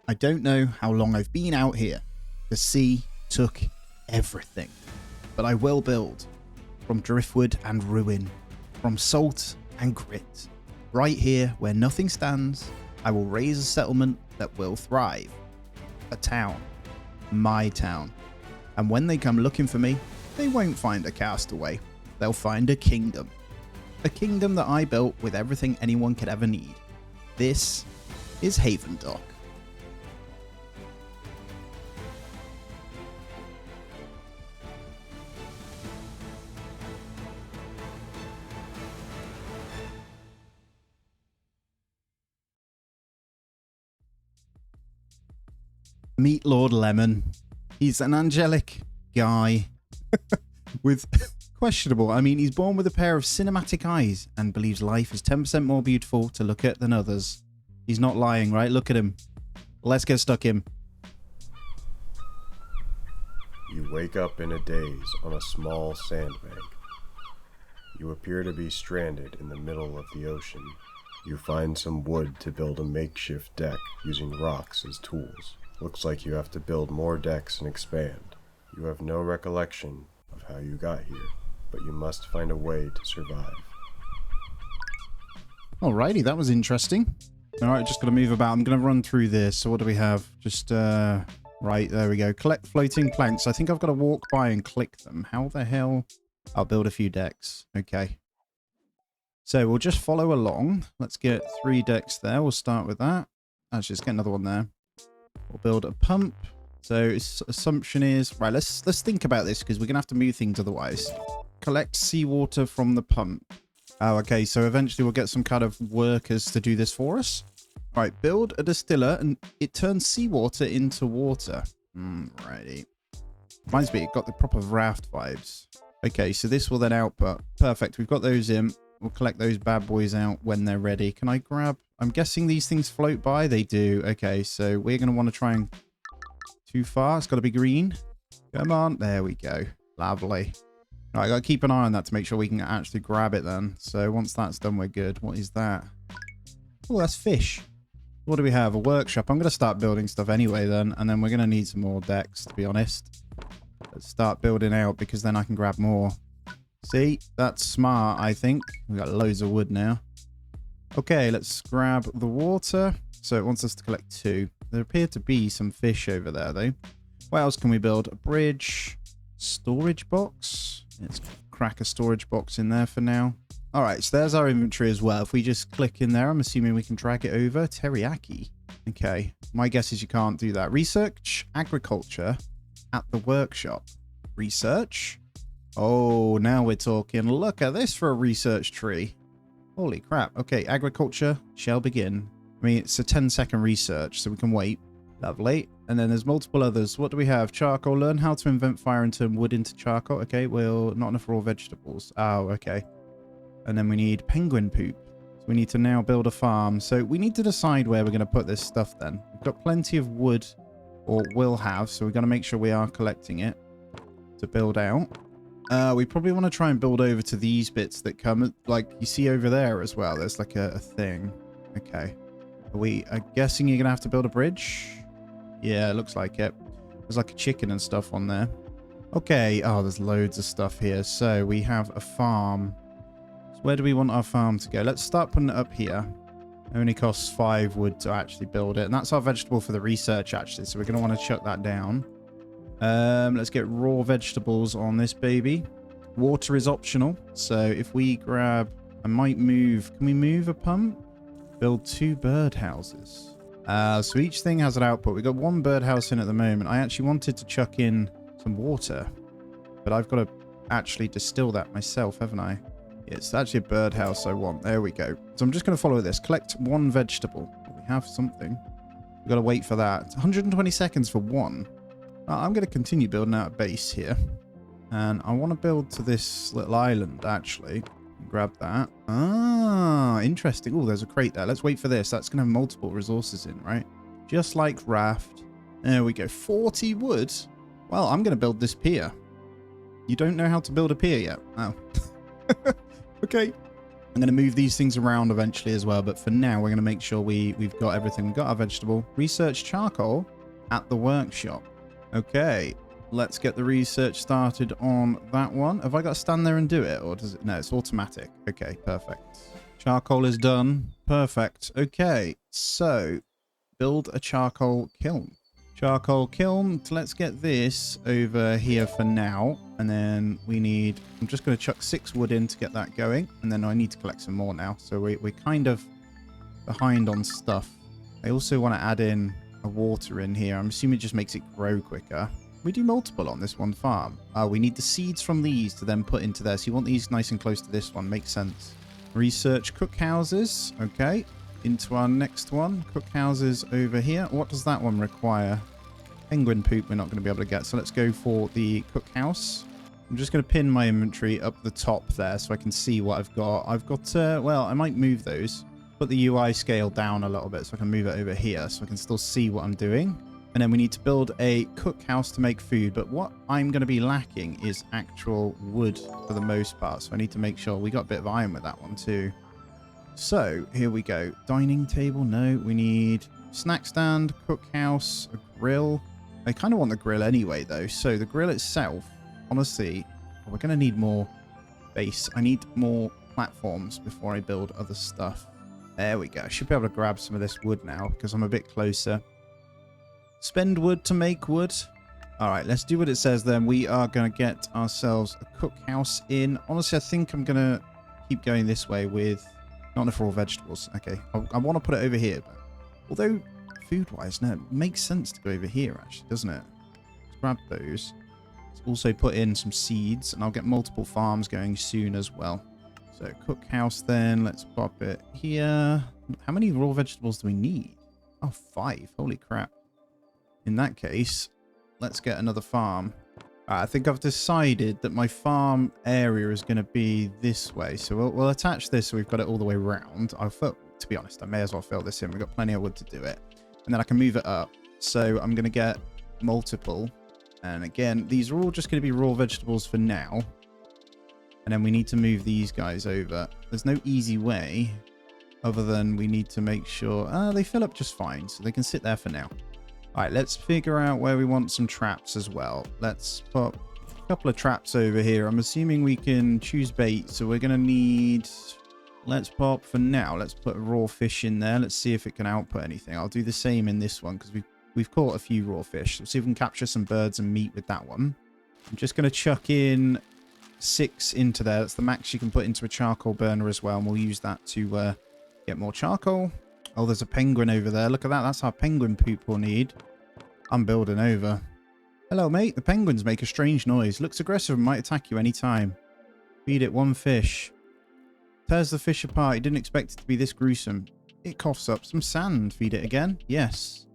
I don't know how long I've been out here. The sea took everything. But I will build. From driftwood and ruin. From salt and grit. Right here, where nothing stands, I will raise a settlement that will thrive. A town. My town. And when they come looking for me, they won't find a castaway. They'll find a kingdom. A kingdom that I built with everything anyone could ever need. This is Havendock. Meet Lord Lemon. He's an angelic guy with questionable. I mean, he's born with a pair of cinematic eyes and believes life is 10% more beautiful to look at than others. He's not lying, right? Look at him. Let's get stuck in. You wake up in a daze on a small sandbank. You appear to be stranded in the middle of the ocean. You find some wood to build a makeshift deck using rocks as tools. Looks like you have to build more decks and expand. You have no recollection of how you got here, but you must find a way to survive. Alrighty, that was interesting. Alright, just got to move about. I'm going to run through this. So what do we have? Just, right, there we go. Collect floating planks. I think I've got to walk by and click them. How the hell? I'll build a few decks. Okay. So we'll just follow along. Let's get 3 decks there. We'll start with that. Actually, let's get another one there. We'll build a pump. So its assumption is, right, let's think about this because we're going to have to move things otherwise. Collect seawater from the pump. Oh, okay. So eventually we'll get some kind of workers to do this for us. All right, build a distiller and it turns seawater into water. Righty. Reminds me, it got the proper raft vibes. Okay, so this will then output. Perfect. We've got those in. We'll collect those bad boys out when they're ready. Can I grab... I'm guessing these things float by. They do. Okay, so we're going to want to try and... Too far. It's got to be green. Come on. There we go. Lovely. All right, I got to keep an eye on that to make sure we can actually grab it then. So once that's done, we're good. What is that? Oh, that's fish. What do we have? A workshop. I'm going to start building stuff anyway then. And then we're going to need some more decks, to be honest. Let's start building out because then I can grab more. See? That's smart, I think. We've got loads of wood now. Okay, let's grab the water. So it wants us to collect 2. There appear to be some fish over there, though. What else can we build? A bridge. Storage box. Let's crack a storage box in there for now. All right, so there's our inventory as well. If we just click in there, I'm assuming we can drag it over. Teriyaki. Okay, my guess is you can't do that. Research agriculture at the workshop. Research. Oh, now we're talking. Look at this for a research tree. Holy crap. Okay, agriculture shall begin. I mean, it's a 10-second research, so we can wait. Lovely. And then there's multiple others. What do we have? Charcoal. Learn how to invent fire and turn wood into charcoal. Okay, well, not enough raw vegetables. Oh, okay. And then we need penguin poop. So we need to now build a farm. So we need to decide where we're going to put this stuff then. We've got plenty of wood, or will have, so we've got to make sure we are collecting it to build out. We probably want to try and build over to these bits that come, like you see over there as well. There's like a thing. Okay. Are we guessing you're going to have to build a bridge? Yeah, it looks like it. There's like a chicken and stuff on there. Okay. Oh, there's loads of stuff here. So we have a farm. So where do we want our farm to go? Let's start putting it up here. It only costs 5 wood to actually build it. And that's our vegetable for the research, actually. So we're going to want to shut that down. Let's get raw vegetables on this baby. Water is optional. So if we grab... I might move... Can we move a pump? Build 2 birdhouses. So each thing has an output. We've got 1 birdhouse in at the moment. I actually wanted to chuck in some water. But I've got to actually distill that myself, haven't I? It's actually a birdhouse I want. There we go. So I'm just going to follow this. Collect 1 vegetable. We have something. We've got to wait for that. 120 seconds for 1. I'm going to continue building out a base here. And I want to build to this little island, actually. Grab that. Ah, interesting. Oh, there's a crate there. Let's wait for this. That's going to have multiple resources in, right? Just like raft. There we go. 40 wood. Well, I'm going to build this pier. You don't know how to build a pier yet? Oh. Okay. I'm going to move these things around eventually as well, but for now, we're going to make sure we've got everything. We've got our vegetable. Research charcoal at the workshop. Okay, let's get the research started on that one. Have I got to stand there and do it, or does it? No, it's automatic. Okay, perfect. Charcoal is done. Perfect. Okay, so build a charcoal kiln. Charcoal kiln. Let's get this over here for now. And then we need... I'm just going to chuck 6 wood in to get that going. And then I need to collect some more now. So we're kind of behind on stuff. I also want to add in a water in here. I'm assuming it just makes it grow quicker. We do multiple on this one farm. We need the seeds from these to then put into there. So you want these nice and close to this one. Makes sense. Research cookhouses. Okay. Into our next one. Cookhouses over here. What does that one require? Penguin poop we're not going to be able to get. So let's go for the cookhouse. I'm just going to pin my inventory up the top there so I can see what I've got. I've got, well, I might move those. Put the UI scale down a little bit so I can move it over here so I can still see what I'm doing. And then we need to build a cookhouse to make food. But what I'm going to be lacking is actual wood for the most part. So I need to make sure we got a bit of iron with that one too. So here we go. Dining table. No, we need snack stand, cookhouse, a grill. I kind of want the grill anyway, though. So the grill itself, honestly, we're going to need more base. I need more platforms before I build other stuff. There we go. I should be able to grab some of this wood now because I'm a bit closer. Spend wood to make wood. All right, let's do what it says then. We are going to get ourselves a cookhouse in. Honestly, I think I'm going to keep going this way with... Not enough raw vegetables. Okay, I want to put it over here, but although food-wise, no, it makes sense to go over here, actually, doesn't it? Let's grab those. Let's also put in some seeds, and I'll get multiple farms going soon as well. So, cookhouse then. Let's pop it here. How many raw vegetables do we need? Oh, 5. Holy crap. In that case, let's get another farm. I think I've decided that my farm area is going to be this way. So we'll attach this so we've got it all the way around. To be honest, I may as well fill this in. We've got plenty of wood to do it. And then I can move it up. So I'm going to get multiple. And again, these are all just going to be raw vegetables for now. And then we need to move these guys over. There's no easy way other than we need to make sure... they fill up just fine. So they can sit there for now. All right, let's figure out where we want some traps as well. Let's put a couple of traps over here. I'm assuming we can choose bait. So we're going to need... Let's pop for now. Let's put a raw fish in there. Let's see if it can output anything. I'll do the same in this one because we've caught a few raw fish. Let's see if we can capture some birds and meat with that one. I'm just going to chuck in 6 into there. That's the max you can put into a charcoal burner as well. And we'll use that to get more charcoal. Oh, there's a penguin over there. Look at that. That's our penguin poop we'll need. I'm building over. Hello, mate. The penguins make a strange noise. Looks aggressive and might attack you anytime. Feed it 1 fish. Tears the fish apart. You didn't expect it to be this gruesome. It coughs up some sand. Feed it again? Yes.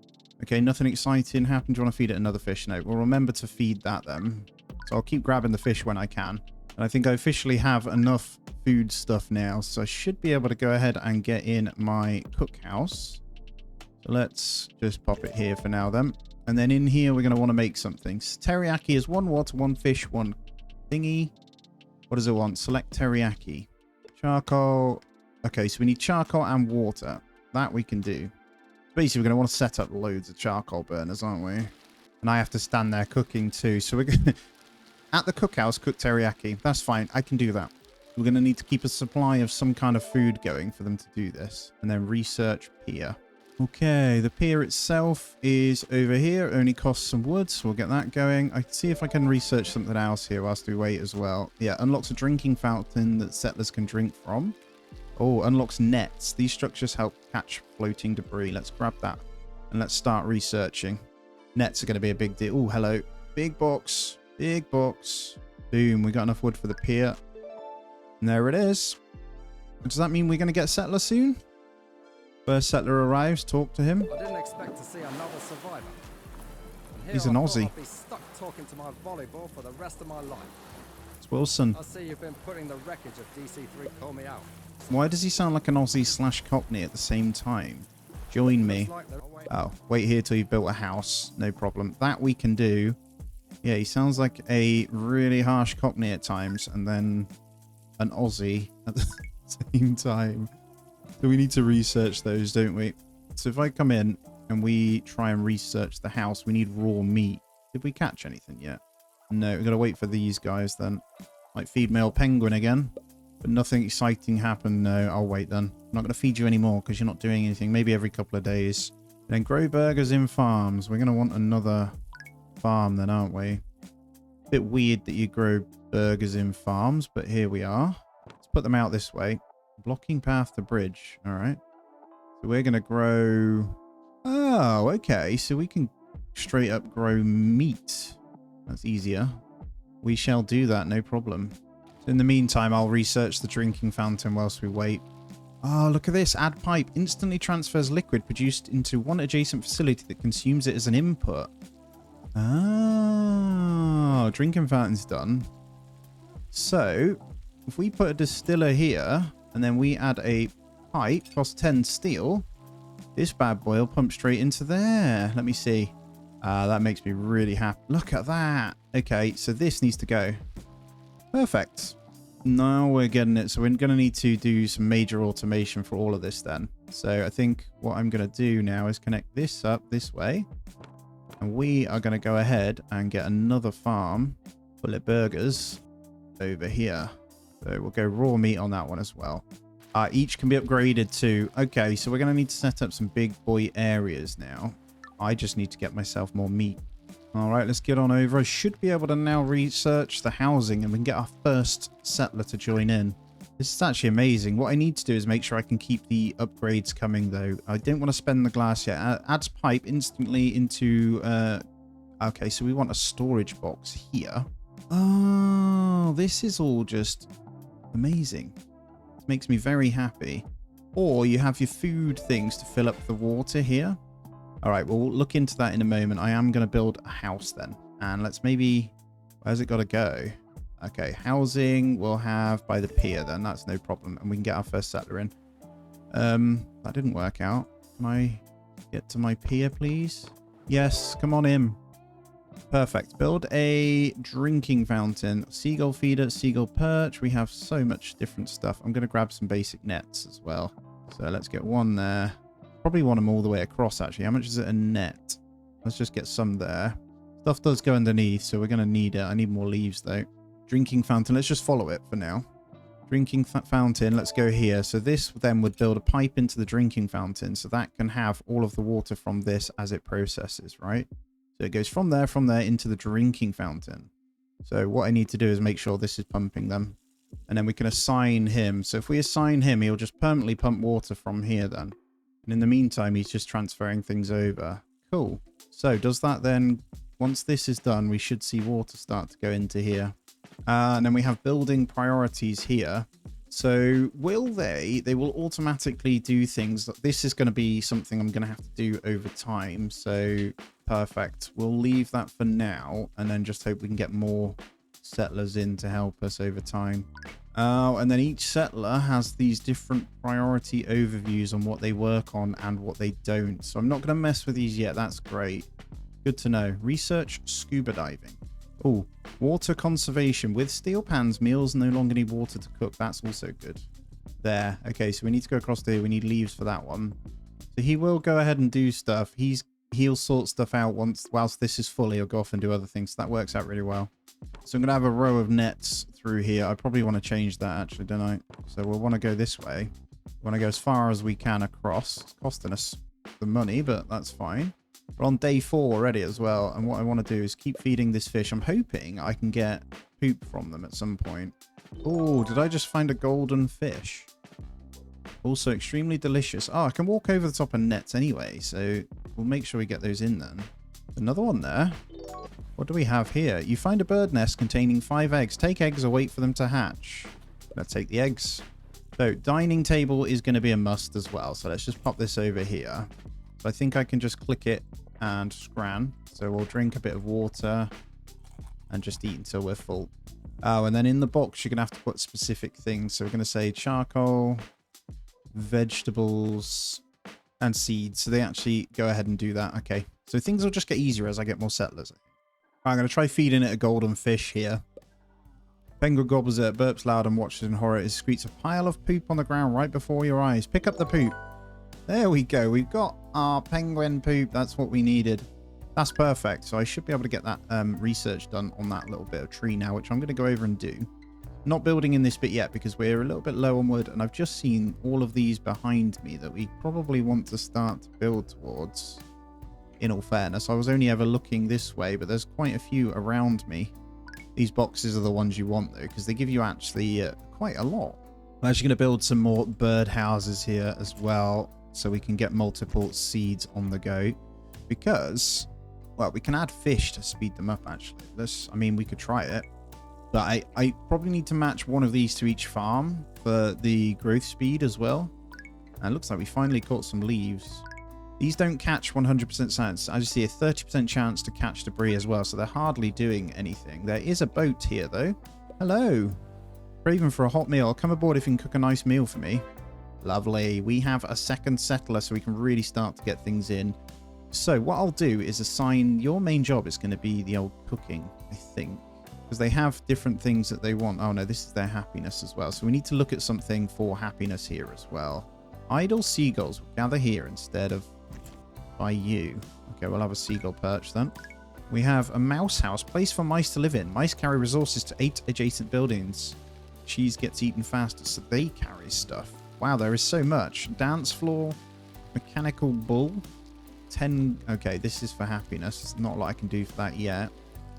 Okay, nothing exciting happened. Do you want to feed it another fish? No. We'll remember to feed that then. So I'll keep grabbing the fish when I can. And I think I officially have enough food stuff now. So I should be able to go ahead and get in my cookhouse. So let's just pop it here for now then. And then in here, we're going to want to make something. Teriyaki is 1 water, 1 fish, 1 thingy. What does it want? Select teriyaki. Charcoal. Okay, so we need charcoal and water. That we can do. Basically, we're going to want to set up loads of charcoal burners, aren't we? And I have to stand there cooking too. So we're going to... At the cookhouse, cook teriyaki. That's fine. I can do that. We're going to need to keep a supply of some kind of food going for them to do this. And then research pier. Okay, the pier itself is over here. It only costs some wood, so we'll get that going. I can see if I can research something else here whilst we wait as well. Yeah, unlocks a drinking fountain that settlers can drink from. Oh, unlocks nets. These structures help catch floating debris. Let's grab that. And let's start researching. Nets are going to be a big deal. Oh, hello. Big box. Big box. Boom. We got enough wood for the pier. And there it is. Does that mean we're going to get a settler soon? First settler arrives. Talk to him. I didn't expect to see another survivor. He's an Aussie. I'll be stuck talking to my volleyball for the rest of my life. It's Wilson. I see you've been putting the wreckage of DC3 Call Me Out. Why does he sound like an Aussie / Cockney at the same time? Join me. Oh, wait here till you've built a house. No problem. That we can do. Yeah, he sounds like a really harsh Cockney at times, and then an Aussie at the same time. So we need to research those, don't we? So if I come in and we try and research the house, we need raw meat. Did we catch anything yet? No, we've got to wait for these guys then. Like feed male penguin again. But nothing exciting happened. No, I'll wait then. I'm not going to feed you anymore because you're not doing anything. Maybe every couple of days. Then grow burgers in farms. We're going to want another farm then, aren't we? Bit weird that you grow burgers in farms, but here we are. Let's put them out this way. Blocking path to bridge. All right. So we're going to grow... Oh, okay. So we can straight up grow meat. That's easier. We shall do that, no problem. In the meantime, I'll research the drinking fountain whilst we wait. Oh, look at this. Add pipe. Instantly transfers liquid produced into one adjacent facility that consumes it as an input. Oh, drinking fountain's done. So, if we put a distiller here, and then we add a pipe, cost 10 steel, this bad boy will pump straight into there. Let me see. That makes me really happy. Look at that. Okay, so this needs to go. Perfect. Now we're getting it. So we're going to need to do some major automation for all of this then. So I think what I'm going to do now is connect this up this way. And we are going to go ahead and get another farm full of burgers over here. So we'll go raw meat on that one as well. Each can be upgraded to... Okay, so we're going to need to set up some big boy areas now. I just need to get myself more meat. All right, let's get on over. I should be able to now research the housing and we can get our first settler to join in. This is actually amazing. What I need to do is make sure I can keep the upgrades coming, though. I don't want to spend the glass yet. Adds pipe instantly into... Okay, so we want a storage box here. Oh, this is all just amazing. It makes me very happy. Or you have your food things to fill up the water here. All right, well, we'll look into that in a moment. I am going to build a house then. And let's maybe... Where's it got to go? Okay, housing we'll have by the pier then. That's no problem. And we can get our first settler in. That didn't work out. Can I get to my pier, please? Yes, come on in. Perfect. Build a drinking fountain. Seagull feeder, seagull perch. We have so much different stuff. I'm going to grab some basic nets as well. So let's get one there. Probably want them all the way across, actually. How much is it a net? Let's just get some there. Stuff does go underneath, so we're going to need it. I need more leaves, though. Drinking fountain. Let's just follow it for now. Drinking fountain. Let's go here. So this then would build a pipe into the drinking fountain, so that can have all of the water from this as it processes, right? So it goes from there into the drinking fountain. So what I need to do is make sure this is pumping them. And then we can assign him. So if we assign him, he'll just permanently pump water from here then. And in the meantime, he's just transferring things over. Cool. So does that then, once this is done, we should see water start to go into here. And then we have building priorities here. So will they will automatically do things. This is going to be something I'm going to have to do over time. So perfect. We'll leave that for now and then just hope we can get more settlers in to help us over time. And then each settler has these different priority overviews on what they work on and what they don't. So I'm not going to mess with these yet. That's great. Good to know. Research scuba diving. Oh, water conservation. With steel pans, meals no longer need water to cook. That's also good. There. Okay, so we need to go across there. We need leaves for that one. So he will go ahead and do stuff. He'll sort stuff out whilst this is full. He'll go off and do other things. That works out really well. So I'm going to have a row of nets through here. I probably want to change that, actually, don't I? So we'll want to go this way. We want to go as far as we can across. It's costing us the money, but that's fine. We're on day 4 already as well. And what I want to do is keep feeding this fish. I'm hoping I can get poop from them at some point. Oh, did I just find a golden fish? Also extremely delicious. Oh, I can walk over the top of nets anyway. So we'll make sure we get those in then. Another one there. What do we have here? You find a bird nest containing 5 eggs. Take eggs or wait for them to hatch. Let's take the eggs. So dining table is going to be a must as well. So let's just pop this over here. So I think I can just click it and scran. So we'll drink a bit of water and just eat until we're full. Oh, and then in the box, you're going to have to put specific things. So we're going to say charcoal, vegetables, and seeds. So they actually go ahead and do that. Okay. So things will just get easier as I get more settlers. I'm going to try feeding it a golden fish here. Penguin gobbles it, burps loud and watches in horror. It excretes a pile of poop on the ground right before your eyes. Pick up the poop. There we go. We've got our penguin poop. That's what we needed. That's perfect. So I should be able to get that research done on that little bit of tree now, which I'm going to go over and do. Not building in this bit yet because we're a little bit low on wood, and I've just seen all of these behind me that we probably want to start to build towards. In all fairness, I was only ever looking this way, but there's quite a few around me. These boxes are the ones you want though, because they give you actually quite a lot. I'm actually going to build some more bird houses here as well, so we can get multiple seeds on the go. Because, well, we can add fish to speed them up actually. I mean, we could try it. But I probably need to match one of these to each farm for the growth speed as well. And it looks like we finally caught some leaves. These don't catch 100% chance. I just see a 30% chance to catch debris as well. So they're hardly doing anything. There is a boat here though. Hello. Craving for a hot meal. Come aboard if you can cook a nice meal for me. Lovely. We have a second settler so we can really start to get things in. So what I'll do is assign your main job is going to be the old cooking, I think. Because they have different things that they want. Oh no, this is their happiness as well. So we need to look at something for happiness here as well. Idle seagulls will gather here instead of by you. Okay, we'll have a seagull perch then. We have a mouse house, place for mice to live in. Mice carry resources to 8 adjacent buildings. Cheese gets eaten faster, so they carry stuff. Wow, there is so much. Dance floor, mechanical bull, 10. Okay, this is for happiness. It's not a lot I can do for that yet.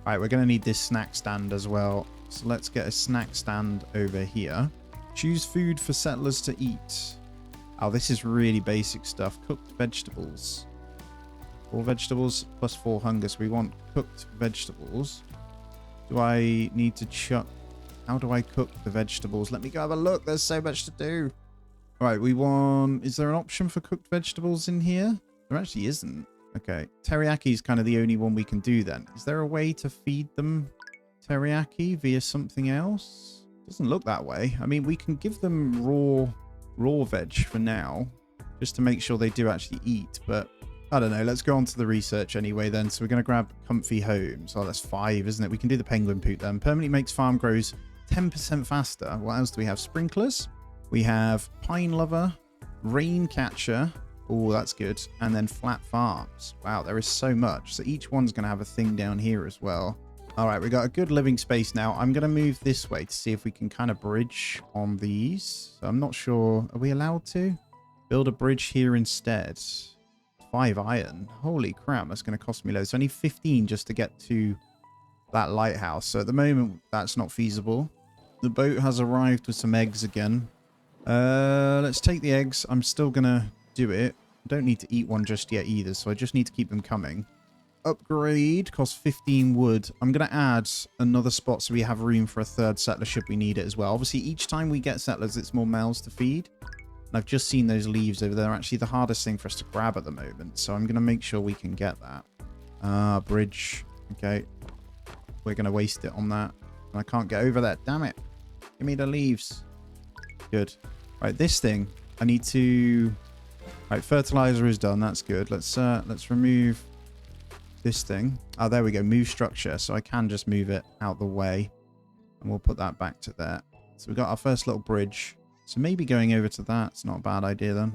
All right, we're going to need this snack stand as well. So let's get a snack stand over here. Choose food for settlers to eat. Oh, this is really basic stuff. Cooked vegetables. 4 vegetables plus 4 hunger. So we want cooked vegetables. Do I need to chuck? How do I cook the vegetables? Let me go have a look. There's so much to do. All right, we want... Is there an option for cooked vegetables in here? There actually isn't. Okay, teriyaki is kind of the only one we can do then. Is there a way to feed them teriyaki via something else? Doesn't look that way. I mean, we can give them raw veg for now, just to make sure they do actually eat, but I don't know. Let's go on to the research anyway then. So we're going to grab comfy homes. Oh, that's 5, isn't it? We can do the penguin poop then. Permanently makes farm grows 10% faster. What else do we have? Sprinklers. We have pine lover, rain catcher. Oh, that's good. And then flat farms. Wow, there is so much. So each one's going to have a thing down here as well. All right, we got a good living space now. I'm going to move this way to see if we can kind of bridge on these. So I'm not sure. Are we allowed to build a bridge here instead? 5 iron. Holy crap, that's going to cost me loads. It's only 15 just to get to that lighthouse. So at the moment, that's not feasible. The boat has arrived with some eggs again. Let's take the eggs. I'm still going to do it. I don't need to eat one just yet either, so I just need to keep them coming. Upgrade costs 15 wood. I'm going to add another spot so we have room for a 3rd settler should we need it as well. Obviously, each time we get settlers, it's more mouths to feed. And I've just seen those leaves over there. They're actually the hardest thing for us to grab at the moment, so I'm going to make sure we can get that. Bridge. Okay. We're going to waste it on that. And I can't get over that. Damn it. Give me the leaves. Good. Right, this thing, I need to... Right, fertilizer is done. That's good. Let's remove this thing. Oh, there we go. Move structure. So I can just move it out the way. And we'll put that back to there. So we've got our first little bridge. So maybe going over to that. It's not a bad idea then.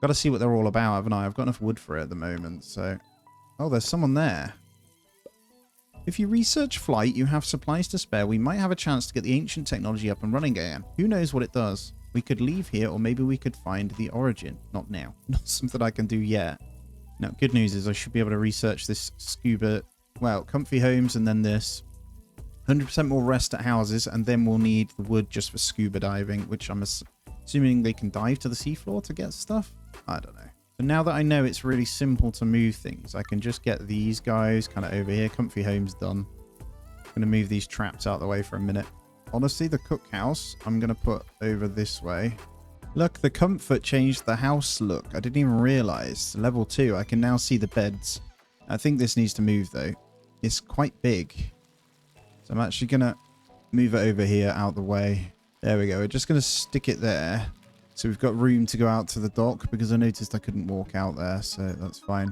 Got to see what they're all about, haven't I? I've got enough wood for it at the moment. So, oh, there's someone there. If you research flight, you have supplies to spare. We might have a chance to get the ancient technology up and running again. Who knows what it does? We could leave here, or maybe we could find the origin. Not now. Not something I can do yet. Now, good news is I should be able to research this scuba... Well, comfy homes and then this. 100% more rest at houses, and then we'll need the wood just for scuba diving, which I'm assuming they can dive to the seafloor to get stuff? I don't know. So now that I know it's really simple to move things, I can just get these guys kind of over here. Comfy home's done. I'm going to move these traps out of the way for a minute. Honestly, the cookhouse, I'm going to put over this way. Look, the comfort changed the house look. I didn't even realize. Level 2, I can now see the beds. I think this needs to move, though. It's quite big. So I'm actually going to move it over here out the way. There we go. We're just going to stick it there. So we've got room to go out to the dock because I noticed I couldn't walk out there. So that's fine.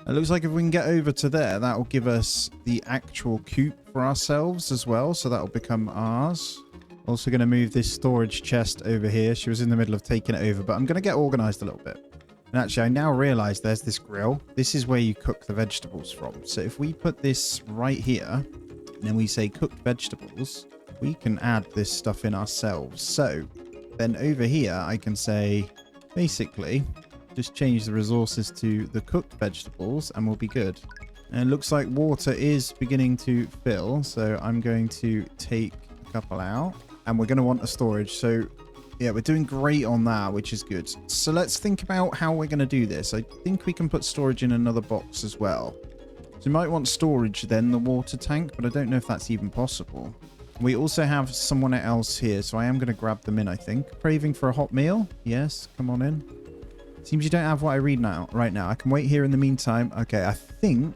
It looks like if we can get over to there, that will give us the actual coop for ourselves as well. So that will become ours. Also going to move this storage chest over here. She was in the middle of taking it over, but I'm going to get organized a little bit. And actually, I now realize there's this grill. This is where you cook the vegetables from. So if we put this right here, and then we say cooked vegetables, we can add this stuff in ourselves. So then over here, I can say, basically, just change the resources to the cooked vegetables and we'll be good. And it looks like water is beginning to fill. So I'm going to take a couple out and we're going to want a storage. So yeah, we're doing great on that, which is good. So let's think about how we're going to do this. I think we can put storage in another box as well. So you might want storage, then the water tank, but I don't know if that's even possible. We also have someone else here, so I am going to grab them in, I think. Craving for a hot meal? Yes, come on in. Seems you don't have what I read now. Right now, I can wait here in the meantime. Okay, I think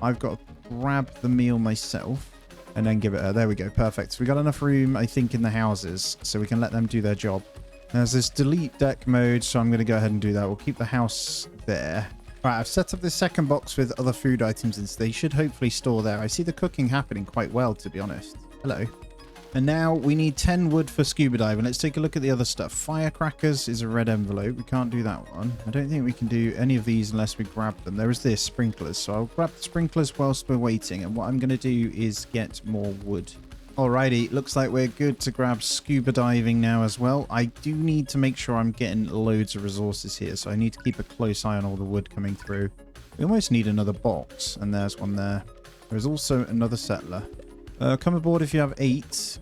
I've got to grab the meal myself. And then give it her. There we go. Perfect. So we got enough room, I think, in the houses. So we can let them do their job. There's this delete deck mode. So I'm going to go ahead and do that. We'll keep the house there. Right. I've set up this second box with other food items. And they should hopefully store there. I see the cooking happening quite well, to be honest. Hello. And now we need 10 wood for scuba diving. Let's take a look at the other stuff. Firecrackers is a red envelope. We can't do that one. I don't think we can do any of these unless we grab them. There is this, sprinklers. So I'll grab the sprinklers whilst we're waiting. And what I'm going to do is get more wood. Alrighty, looks like we're good to grab scuba diving now as well. I do need to make sure I'm getting loads of resources here. So I need to keep a close eye on all the wood coming through. We almost need another box. And there's one there. There's also another settler. Come aboard if you have 8.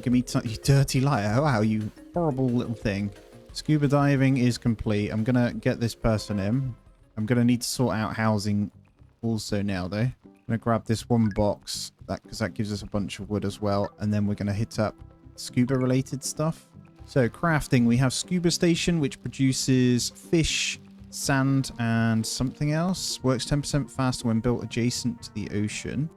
Give me you dirty liar. Wow, you horrible little thing. Scuba diving is complete. I'm going to get this person in. I'm going to need to sort out housing also now, though. I'm going to grab this one box because that gives us a bunch of wood as well. And then we're going to hit up scuba-related stuff. So, crafting. We have scuba station, which produces fish, sand, and something else. Works 10% faster when built adjacent to the ocean.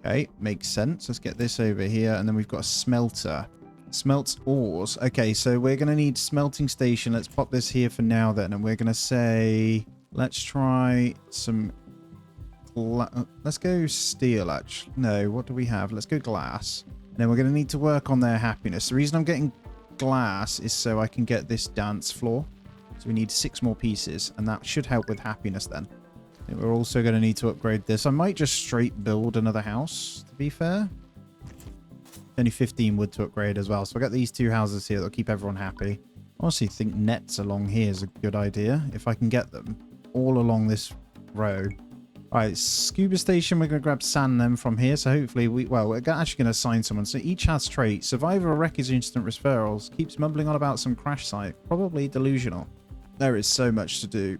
Okay, makes sense. Let's get this over here. And then we've got a smelter. Smelts ores. Okay, so we're going to need smelting station. Let's pop this here for now then. And we're going to say, let's try some... let's go steel, actually. No, what do we have? Let's go glass. And then we're going to need to work on their happiness. The reason I'm getting glass is so I can get this dance floor. So we need 6 more pieces. And that should help with happiness then. We're also going to need to upgrade this. I might just straight build another house, to be fair. Only 15 wood to upgrade as well. So I've got these 2 houses here that'll keep everyone happy. I honestly think nets along here is a good idea. If I can get them all along this row. Alright, scuba station. We're going to grab sand then from here. So hopefully we're actually going to assign someone. So each has traits. Survivor or wreckage instant referrals. Keeps mumbling on about some crash site. Probably delusional. There is so much to do.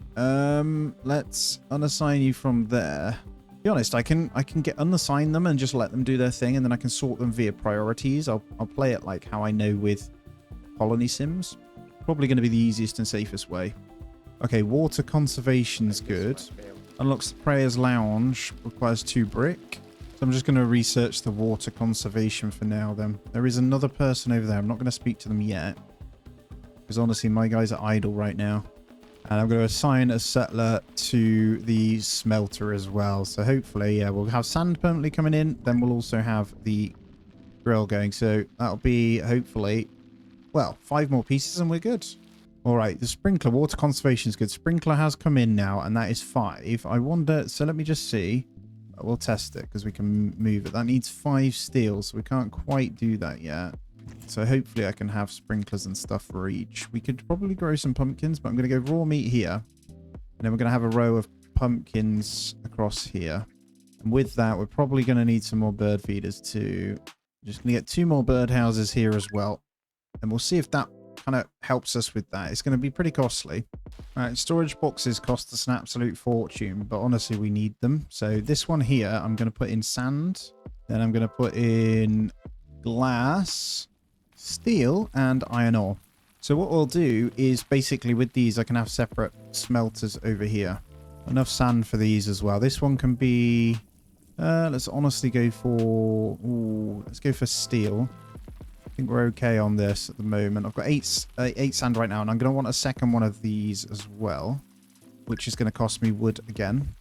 Let's unassign you from there. To be honest, I can get unassign them and just let them do their thing, and then I can sort them via priorities. I'll play it like how I know with colony sims. Probably going to be the easiest and safest way. Okay, water conservation's good. Unlocks the prayer's lounge. Requires 2 brick. So I'm just going to research the water conservation for now then. There is another person over there. I'm not going to speak to them yet. Because honestly, my guys are idle right now. And I'm going to assign a settler to the smelter as well. So hopefully, yeah, we'll have sand permanently coming in. Then we'll also have the grill going. So that'll be, hopefully, well, 5 more pieces and we're good. All right, the sprinkler, water conservation is good. Sprinkler has come in now, and that is 5. I wonder, so let me just see. We'll test it because we can move it. That needs 5 steel, so we can't quite do that yet. So hopefully I can have sprinklers and stuff for each. We could probably grow some pumpkins, but I'm going to go raw meat here. And then we're going to have a row of pumpkins across here. And with that, we're probably going to need some more bird feeders too. Just going to get 2 more bird houses here as well. And we'll see if that kind of helps us with that. It's going to be pretty costly. All right, storage boxes cost us an absolute fortune, but honestly, we need them. So this one here, I'm going to put in sand. Then I'm going to put in glass, steel, and iron ore. So what we'll do is basically with these, I can have separate smelters over here. Enough sand for these as well. This one can be... let's honestly go for... let's go for steel. I think we're okay on this at the moment. I've got 8 sand right now, and I'm going to want a second one of these as well, which is going to cost me wood again.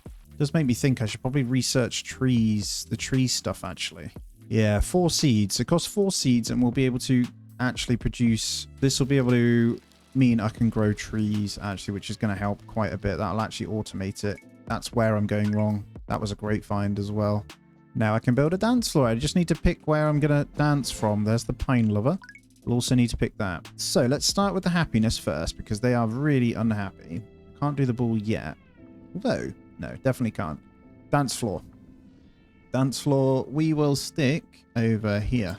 Does make me think I should probably research trees, the tree stuff actually. Yeah, 4 seeds. It costs 4 seeds and we'll be able to actually produce... This will be able to mean I can grow trees actually, which is going to help quite a bit. That'll actually automate it. That's where I'm going wrong. That was a great find as well. Now I can build a dance floor. I just need to pick where I'm going to dance from. There's the pine lover. We'll also need to pick that. So let's start with the happiness first because they are really unhappy. Can't do the ball yet. Although, no, definitely can't. Dance floor. Dance floor, we will stick over here.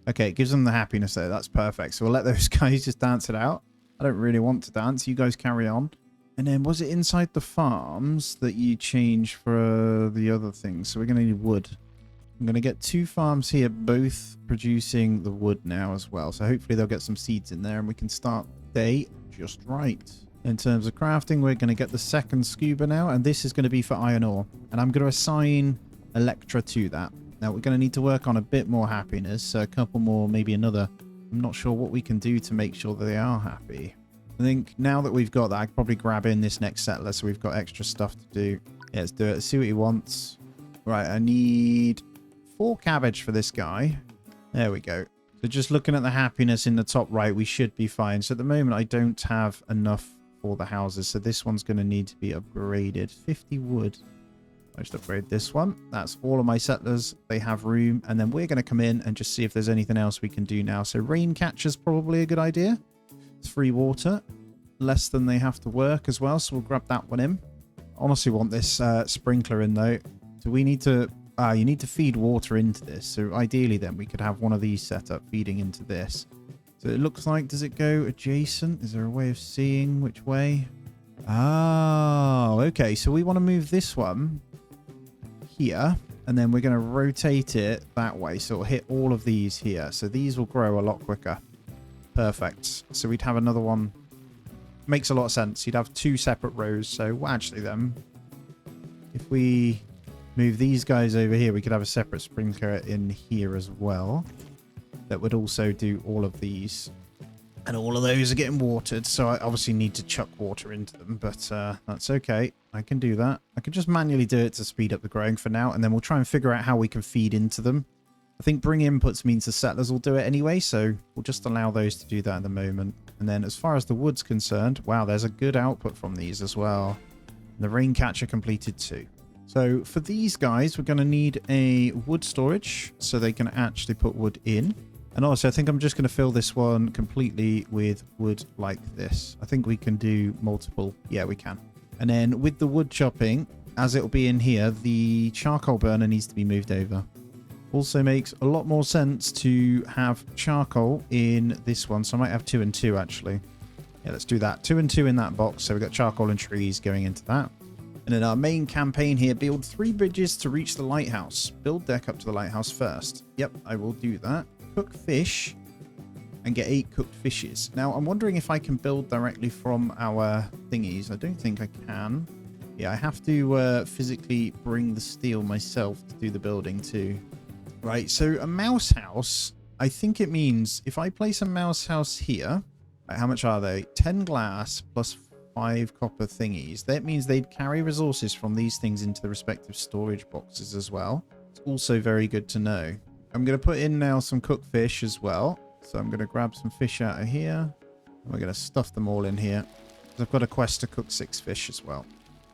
Okay, it gives them the happiness though. That's perfect. So we'll let those guys just dance it out. I don't really want to dance. You guys carry on. And then was it inside the farms that you change for the other things? So we're going to need wood. I'm going to get 2 farms here, both producing the wood now as well. So hopefully they'll get some seeds in there and we can start the day just right. In terms of crafting, we're going to get the second scuba now. And this is going to be for iron ore. And I'm going to assign Electra to that. Now we're going to need to work on a bit more happiness. So a couple more, maybe another. I'm not sure what we can do to make sure that they are happy. I think now that we've got that, I could probably grab in this next settler so we've got extra stuff to do. Yeah, let's do it. Let's see what he wants. Right, I need 4 cabbage for this guy. There we go. So just looking at the happiness in the top right, we should be fine. So at the moment, I don't have enough for the houses. So this one's going to need to be upgraded. 50 wood. I just upgrade this one. That's all of my settlers. They have room. And then we're going to come in and just see if there's anything else we can do now. So rain catcher's probably a good idea. It's free water. Less than they have to work as well. So we'll grab that one in. Honestly want this sprinkler in though. So we need to... you need to feed water into this. So ideally then we could have one of these set up feeding into this. So it looks like, does it go adjacent? Is there a way of seeing which way? Oh, okay. So we want to move this one here. And then we're going to rotate it that way. So it'll hit all of these here. So these will grow a lot quicker. Perfect. So we'd have another one. Makes a lot of sense. You'd have 2 separate rows. So actually then, if we move these guys over here, we could have a separate sprinkler in here as well. That would also do all of these. And all of those are getting watered. So I obviously need to chuck water into them. But that's okay. I can do that. I can just manually do it to speed up the growing for now. And then we'll try and figure out how we can feed into them. I think bring inputs means the settlers will do it anyway, so we'll just allow those to do that at the moment. And then as far as the wood's concerned, wow, there's a good output from these as well. And the rain catcher completed too. So for these guys, we're going to need a wood storage so they can actually put wood in. And also, I think I'm just going to fill this one completely with wood like this. I think we can do multiple. Yeah, we can. And then with the wood chopping, as it'll be in here, the charcoal burner needs to be moved over. Also makes a lot more sense to have charcoal in this one. So I might have 2 and 2 actually. Yeah, let's do that. 2 and 2 in that box. So we've got charcoal and trees going into that. And in our main campaign here, build 3 bridges to reach the lighthouse. Build deck up to the lighthouse first. Yep, I will do that. Cook fish and get 8 cooked fishes. Now, I'm wondering if I can build directly from our thingies. I don't think I can. Yeah, I have to physically bring the steel myself to do the building too. Right, so a mouse house, I think it means if I place a mouse house here, right, how much are they? 10 glass plus 5 copper thingies. That means they'd carry resources from these things into the respective storage boxes as well. It's also very good to know. I'm going to put in now some cooked fish as well. So I'm going to grab some fish out of here. And we're going to stuff them all in here. I've got a quest to cook 6 fish as well.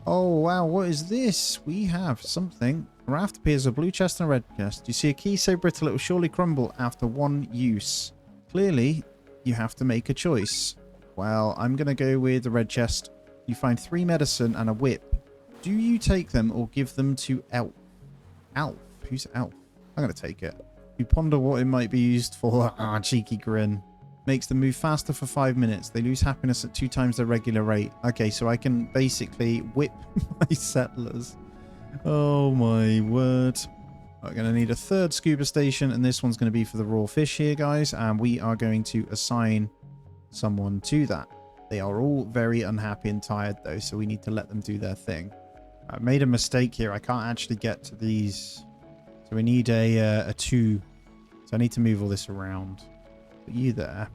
Oh, wow. What is this? We have something. A raft appears with a blue chest and a red chest. You see a key so brittle it will surely crumble after 1 use. Clearly, you have to make a choice. Well, I'm going to go with the red chest. You find 3 medicine and a whip. Do you take them or give them to Elf? Elf? Who's Elf? I'm going to take it. You ponder what it might be used for. Ah, cheeky grin. Makes them move faster for 5 minutes. They lose happiness at 2 times their regular rate. Okay, so I can basically whip my settlers. Oh my word. We're going to need a 3rd scuba station, and this one's going to be for the raw fish here, guys. And we are going to assign someone to that. They are all very unhappy and tired, though, so we need to let them do their thing. I made a mistake here. I can't actually get to these. So we need a 2. So I need to move all this around. Put you there.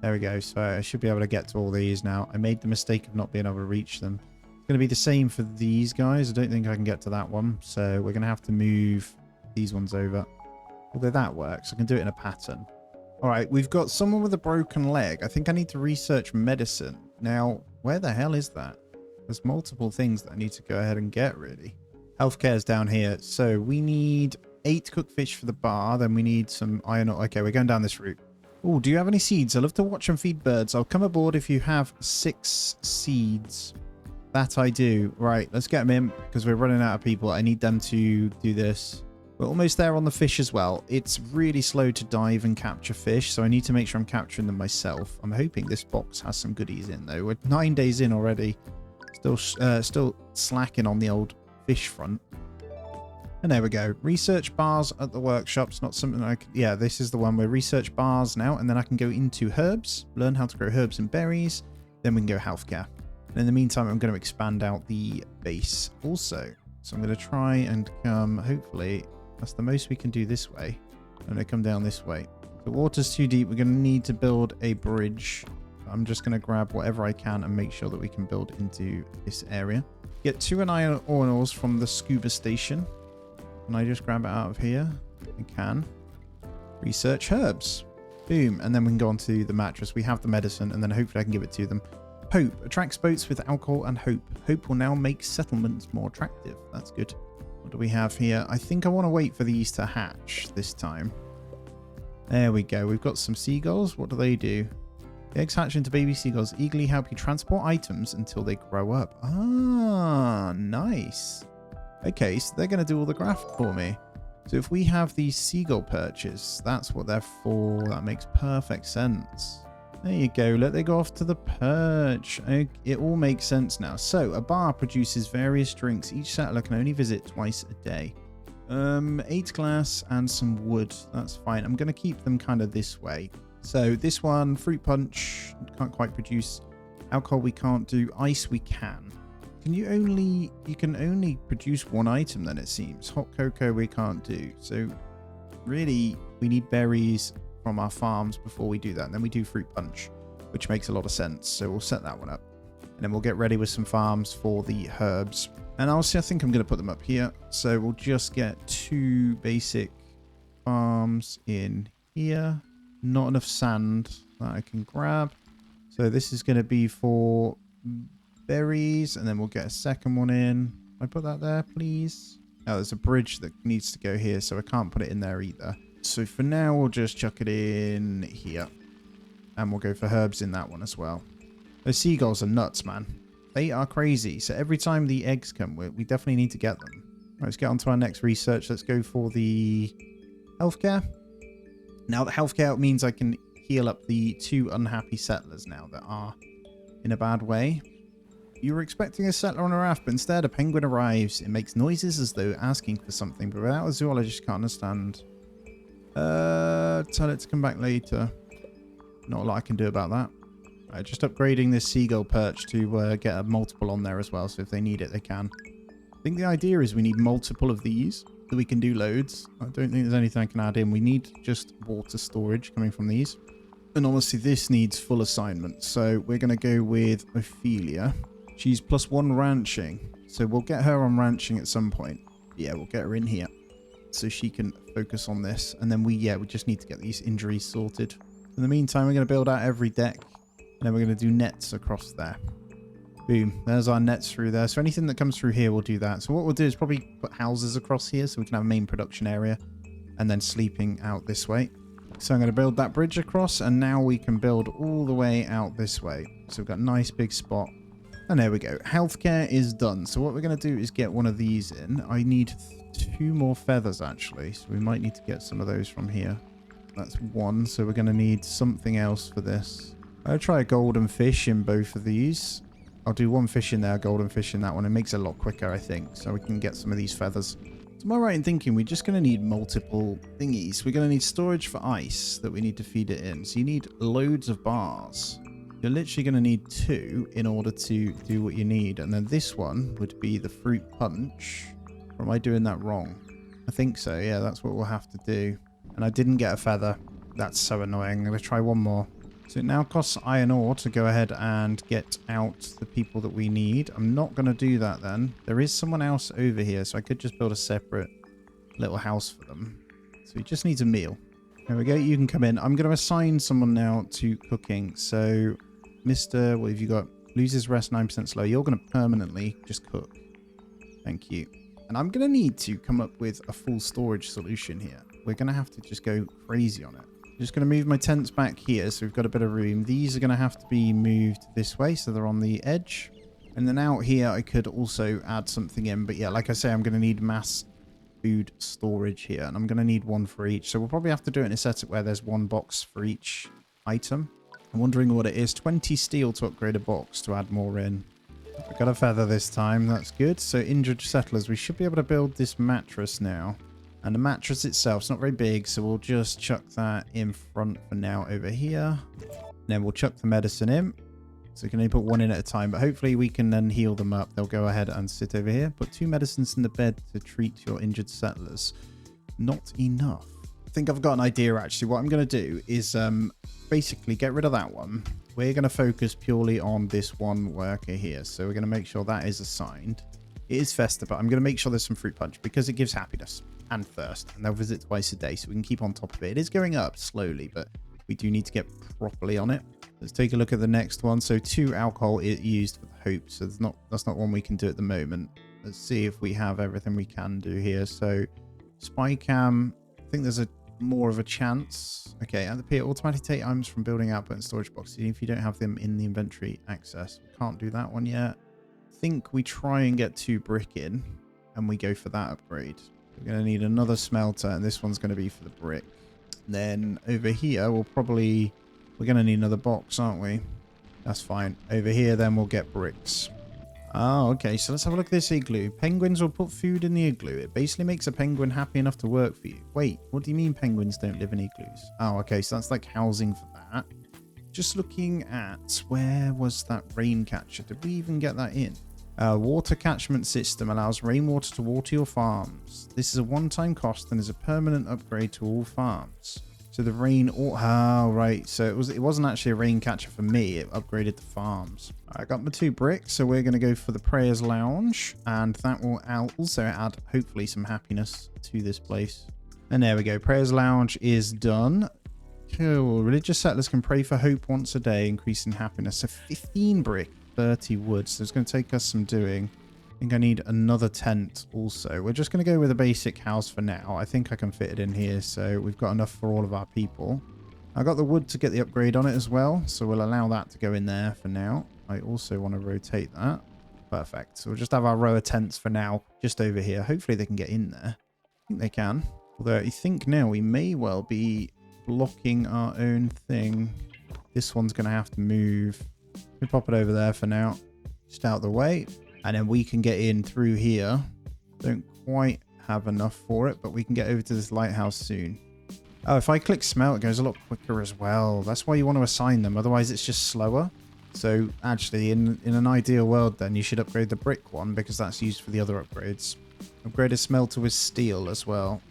There we go. So I should be able to get to all these now. I made the mistake of not being able to reach them. It's going to be the same for these guys. I don't think I can get to that one. So we're going to have to move these ones over. Although that works. I can do it in a pattern. All right, we've got someone with a broken leg. I think I need to research medicine. Now, where the hell is that? There's multiple things that I need to go ahead and get, really. Healthcare is down here. So we need 8 cooked fish for the bar. Then we need some iron ore. Okay, we're going down this route. Oh, do you have any seeds? I love to watch and feed birds. I'll come aboard if you have 6 seeds. That I do. Right, let's get them in because we're running out of people. I need them to do this. We're almost there on the fish as well. It's really slow to dive and capture fish, so I need to make sure I'm capturing them myself. I'm hoping this box has some goodies in, though. We're 9 days in already. Still slacking on the old fish front. And there we go. Research bars at the workshop's not something I can... Yeah, this is the one where research bars now, and then I can go into herbs, learn how to grow herbs and berries, then we can go healthcare. And in the meantime, I'm going to expand out the base also. So I'm going to try and come, hopefully, that's the most we can do this way. I'm going to come down this way. The water's too deep. We're going to need to build a bridge. I'm just going to grab whatever I can and make sure that we can build into this area. Get 2 iron ores from the scuba station. Can I just grab it out of here? I can. Research herbs. Boom. And then we can go on to the mattress. We have the medicine, and then hopefully I can give it to them. Hope attracts boats with alcohol and hope. Hope will now make settlements more attractive. That's good. What do we have here? I think I want to wait for these to hatch this time. There we go. We've got some seagulls. What do? The eggs hatch into baby seagulls. Eagerly help you transport items until they grow up. Ah, nice. Okay, so they're going to do all the graft for me. So if we have these seagull perches, that's what they're for. That makes perfect sense. There you go. Let they go off to the perch. It all makes sense now. So a bar produces various drinks. Each settler can only visit twice a day. 8 glass and some wood. That's fine. I'm going to keep them kind of this way. So this one, fruit punch, can't quite produce. Alcohol we can't do. Ice we can. You can only produce 1 item then, it seems. Hot cocoa we can't do. So really we need berries from our farms before we do that. And then we do fruit punch, which makes a lot of sense. So we'll set that one up. And then we'll get ready with some farms for the herbs. And also I think I'm going to put them up here. So we'll just get 2 basic farms in here. Not enough sand that I can grab. So this is going to be for berries, and then we'll get a second one in. I put that there, please. Oh, there's a bridge that needs to go here, so I can't put it in there either. So for now, we'll just chuck it in here. And we'll go for herbs in that one as well. Those seagulls are nuts, man. They are crazy. So every time the eggs come, we definitely need to get them. Right, let's get on to our next research. Let's go for the healthcare. Now, the healthcare means I can heal up the 2 unhappy settlers now that are in a bad way. You were expecting a settler on a raft, but instead a penguin arrives. It makes noises as though asking for something, but without a zoologist can't understand. Tell it to come back later. Not a lot I can do about that. Right, just upgrading this seagull perch to get a multiple on there as well, so if they need it, they can. I think the idea is we need multiple of these, so we can do loads. I don't think there's anything I can add in. We need just water storage coming from these. And honestly, this needs full assignment, so we're going to go with Ophelia. She's +1 ranching, so we'll get her on ranching at some point. Yeah, we'll get her in here so she can focus on this. And then we just need to get these injuries sorted. In the meantime, we're going to build out every deck, and then we're going to do nets across there. Boom, there's our nets through there. So anything that comes through here, we'll do that. So what we'll do is probably put houses across here so we can have a main production area, and then sleeping out this way. So I'm going to build that bridge across, and now we can build all the way out this way. So we've got a nice big spot. And there we go. Healthcare is done. So what we're going to do is get one of these in. I need 2 more feathers, actually. So we might need to get some of those from here. That's 1. So we're going to need something else for this. I'll try a golden fish in both of these. I'll do 1 fish in there, golden fish in that one. It makes it a lot quicker, I think. So we can get some of these feathers. So am I right in thinking we're just going to need multiple thingies? We're going to need storage for ice that we need to feed it in. So you need loads of bars. You're literally going to need 2 in order to do what you need. And then this one would be the fruit punch. Or am I doing that wrong? I think so. Yeah, that's what we'll have to do. And I didn't get a feather. That's so annoying. I'm going to try 1 more. So it now costs iron ore to go ahead and get out the people that we need. I'm not going to do that then. There is someone else over here, so I could just build a separate little house for them. So he just needs a meal. There we go. You can come in. I'm going to assign someone now to cooking. So Mr. What have you got? Loses rest 9% slow. You're going to permanently just cook. Thank you. And I'm going to need to come up with a full storage solution here. We're going to have to just go crazy on it. Just going to move my tents back here so we've got a bit of room. These are going to have to be moved this way so they're on the edge. And then out here I could also add something in. But yeah, like I say, I'm going to need mass food storage here. And I'm going to need one for each. So we'll probably have to do it in a setup where there's one box for each item. I'm wondering what it is. 20 steel to upgrade a box to add more in. I got a feather this time. That's good. So injured settlers. We should be able to build this mattress now. And the mattress itself is not very big, so we'll just chuck that in front for now over here. And then we'll chuck the medicine in. So we can only put one in at a time, but hopefully we can then heal them up. They'll go ahead and sit over here. Put 2 medicines in the bed to treat your injured settlers. Not enough. I think I've got an idea actually. What I'm going to do is basically get rid of that one. We're going to focus purely on this one worker here. So we're going to make sure that is assigned. It is festive, but I'm going to make sure there's some fruit punch because it gives happiness and thirst, and they'll visit twice a day, so we can keep on top of it. It is going up slowly, but we do need to get properly on it. Let's take a look at the next one. So 2 alcohol used for the hope. So that's not one we can do at the moment. Let's see if we have everything we can do here. So spy cam, I think there's more of a chance. Okay, at the pier, automatically take items from building output and storage boxes if you don't have them in the inventory access. We can't do that one yet. I think we try and get 2 brick in and we go for that upgrade. We're going to need another smelter, and this one's going to be for the brick. And then over here, we're going to need another box, aren't we? That's fine. Over here, then we'll get bricks. Oh, okay. So let's have a look at this igloo. Penguins will put food in the igloo. It basically makes a penguin happy enough to work for you. Wait, what do you mean penguins don't live in igloos? Oh, okay. So that's like housing for that. Just looking at, where was that rain catcher? Did we even get that in? Water catchment system allows rainwater to water your farms. This is a one-time cost and is a permanent upgrade to all farms. So the rain, oh right, so it wasn't actually a rain catcher for me, it upgraded the farms. I got my 2 bricks, so we're going to go for the prayers lounge, and that will also add hopefully some happiness to this place. And there we go, prayers lounge is done. Cool. Religious settlers can pray for hope once a day, increasing happiness. So 15 brick, 30 wood. So it's going to take us some doing. I think I need another tent also. We're just going to go with a basic house for now. I think I can fit it in here. So we've got enough for all of our people. I got the wood to get the upgrade on it as well. So we'll allow that to go in there for now. I also want to rotate that. Perfect. So we'll just have our row of tents for now, just over here. Hopefully they can get in there. I think they can. Although I think now we may well be blocking our own thing. This one's going to have to move. We pop it over there for now, just out the way, and then we can get in through here. Don't quite have enough for it, but we can get over to this lighthouse soon. Oh, if I click smelt, it goes a lot quicker as well. That's why you want to assign them, otherwise it's just slower. So actually, in an ideal world then, you should upgrade the brick one because that's used for the other upgrades. Upgrade a smelter with steel as well.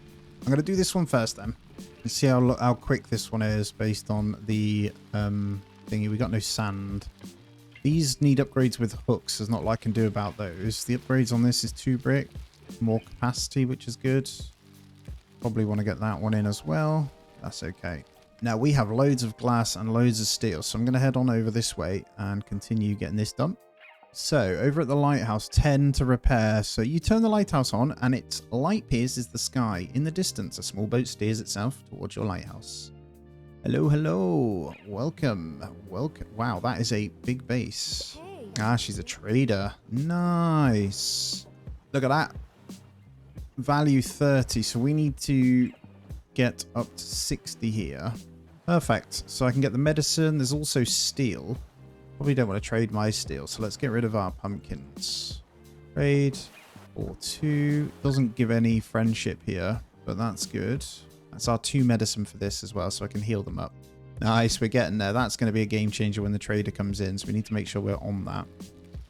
I'm going to do this one first then. Let's see how quick this one is based on the thingy. We got no sand. These need upgrades with hooks. There's not a lot I can do about those. The upgrades on this is 2 brick. More capacity, which is good. Probably want to get that one in as well. That's okay. Now we have loads of glass and loads of steel. So I'm going to head on over this way and continue getting this done. So over at the lighthouse, 10 to repair. So you turn the lighthouse on and its light pierces the sky. In the distance, a small boat steers itself towards your lighthouse. Hello, hello. Welcome. Welcome. Wow, that is a big base. Hey. Ah, she's a trader. Nice. Look at that. Value 30. So we need to get up to 60 here. Perfect. So I can get the medicine. There's also steel. Probably don't want to trade my steel. So let's get rid of our pumpkins. Trade or 2. Doesn't give any friendship here, but that's good. That's our 2 medicine for this as well, so I can heal them up. Nice, we're getting there. That's going to be a game changer when the trader comes in, so we need to make sure we're on that.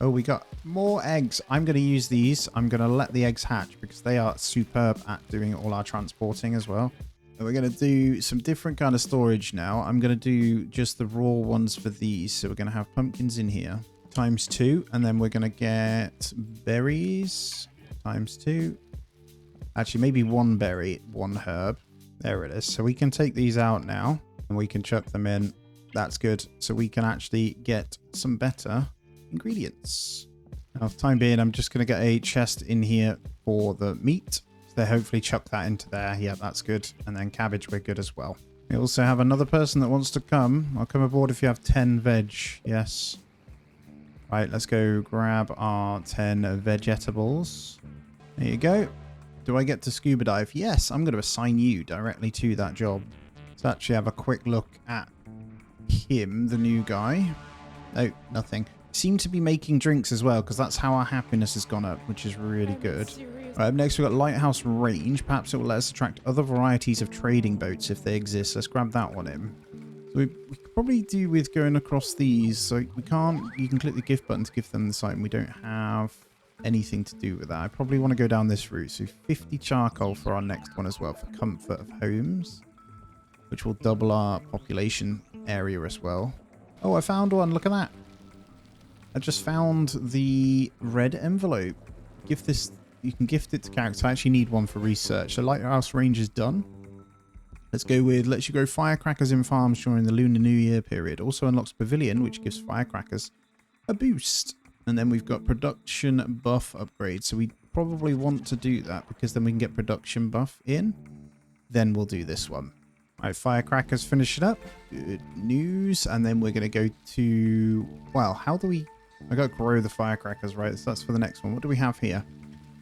Oh, we got more eggs. I'm going to use these. I'm going to let the eggs hatch because they are superb at doing all our transporting as well. And we're going to do some different kind of storage now. I'm going to do just the raw ones for these. So we're going to have pumpkins in here ×2. And then we're going to get berries ×2. Actually, maybe 1 berry, 1 herb. There it is. So we can take these out now and we can chuck them in. That's good. So we can actually get some better ingredients. Now, for the time being, I'm just going to get a chest in here for the meat. So they hopefully chuck that into there. Yeah, that's good. And then cabbage, we're good as well. We also have another person that wants to come. I'll come aboard if you have 10 veg. Yes. Right, let's go grab our 10 vegetables. There you go. Do I get to scuba dive? Yes, I'm going to assign you directly to that job. Let's actually have a quick look at him, the new guy. Oh, nothing. Seem to be making drinks as well, because that's how our happiness has gone up, which is really good. Right, up next we've got lighthouse range. Perhaps it will let us attract other varieties of trading boats if they exist. Let's grab that one in. So we could probably do with going across these. So we can't, you can click the gift button to give them the site, and we don't have anything to do with that. I probably want to go down this route. So 50 charcoal for our next one as well, for comfort of homes, which will double our population area as well. Oh, I found one. Look at that. I just found the red envelope. Gift this, you can gift it to characters. I actually need one for research. So lighthouse range is done. Let's go with lets you grow firecrackers in farms during the Lunar New Year period. Also unlocks pavilion, which gives firecrackers a boost. And then we've got production buff upgrade. So we probably want to do that because then we can get production buff in. Then we'll do this one. All right, firecrackers finish it up. Good news. And then we're going to go to, well, how do we, I got to grow the firecrackers, right? So that's for the next one. What do we have here?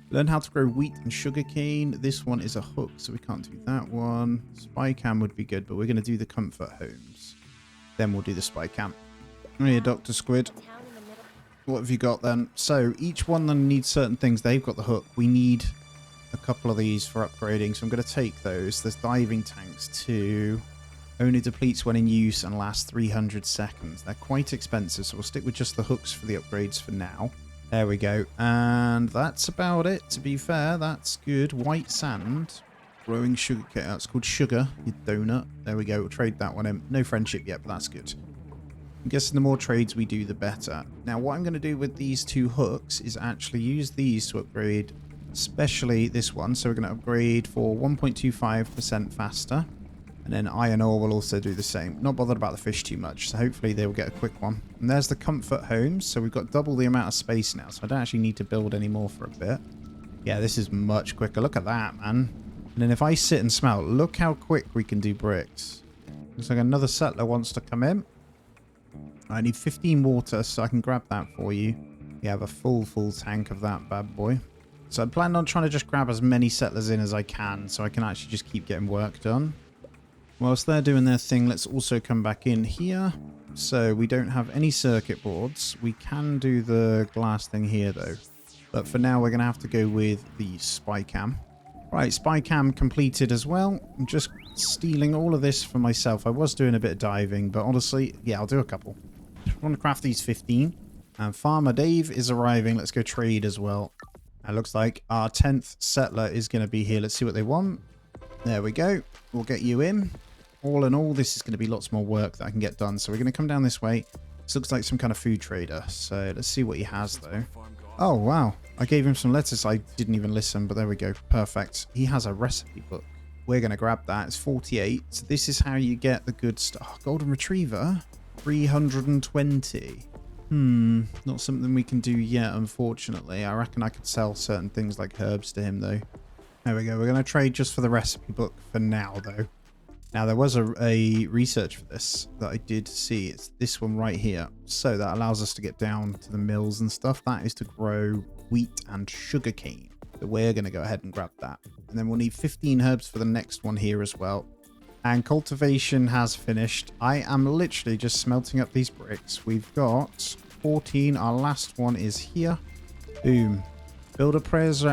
Learn how to grow wheat and sugarcane. This one is a hook, so we can't do that one. Spy cam would be good, but we're going to do the comfort homes. Then we'll do the spy cam. Oh yeah, Dr. Squid. What have you got then? So each one then needs certain things. They've got the hook. We need a couple of these for upgrading, so I'm going to take those. There's diving tanks too. Only depletes when in use and lasts 300 seconds. They're quite expensive, so we'll stick with just the hooks for the upgrades for now. There we go. And that's about it, to be fair. That's good. White sand. Growing sugar cane. That's called sugar, you donut. There we go. We'll trade that one in. No friendship yet, but that's good. I'm guessing the more trades we do, the better. Now, what I'm going to do with these 2 hooks is actually use these to upgrade, especially this one. So we're going to upgrade for 1.25% faster. And then iron ore will also do the same. Not bothered about the fish too much, so hopefully they will get a quick one. And there's the comfort homes, so we've got double the amount of space now, so I don't actually need to build any more for a bit. Yeah, this is much quicker. Look at that, man. And then if I sit and smelt, look how quick we can do bricks. Looks like another settler wants to come in. I need 15 water, so I can grab that for you. You have a full tank of that bad boy. So I plan on trying to just grab as many settlers in as I can, so I can actually just keep getting work done. Whilst they're doing their thing, let's also come back in here. So we don't have any circuit boards. We can do the glass thing here though. But for now, we're going to have to go with the spy cam. Right, spy cam completed as well. I'm just stealing all of this for myself. I was doing a bit of diving, but honestly, yeah, I'll do a couple. I want to craft these 15. And Farmer Dave is arriving. Let's go trade as well. It looks like our 10th settler is going to be here. Let's see what they want. There we go. We'll get you in. All in all, this is going to be lots more work that I can get done. So we're going to come down this way. This looks like some kind of food trader. So let's see what he has, though. Oh, wow. I gave him some lettuce. I didn't even listen, but there we go. Perfect. He has a recipe book. We're going to grab that. It's 48. So this is how you get the good stuff. Oh, golden retriever. 320. Not something we can do yet, unfortunately. I reckon I could sell certain things like herbs to him, though. There we go. We're going to trade just for the recipe book for now, though. Now, there was a research for this that I did see. It's this one right here. So that allows us to get down to the mills and stuff. That is to grow wheat and sugarcane. So we're going to go ahead and grab that. And then we'll need 15 herbs for the next one here as well. And cultivation has finished. I am literally just smelting up these bricks. We've got 14. Our last one is here. Boom. Build a prayers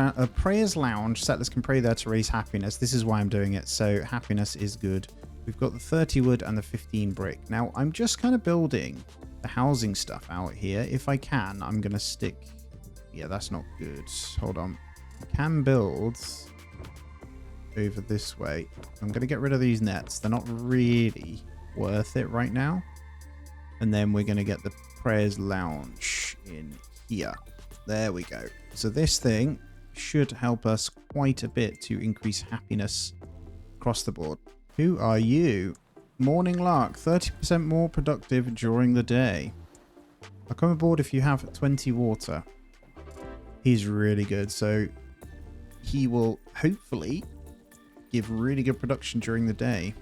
lounge. Settlers can pray there to raise happiness. This is why I'm doing it. So happiness is good. We've got the 30 wood and the 15 brick. Now, I'm just kind of building the housing stuff out here. If I can, I'm going to stick... Yeah, that's not good. Hold on. I can build over this way. I'm going to get rid of these nets. They're not really worth it right now. And then we're going to get the prayers lounge in here. There we go. So this thing should help us quite a bit to increase happiness across the board. Who are you? Morning Lark, 30% more productive during the day. I'll come aboard if you have 20 water. He's really good, so he will hopefully give really good production during the day.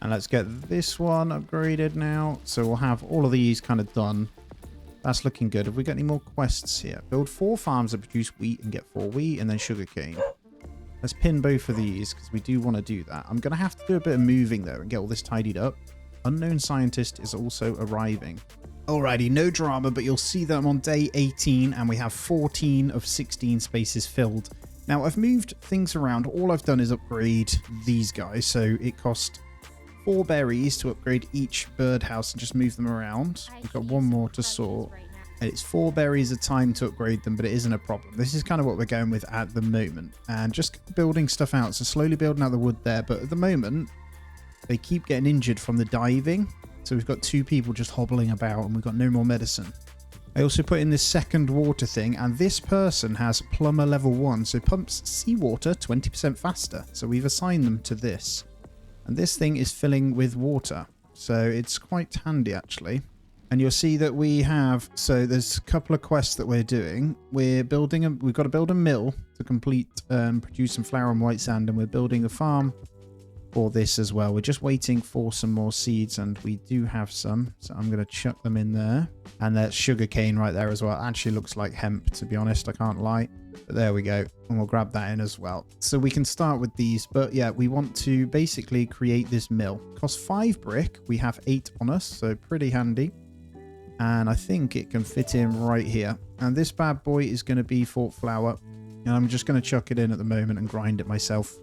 And let's get this one upgraded now. So we'll have all of these kind of done. That's looking good. Have we got any more quests here? Build 4 farms that produce wheat and get 4 wheat and then sugarcane. Let's pin both of these because we do want to do that. I'm going to have to do a bit of moving though and get all this tidied up. Unknown scientist is also arriving. Alrighty, no drama, but you'll see that I'm on day 18 and we have 14 of 16 spaces filled. Now I've moved things around. All I've done is upgrade these guys. So it cost 4 berries to upgrade each birdhouse and just move them around. We've got one more to sort. And it's 4 berries a time to upgrade them, but it isn't a problem. This is kind of what we're going with at the moment. And just building stuff out. So slowly building out the wood there. But at the moment, they keep getting injured from the diving. So we've got 2 people just hobbling about and we've got no more medicine. I also put in this second water thing, and this person has plumber level 1. So pumps seawater 20% faster. So we've assigned them to this. And this thing is filling with water. So it's quite handy actually. And you'll see that we have, so there's a couple of quests that we're doing. We've got to build a mill to complete, produce some flour and white sand, and we're building a farm for this as well. We're just waiting for some more seeds, and we do have some. So I'm going to chuck them in there. And there's sugarcane right there as well. It actually looks like hemp, to be honest. I can't lie. But there we go. And we'll grab that in as well. So we can start with these. But yeah, we want to basically create this mill. Costs 5 brick. We have 8 on us, so pretty handy. And I think it can fit in right here. And this bad boy is going to be for flour. And I'm just going to chuck it in at the moment and grind it myself.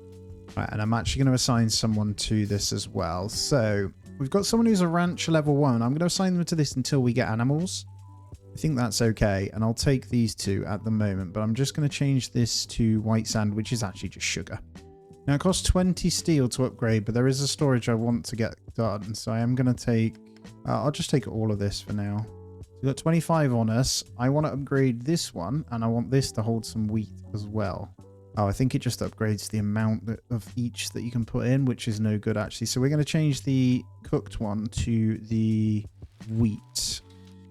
Right, and I'm actually going to assign someone to this as well. So we've got someone who's a rancher level 1. I'm going to assign them to this until we get animals. I think that's okay. And I'll take these 2 at the moment. But I'm just going to change this to white sand, which is actually just sugar. Now it costs 20 steel to upgrade, but there is a storage I want to get done. So I am going to take... I'll just take all of this for now. We've got 25 on us. I want to upgrade this one, and I want this to hold some wheat as well. Oh, I think it just upgrades the amount of each that you can put in, which is no good actually. So we're going to change the cooked one to the wheat.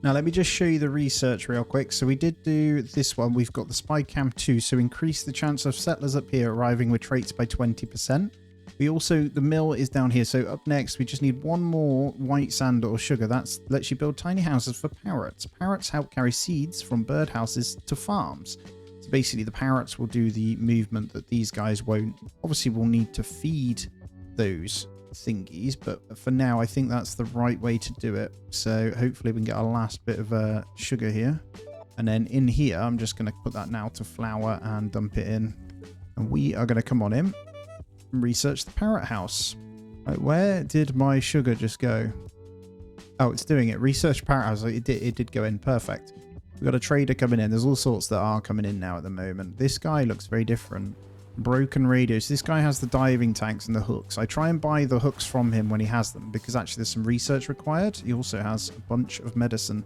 Now let me just show you the research real quick. So we did do this one. We've got the spy camp 2. So increase the chance of settlers up here arriving with traits by 20%. We also, the mill is down here. So up next, we just need 1 more white sand or sugar. That lets you build tiny houses for parrots. Parrots help carry seeds from birdhouses to farms. So basically, the parrots will do the movement that these guys won't. Obviously, we'll need to feed those thingies. But for now, I think that's the right way to do it. So hopefully, we can get our last bit of sugar here. And then in here, I'm just going to put that now to flour and dump it in. And we are going to come on in. Research the parrot house. Right, where did my sugar just go? Oh, it's doing it. Research parrot house. It did go in. Perfect. We've got a trader coming in. There's all sorts that are coming in now at the moment. This guy looks very different. Broken radios. This guy has the diving tanks and the hooks. I try and buy the hooks from him when he has them because actually there's some research required. He also has a bunch of medicine.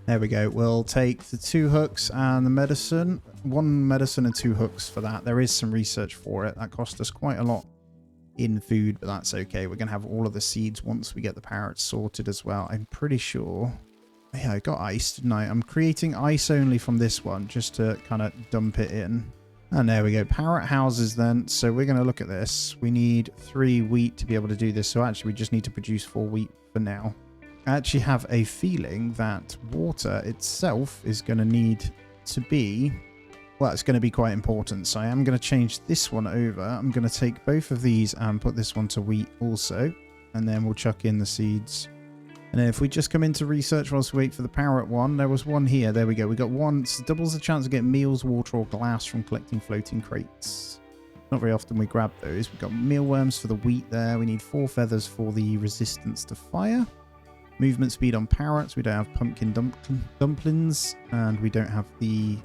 There we go. We'll take the 2 hooks and the medicine. 1 medicine and 2 hooks for that. There is some research for it. That cost us quite a lot in food, but that's okay. We're going to have all of the seeds once we get the parrots sorted as well. I'm pretty sure... Yeah, I got ice, didn't I? I'm creating ice only from this one just to kind of dump it in. And there we go. Parrot houses then. So we're going to look at this. We need 3 wheat to be able to do this. So actually we just need to produce 4 wheat for now. I actually have a feeling that water itself is going to need to be, well, it's going to be quite important. So I am going to change this one over. I'm going to take both of these and put this one to wheat also. And then we'll chuck in the seeds. And then if we just come into research whilst we wait for the parrot one, there was one here. There we go. We got one. It doubles the chance of getting meals, water, or glass from collecting floating crates. Not very often we grab those. We've got mealworms for the wheat there. We need 4 feathers for the resistance to fire. Movement speed on parrots. We don't have pumpkin dumplings. And we don't have the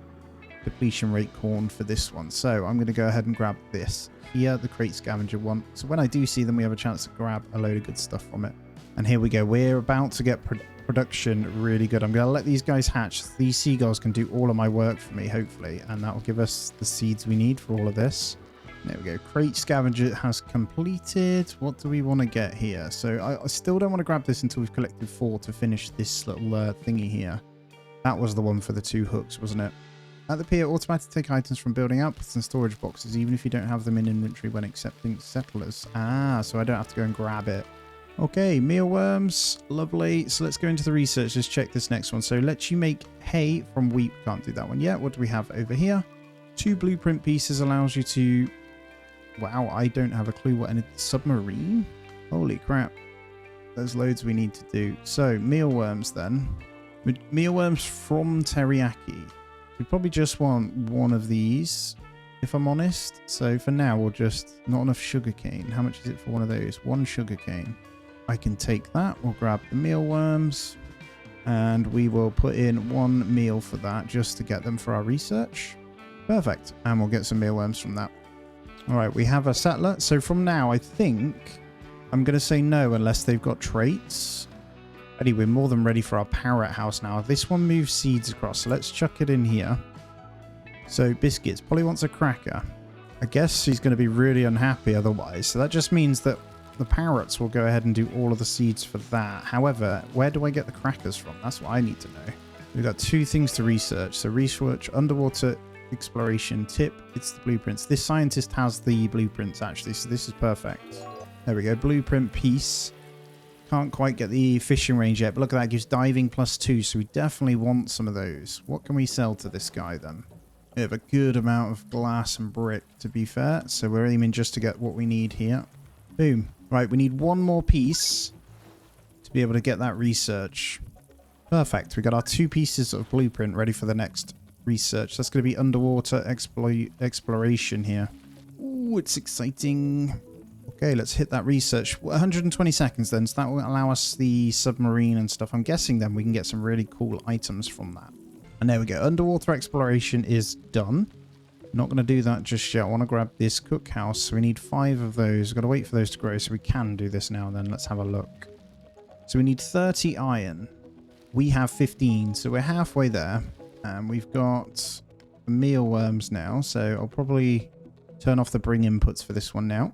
depletion rate corn for this one. So I'm going to go ahead and grab this here, the crate scavenger one. So when I do see them, we have a chance to grab a load of good stuff from it. And here we go. We're about to get production really good. I'm going to let these guys hatch. These seagulls can do all of my work for me, hopefully. And that will give us the seeds we need for all of this. There we go. Crate scavenger has completed. What do we want to get here? So I still don't want to grab this until we've collected 4 to finish this little thingy here. That was the one for the 2 hooks, wasn't it? At the pier, automatically take items from building outposts and storage boxes, even if you don't have them in inventory when accepting settlers. Ah, so I don't have to go and grab it. Okay, mealworms. Lovely. So let's go into the research. Let's check this next one. So lets you make hay from wheat. Can't do that one yet. What do we have over here? 2 blueprint pieces allows you to... Wow, I don't have a clue what any... Submarine? Holy crap. There's loads we need to do. So, mealworms then. Mealworms from teriyaki. We probably just want one of these, if I'm honest. So for now, we'll just... Not enough sugarcane. How much is it for one of those? 1 sugarcane. I can take that. We'll grab the mealworms. And we will put in 1 meal for that, just to get them for our research. Perfect. And we'll get some mealworms from that. Alright, we have a settler. So from now, I think I'm going to say no unless they've got traits. Anyway, we're more than ready for our parrot house now. This one moves seeds across, so let's chuck it in here. So, biscuits. Polly wants a cracker. I guess she's going to be really unhappy otherwise. So that just means that the parrots will go ahead and do all of the seeds for that. However, where do I get the crackers from? That's what I need to know. We've got 2 things to research. So, research underwater exploration tip. It's the blueprints. This scientist has the blueprints, actually, so this is perfect. There we go. Blueprint piece. Can't quite get the fishing range yet, but look at that. It gives diving +2, so we definitely want some of those. What can we sell to this guy then? We have a good amount of glass and brick, to be fair, so we're aiming just to get what we need here. Boom. Right, we need 1 more piece to be able to get that research. Perfect. We got our 2 pieces of blueprint ready for the next research. That's going to be underwater exploration here. Ooh, it's exciting. Okay, let's hit that research. 120 seconds then, so that will allow us the submarine and stuff. I'm guessing then we can get some really cool items from that. And there we go. Underwater exploration is done. Not going to do that just yet. I want to grab this cookhouse. So we need 5 of those. We've got to wait for those to grow so we can do this now then. Let's have a look. So we need 30 iron. We have 15, so we're halfway there. And we've got mealworms now, so I'll probably turn off the bring inputs for this one now.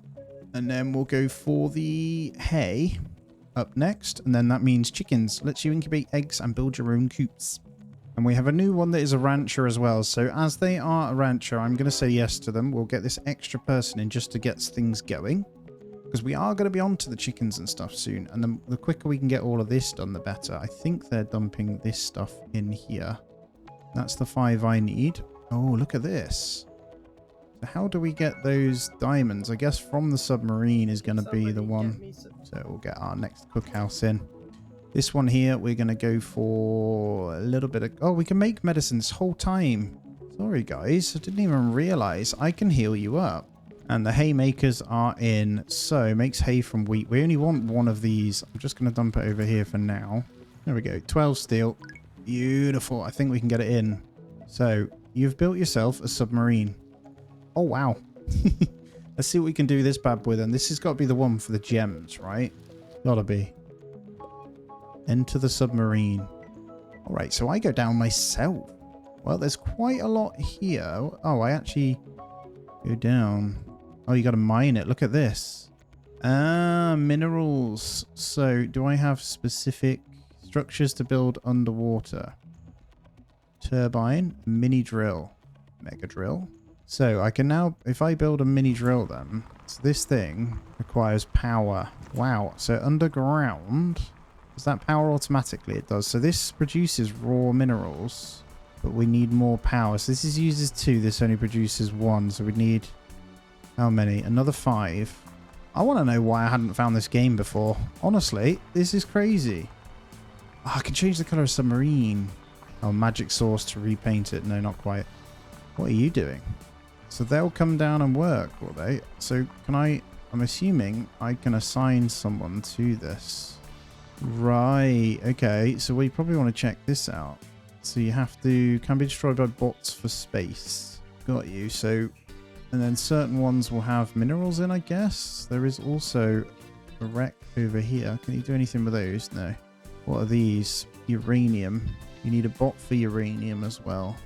And then we'll go for the hay up next. And then that means chickens. Lets you incubate eggs and build your own coops. And we have a new one that is a rancher as well. So as they are a rancher, I'm going to say yes to them. We'll get this extra person in just to get things going. Because we are going to be on to the chickens and stuff soon. And the quicker we can get all of this done, the better. I think they're dumping this stuff in here. That's the 5 I need. Oh, look at this. So how do we get those diamonds? I guess from the submarine is going to be the one. So we'll get our next cookhouse in. This one here, we're going to go for a little bit of... Oh, we can make medicine this whole time. Sorry, guys. I didn't even realize I can heal you up. And the haymakers are in. So, makes hay from wheat. We only want 1 of these. I'm just going to dump it over here for now. There we go. 12 steel. Beautiful. I think we can get it in. So, you've built yourself a submarine. Oh, wow. Let's see what we can do this bad boy then. This has got to be the one for the gems, right? Gotta be. Enter the submarine. Alright, so I go down myself. Well, there's quite a lot here. Oh, I actually go down. Oh, you gotta mine it. Look at this. Ah, minerals. So, do I have specific structures to build underwater? Turbine, mini drill, mega drill. So I can now, if I build a mini drill then, so this thing requires power. Wow. So underground, does that power automatically? It does. So this produces raw minerals, but we need more power. So this uses 2. This only produces 1. So we need, how many? Another 5. I want to know why I hadn't found this game before. Honestly, this is crazy. Oh, I can change the color of submarine. Oh, magic source to repaint it. No, not quite. What are you doing? So they'll come down and work, will they? So can I'm assuming I can assign someone to this. Right. Okay. So we probably want to check this out. So you have to, can be destroyed by bots for space. Got you. So, and then certain ones will have minerals in, I guess. There is also a wreck over here. Can you do anything with those? No. What are these? Uranium. You need a bot for uranium as well.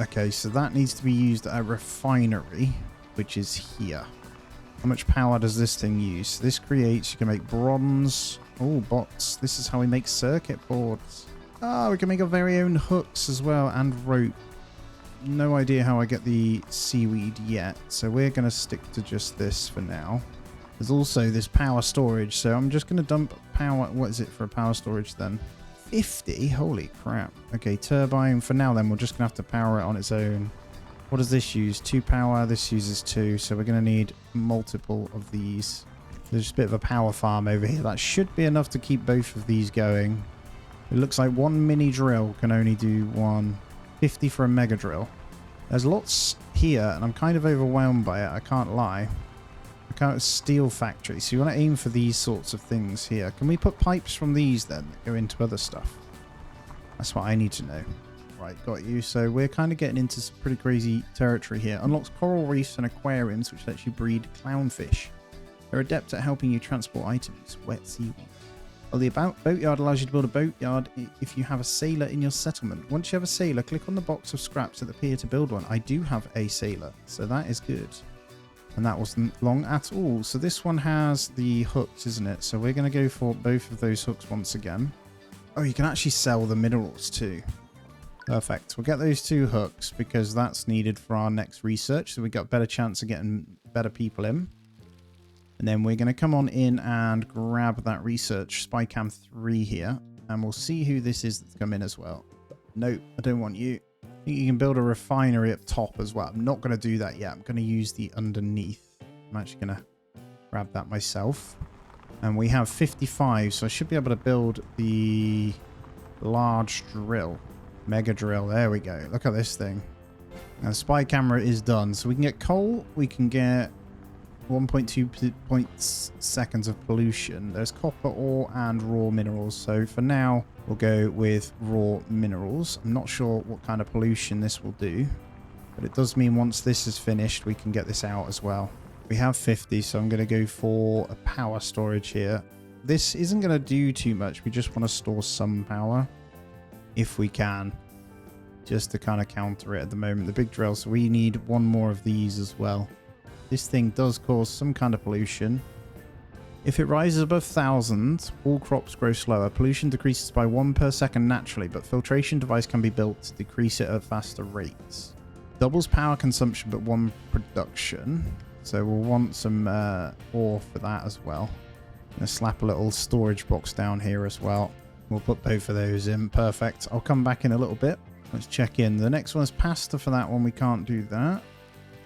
Okay, so that needs to be used at a refinery, which is here. How much power does this thing use? This creates, you can make bronze. Oh, bots. This is how we make circuit boards. Ah, we can make our very own hooks as well and rope. No idea how I get the seaweed yet, so we're going to stick to just this for now. There's also this power storage, so I'm just going to dump power. What is it for a power storage then? 50? Holy crap. Okay, turbine. For now then, we're just going to have to power it on its own. What does this use? 2 power. This uses 2, so we're going to need multiple of these. There's just a bit of a power farm over here. That should be enough to keep both of these going. It looks like one mini drill can only do 150 for a mega drill. There's lots here, and I'm kind of overwhelmed by it. I can't lie. I can't steel factory. So you want to aim for these sorts of things here. Can we put pipes from these then that go into other stuff? That's what I need to know. Right, got you. So we're kind of getting into some pretty crazy territory here. Unlocks coral reefs and aquariums, which lets you breed clownfish. They're adept at helping you transport items. Wet seaweed. Well, the boatyard allows you to build a boatyard if you have a sailor in your settlement. Once you have a sailor, click on the box of scraps that appear to build one. I do have a sailor, so that is good. And that wasn't long at all. So this one has the hooks, isn't it? So we're going to go for both of those hooks once again. Oh, you can actually sell the minerals too. Perfect. We'll get those 2 hooks because that's needed for our next research. So we got a better chance of getting better people in. And then we're going to come on in and grab that research Spycam 3 here. And we'll see who this is that's come in as well. Nope, I don't want you. I think you can build a refinery up top as well. I'm not going to do that yet. I'm going to use the underneath. I'm actually going to grab that myself. And we have 55, so I should be able to build the large drill. Mega drill. There we go. Look at this thing. And the spy camera is done. So we can get coal. We can get 1.2 seconds of pollution. There's copper ore and raw minerals. So for now, we'll go with raw minerals. I'm not sure what kind of pollution this will do, but it does mean once this is finished, we can get this out as well. We have 50, so I'm going to go for a power storage here. This isn't going to do too much. We just want to store some power if we can, just to kind of counter it at the moment. The big drill, so we need 1 more of these as well. This thing does cause some kind of pollution. If it rises above 1,000, all crops grow slower. Pollution decreases by 1 per second naturally, but filtration device can be built to decrease it at faster rates. Doubles power consumption, but 1 production. So we'll want some ore for that as well. I'm going to slap a little storage box down here as well. We'll put both of those in. Perfect. I'll come back in a little bit. Let's check in. The next one is pasta for that one. We can't do that.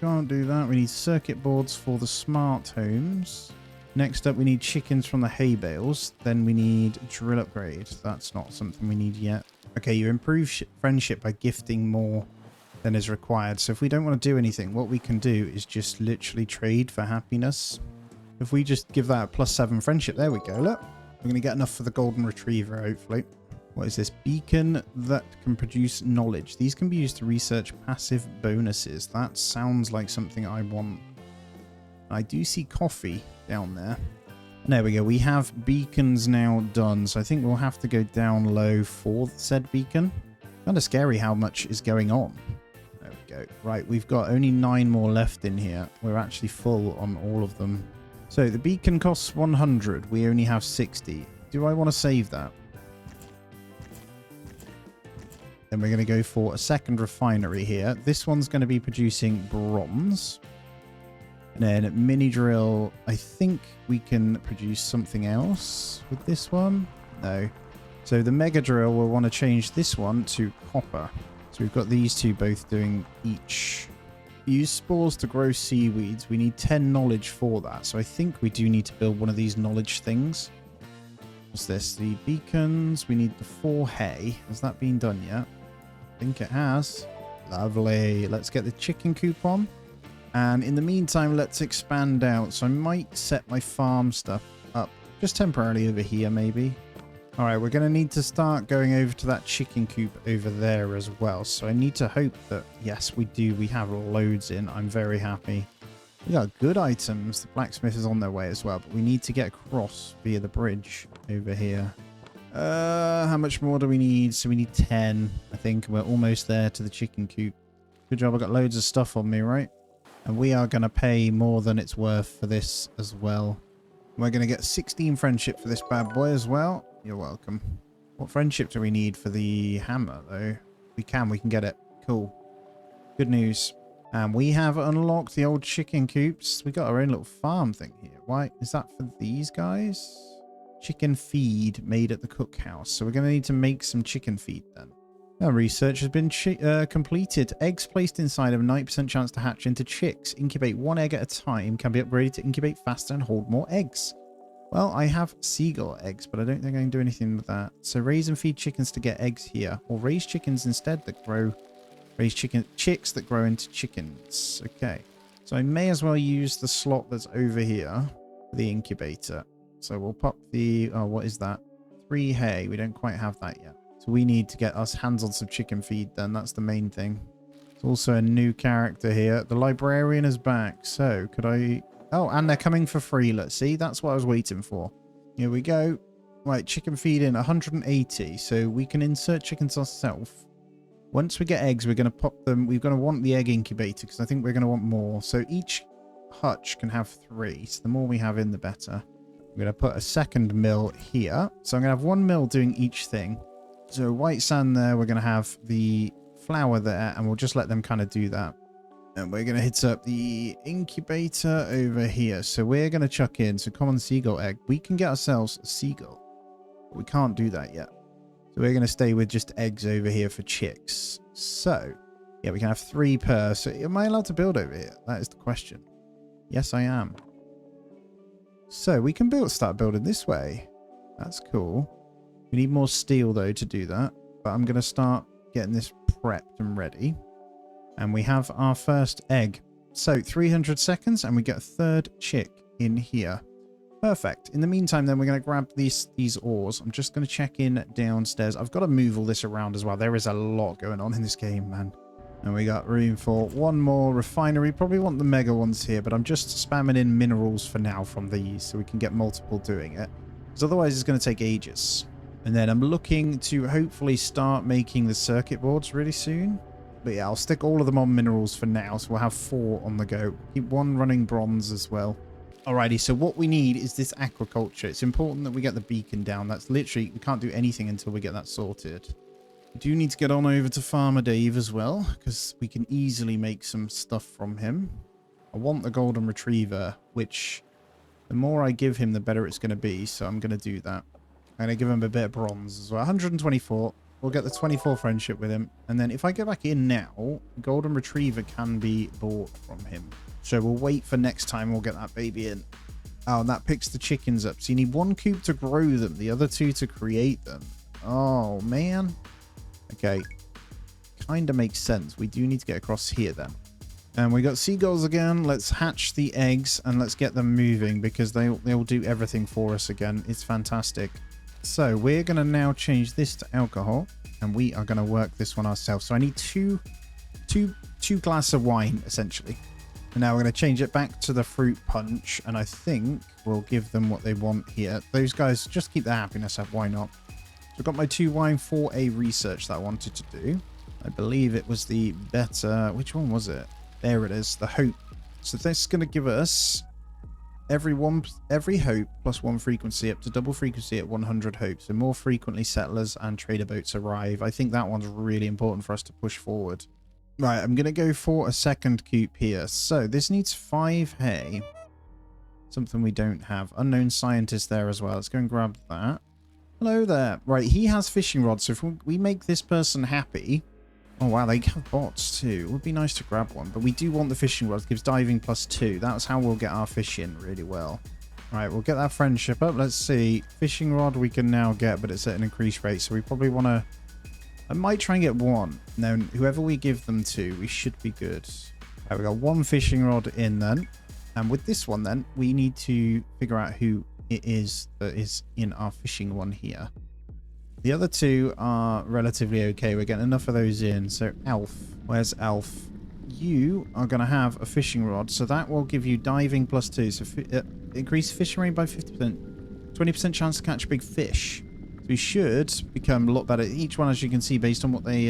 Can't do that. We need circuit boards for the smart homes. Next up, we need chickens from the hay bales. Then we need drill upgrade. That's not something we need yet. Okay, you improve friendship by gifting more than is required. So if we don't want to do anything, what we can do is just literally trade for happiness. If we just give that a +7 friendship, there we go. Look, we're going to get enough for the golden retriever, hopefully. What is this? Beacon that can produce knowledge. These can be used to research passive bonuses. That sounds like something I want. I do see coffee down there. And there we go. We have beacons now done. So I think we'll have to go down low for said beacon. Kind of scary how much is going on. There we go. Right, we've got only 9 more left in here. We're actually full on all of them. So the beacon costs 100. We only have 60. Do I want to save that? Then we're going to go for a second refinery here. This one's going to be producing bronze. And then mini drill, I think we can produce something else with this one. No. So the mega drill, we'll want to change this one to copper. So we've got these 2 both doing each. Use spores to grow seaweeds. We need 10 knowledge for that. So I think we do need to build one of these knowledge things. What's this? The beacons. We need the 4 hay. Has that been done yet? I think it has. Lovely. Let's get the chicken coupon. And in the meantime, let's expand out. So I might set my farm stuff up just temporarily over here, maybe. All right, we're going to need to start going over to that chicken coop over there as well. So I need to hope that, yes, we do. We have loads in. I'm very happy. We got good items. The blacksmith is on their way as well, but we need to get across via the bridge over here. How much more do we need? So we need 10, I think. We're almost there to the chicken coop. Good job. I got loads of stuff on me, right? And we are going to pay more than it's worth for this as well. We're going to get 16 friendship for this bad boy as well. You're welcome. What friendship do we need for the hammer, though? We can get it. Cool. Good news. And we have unlocked the old chicken coops. We got our own little farm thing here. Why? Is that for these guys? Chicken feed made at the cookhouse. So we're going to need to make some chicken feed then. Our research has been completed. Eggs placed inside have a 90% chance to hatch into chicks. Incubate one egg at a time. Can be upgraded to incubate faster and hold more eggs. Well, I have seagull eggs, but I don't think I can do anything with that. So raise and feed chickens to get eggs here. Or raise chickens instead that grow... Raise chicks that grow into chickens. Okay. So I may as well use the slot that's over here for the incubator. So we'll pop the... Oh, what is that? 3 hay. We don't quite have that yet. So we need to get us hands on some chicken feed then. That's the main thing. There's also a new character here. The librarian is back. So could I... Oh, and they're coming for free. Let's see. That's what I was waiting for. Here we go. Right, chicken feed in 180. So we can insert chickens ourselves. Once we get eggs, we're going to pop them. We're going to want the egg incubator because I think we're going to want more. So each hutch can have 3. So the more we have in, the better. I'm going to put a second mill here. So I'm going to have 1 mill doing each thing. So white sand there. We're going to have the flour there. And we'll just let them kind of do that. And we're going to hit up the incubator over here. So we're going to chuck in some common seagull egg. We can get ourselves a seagull. But we can't do that yet. So we're going to stay with just eggs over here for chicks. So, yeah, we can have 3 per. So am I allowed to build over here? That is the question. Yes, I am. So we can start building this way. That's cool. We need more steel, though, to do that. But I'm going to start getting this prepped and ready. And we have our first egg. So 300 seconds and we get a 3rd chick in here. Perfect. In the meantime, then we're going to grab these oars. I'm just going to check in downstairs. I've got to move all this around as well. There is a lot going on in this game, man. And we got room for 1 more refinery. Probably want the mega ones here, but I'm just spamming in minerals for now from these so we can get multiple doing it. Because otherwise it's going to take ages. And then I'm looking to hopefully start making the circuit boards really soon. But yeah, I'll stick all of them on minerals for now. So we'll have 4 on the go. Keep 1 running bronze as well. Alrighty, so what we need is this aquaculture. It's important that we get the beacon down. That's literally, we can't do anything until we get that sorted. We do need to get on over to Farmer Dave as well, because we can easily make some stuff from him. I want the golden retriever, which the more I give him, the better it's going to be. So I'm going to do that. I'm going to give him a bit of bronze as well. 124. We'll get the 24 friendship with him. And then if I go back in now, golden retriever can be bought from him. So we'll wait for next time. We'll get that baby in. Oh, and that picks the chickens up. So you need 1 coop to grow them. The other 2 to create them. Oh, man. Okay. Kind of makes sense. We do need to get across here then. And we got seagulls again. Let's hatch the eggs and let's get them moving because they'll do everything for us again. It's fantastic. So we're going to now change this to alcohol and we are going to work this one ourselves. So I need two glasses of wine essentially. And now we're going to change it back to the fruit punch. And I think we'll give them what they want here. Those guys just keep their happiness up. Why not? So I've got my 2 wine for a research that I wanted to do. I believe it was the better. Which one was it? There it is. The hope. So this is going to give us every hope plus 1 frequency up to double frequency at 100 hopes. So more frequently settlers and trader boats arrive. I think that one's really important for us to push forward. Right, I'm going to go for a second coop here. So this needs 5 hay. Something we don't have. Unknown scientist there as well. Let's go and grab that. Hello there. Right, he has fishing rods. So if we make this person happy... Oh, wow, they have bots too. It would be nice to grab one. But we do want the fishing rods. It gives diving +2. That's how we'll get our fish in really well. All right, we'll get that friendship up. Let's see. Fishing rod we can now get, but it's at an increased rate. So we probably want to... I might try and get 1. Now, whoever we give them to, we should be good. All right, we got 1 fishing rod in then. And with this one then, we need to figure out who it is that is in our fishing one here. The other two are relatively okay. We're getting enough of those in. So Alf, where's Alf? You are going to have a fishing rod, so that will give you diving +2. So increase fishing rate by 50%, 20% chance to catch a big fish. So we should become a lot better. Each one, as you can see, based on what they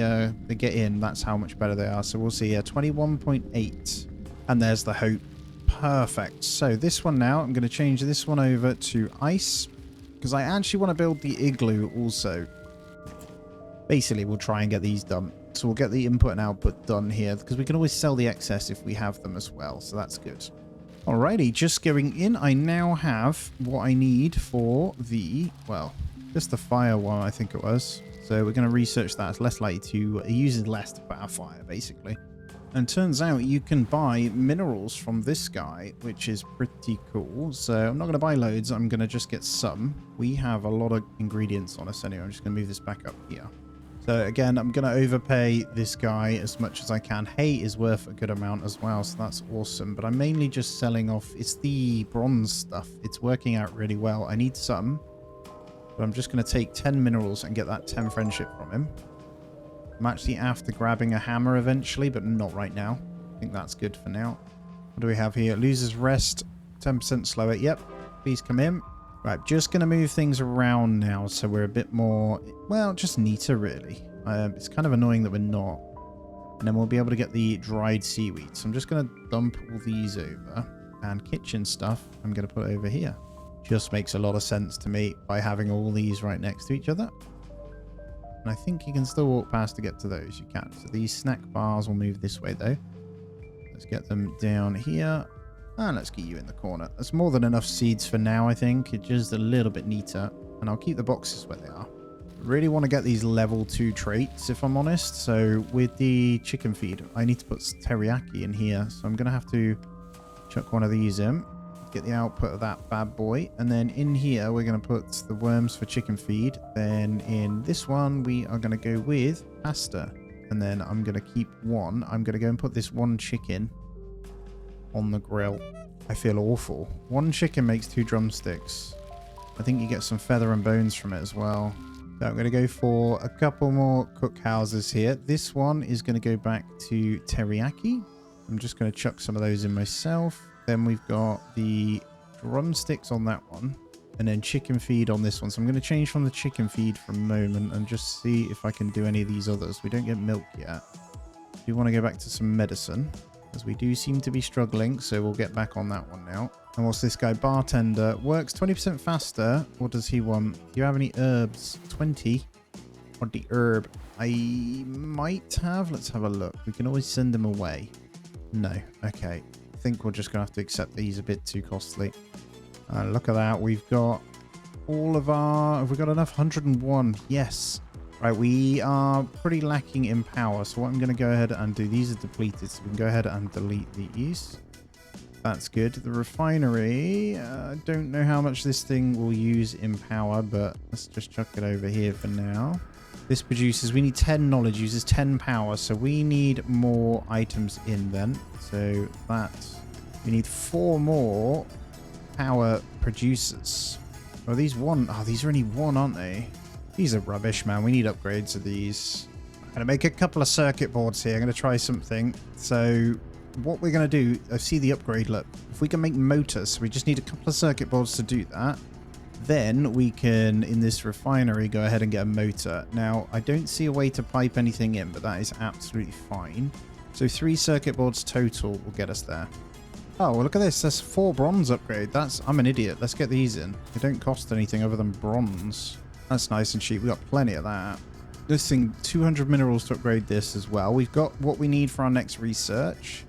get in, that's how much better they are. So we'll see 21.8, and there's the hope. Perfect. So this one now, I'm going to change this one over to ice, because I actually want to build the igloo also. Basically, we'll try and get these done. So we'll get the input and output done here, because we can always sell the excess if we have them as well. So that's good. Alrighty, just going in, I now have what I need for the, well, just the fire one, I think it was. So we're going to research that. It's less likely to, it uses less to put out fire, basically. And turns out you can buy minerals from this guy, which is pretty cool. So I'm not going to buy loads. I'm going to just get some. We have a lot of ingredients on us anyway. I'm just going to move this back up here. So again, I'm going to overpay this guy as much as I can. Hay is worth a good amount as well, so that's awesome. But I'm mainly just selling off. It's the bronze stuff. It's working out really well. I need some. But I'm just going to take 10 minerals and get that 10 friendship from him. I'm actually after grabbing a hammer eventually, but not right now. I think that's good for now. What do we have here? Loses rest, 10% slower. Yep, please come in. Right, just going to move things around now so we're a bit more, well, just neater really. It's kind of annoying that we're not. And then we'll be able to get the dried seaweed. So I'm just going to dump all these over. And kitchen stuff, I'm going to put over here. Just makes a lot of sense to me by having all these right next to each other. And I think you can still walk past to get to those. You can. So these snack bars will move this way though. Let's get them down here. And let's get you in the corner. That's more than enough seeds for now, I think. It's just a little bit neater. And I'll keep the boxes where they are. Really want to get these level 2 traits, if I'm honest. So with the chicken feed, I need to put teriyaki in here. So I'm going to have to chuck one of these in. Get the output of that bad boy. And then in here, we're going to put the worms for chicken feed. Then in this one, we are going to go with pasta. And then I'm going to keep one. I'm going to go and put this one chicken on the grill. I feel awful. One chicken makes 2 drumsticks. I think you get some feather and bones from it as well. So I'm going to go for a couple more cook houses here. This one is going to go back to teriyaki. I'm just going to chuck some of those in myself. Then we've got the drumsticks on that one. And then chicken feed on this one. So I'm going to change from the chicken feed for a moment and just see if I can do any of these others. We don't get milk yet. We want to go back to some medicine, as we do seem to be struggling. So we'll get back on that one now. And what's this guy? Bartender. Works 20% faster. What does he want? Do you have any herbs? 20. Or the herb? I might have. Let's have a look. We can always send them away. No. Okay. I think we're just going to have to accept these. A bit too costly. Look at that. We've got all of our... Have we got enough? 101. Yes. Right. We are pretty lacking in power. So what I'm going to go ahead and do... These are depleted. So we can go ahead and delete these. That's good. The refinery, I don't know how much this thing will use in power, but let's just chuck it over here for now. This produces, we need 10 knowledge, uses 10 power, so we need more items in then. So that, we need 4 more power producers. Oh, these one, oh, these are only 1, aren't they? These are rubbish, man. We need upgrades of these. I'm going to make a couple of circuit boards here. I'm going to try something. So... what we're going to do, I see the upgrade, look, if we can make motors, we just need a couple of circuit boards to do that, then we can, in this refinery, go ahead and get a motor. Now, I don't see a way to pipe anything in, but that is absolutely fine. So 3 circuit boards total will get us there. Oh, well, look at this, that's 4 bronze upgrade. I'm an idiot. Let's get these in. They don't cost anything other than bronze. That's nice and cheap. We've got plenty of that. This thing, 200 minerals to upgrade this as well. We've got what we need for our next research.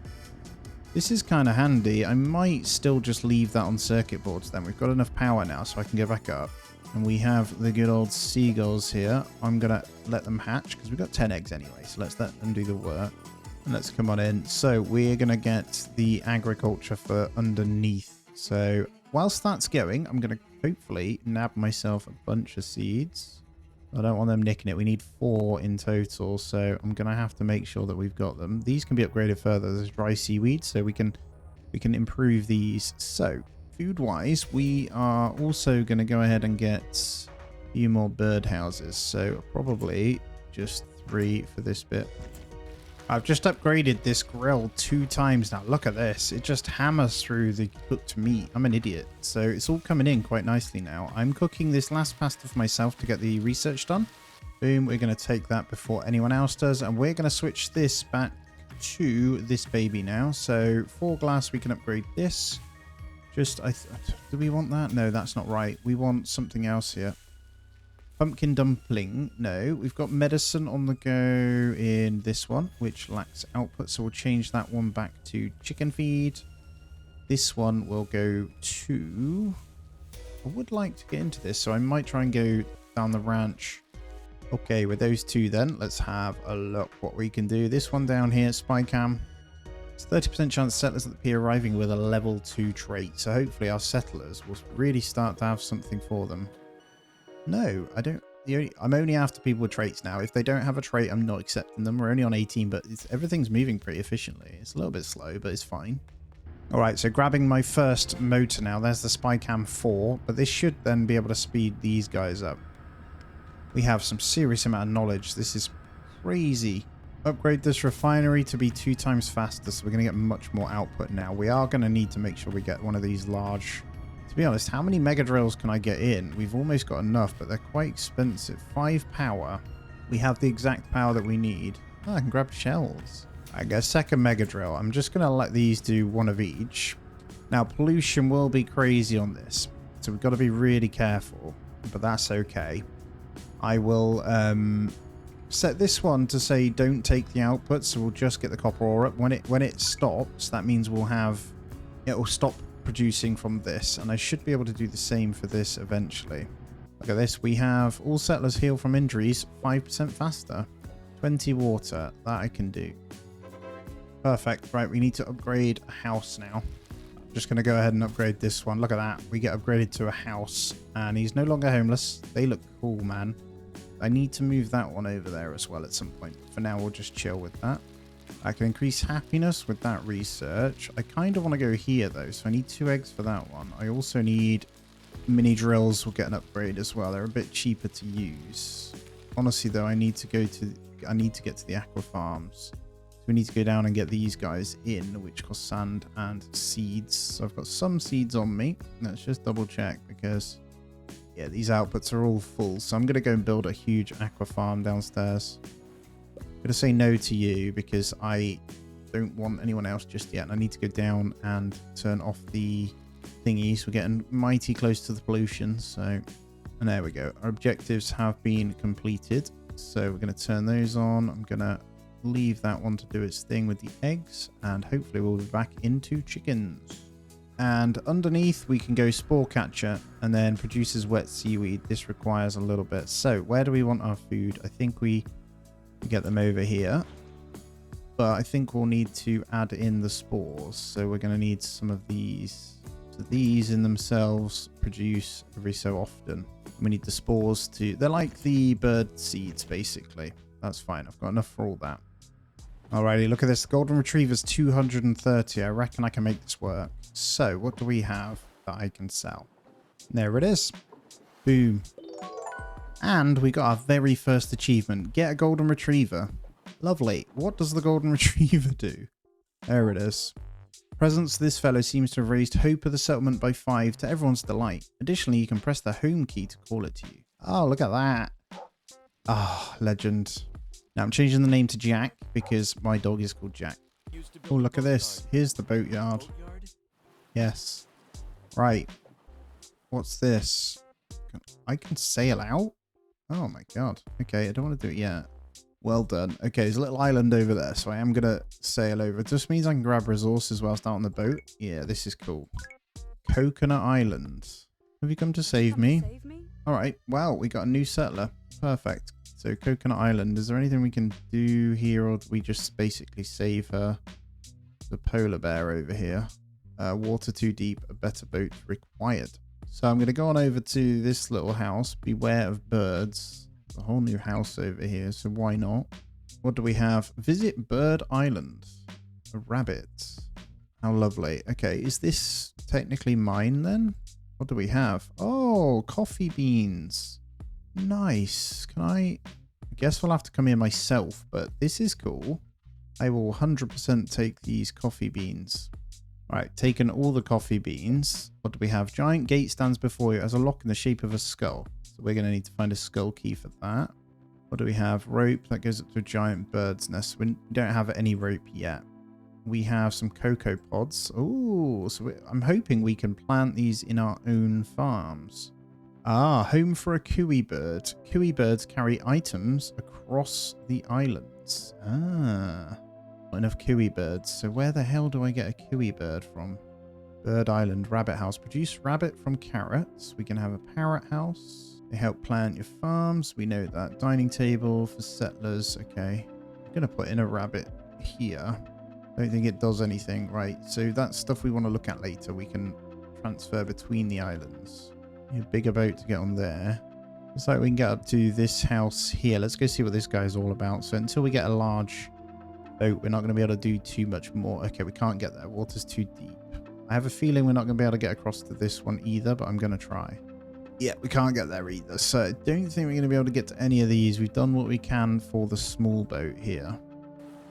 This is kind of handy. I might still just leave that on circuit boards then. We've got enough power now, so I can go back up. And we have the good old seagulls here. I'm going to let them hatch, because we've got 10 eggs anyway. So let's let them do the work. And let's come on in. So we're going to get the agriculture for underneath. So whilst that's going, I'm going to hopefully nab myself a bunch of seeds. I don't want them nicking it. We need 4 in total, so I'm going to have to make sure that we've got them. These can be upgraded further. There's dry seaweed, so we can improve these. So, food-wise, we are also going to go ahead and get A few more bird houses. So probably just 3 for this bit. I've just upgraded this grill 2 times now. Look at this. It just hammers through the cooked meat. I'm an idiot. So it's all coming in quite nicely now. I'm cooking this last pasta for myself to get the research done. Boom. We're going to take that before anyone else does. And we're going to switch this back to this baby now. So 4 glass, we can upgrade this. Just, do we want that? No, that's not right. We want something else here. Pumpkin dumpling. No, we've got medicine on the go in this one, which lacks output. So we'll change that one back to chicken feed. This one will go to... I would like to get into this, so I might try and go down the ranch. Okay, with those 2 then, let's have a look what we can do. This one down here, spy cam. It's 30% chance settlers at the pier arriving with a level 2 trait. So hopefully our settlers will really start to have something for them. No, I don't. I'm only after people with traits now. If they don't have a trait, I'm not accepting them. We're only on 18, but everything's moving pretty efficiently. It's a little bit slow, but it's fine. All right, so grabbing my first motor now. There's the spy cam 4, but this should then be able to speed these guys up. We have some serious amount of knowledge. This is crazy. Upgrade this refinery to be 2 times faster, so we're going to get much more output now. We are going to need to make sure we get one of these large... To be honest, how many mega drills can I get in? We've almost got enough, but they're quite expensive. 5 power. We have the exact power that we need. Oh, I can grab shells. I guess second mega drill. I'm just going to let these do 1 of each. Now, pollution will be crazy on this, so we've got to be really careful, but that's okay. I will set this one to say don't take the output, so we'll just get the copper ore up. When it stops, that means it will stop producing from this, and I should be able to do the same for this eventually. Look at this. We have all settlers heal from injuries 5% faster. 20 water. That I can do. Perfect. Right, we need to upgrade a house now. I'm just going to go ahead and upgrade this one. Look at that. We get upgraded to a house, and he's no longer homeless. They look cool, man. I need to move that one over there as well at some point. For now, we'll just chill with that. I can increase happiness with that research. I kind of want to go here, though, so I need 2 eggs for that one. I also need mini drills. We'll get an upgrade as well. They're a bit cheaper to use. Honestly, though, I need to get to the aqua farms. So we need to go down and get these guys in, which cost sand and seeds. So I've got some seeds on me. Let's just double check because... yeah, these outputs are all full, so I'm going to go and build a huge aqua farm downstairs. I'm going to say no to you because I don't want anyone else just yet. I need to go down and turn off the thingies. We're getting mighty close to the pollution, so... and there we go. Our objectives have been completed, so we're going to turn those on. I'm going to leave that one to do its thing with the eggs, and hopefully we'll be back into chickens. And underneath we can go spore catcher and then produces wet seaweed. This requires a little bit. So where do we want our food? I think we get them over here, but I think we'll need to add in the spores. So we're going to need some of these. So these in themselves produce every so often. We need the spores to... they're like the bird seeds basically. That's fine. I've got enough for all that. Alrighty, look at this. The golden retriever's 230. I reckon I can make this work. So, what do we have that I can sell? There it is. Boom. And we got our very first achievement. Get a golden retriever. Lovely. What does the golden retriever do? There it is. Presence of this fellow seems to have raised hope of the settlement by 5 to everyone's delight. Additionally, you can press the home key to call it to you. Oh, look at that. Ah, oh, legend. Now I'm changing the name to Jack because my dog is called Jack. Oh, look at this. Here's the boatyard. Yes. Right. What's this? I can sail out? Oh my god. Okay, I don't want to do it yet. Well done. Okay, there's a little island over there, so I am going to sail over. It just means I can grab resources whilst out on the boat. Yeah, this is cool. Coconut Island. Have you come to save me? Alright, well, we got a new settler. Perfect. So, Coconut Island. Is there anything we can do here, or do we just basically save her? The polar bear over here. Water too deep, a better boat required. So I'm going to go on over to this little house. Beware of birds. A whole new house over here, so why not? What do we have? Visit Bird Island. A rabbit. How lovely. Okay, is this technically mine then? What do we have? Oh, coffee beans. Nice. Can I guess we'll have to come here myself, but this is cool. I will 100% take these coffee beans. All right, taken all the coffee beans. What do we have? Giant gate stands before you as a lock in the shape of a skull. So we're going to need to find a skull key for that. What do we have? Rope that goes up to a giant bird's nest. We don't have any rope yet. We have some cocoa pods. Oh, so I'm hoping we can plant these in our own farms. Ah, home for a cooey bird. Cooey birds carry items across the islands. Ah, not enough cooey birds. So where the hell do I get a cooey bird from? Bird Island, rabbit house. Produce rabbit from carrots. We can have a parrot house. They help plant your farms. We know that. Dining table for settlers. Okay. I'm going to put in a rabbit here. Don't think it does anything. Right. So that's stuff we want to look at later. We can transfer between the islands. A bigger boat to get on there. Looks like we can get up to this house here. Let's go see what this guy's all about. So until we get a large boat, we're not going to be able to do too much more. Okay, we can't get there. Water's too deep. I have a feeling we're not going to be able to get across to this one either, but I'm going to try. Yeah, we can't get there either. So I don't think we're going to be able to get to any of these. We've done what we can for the small boat here.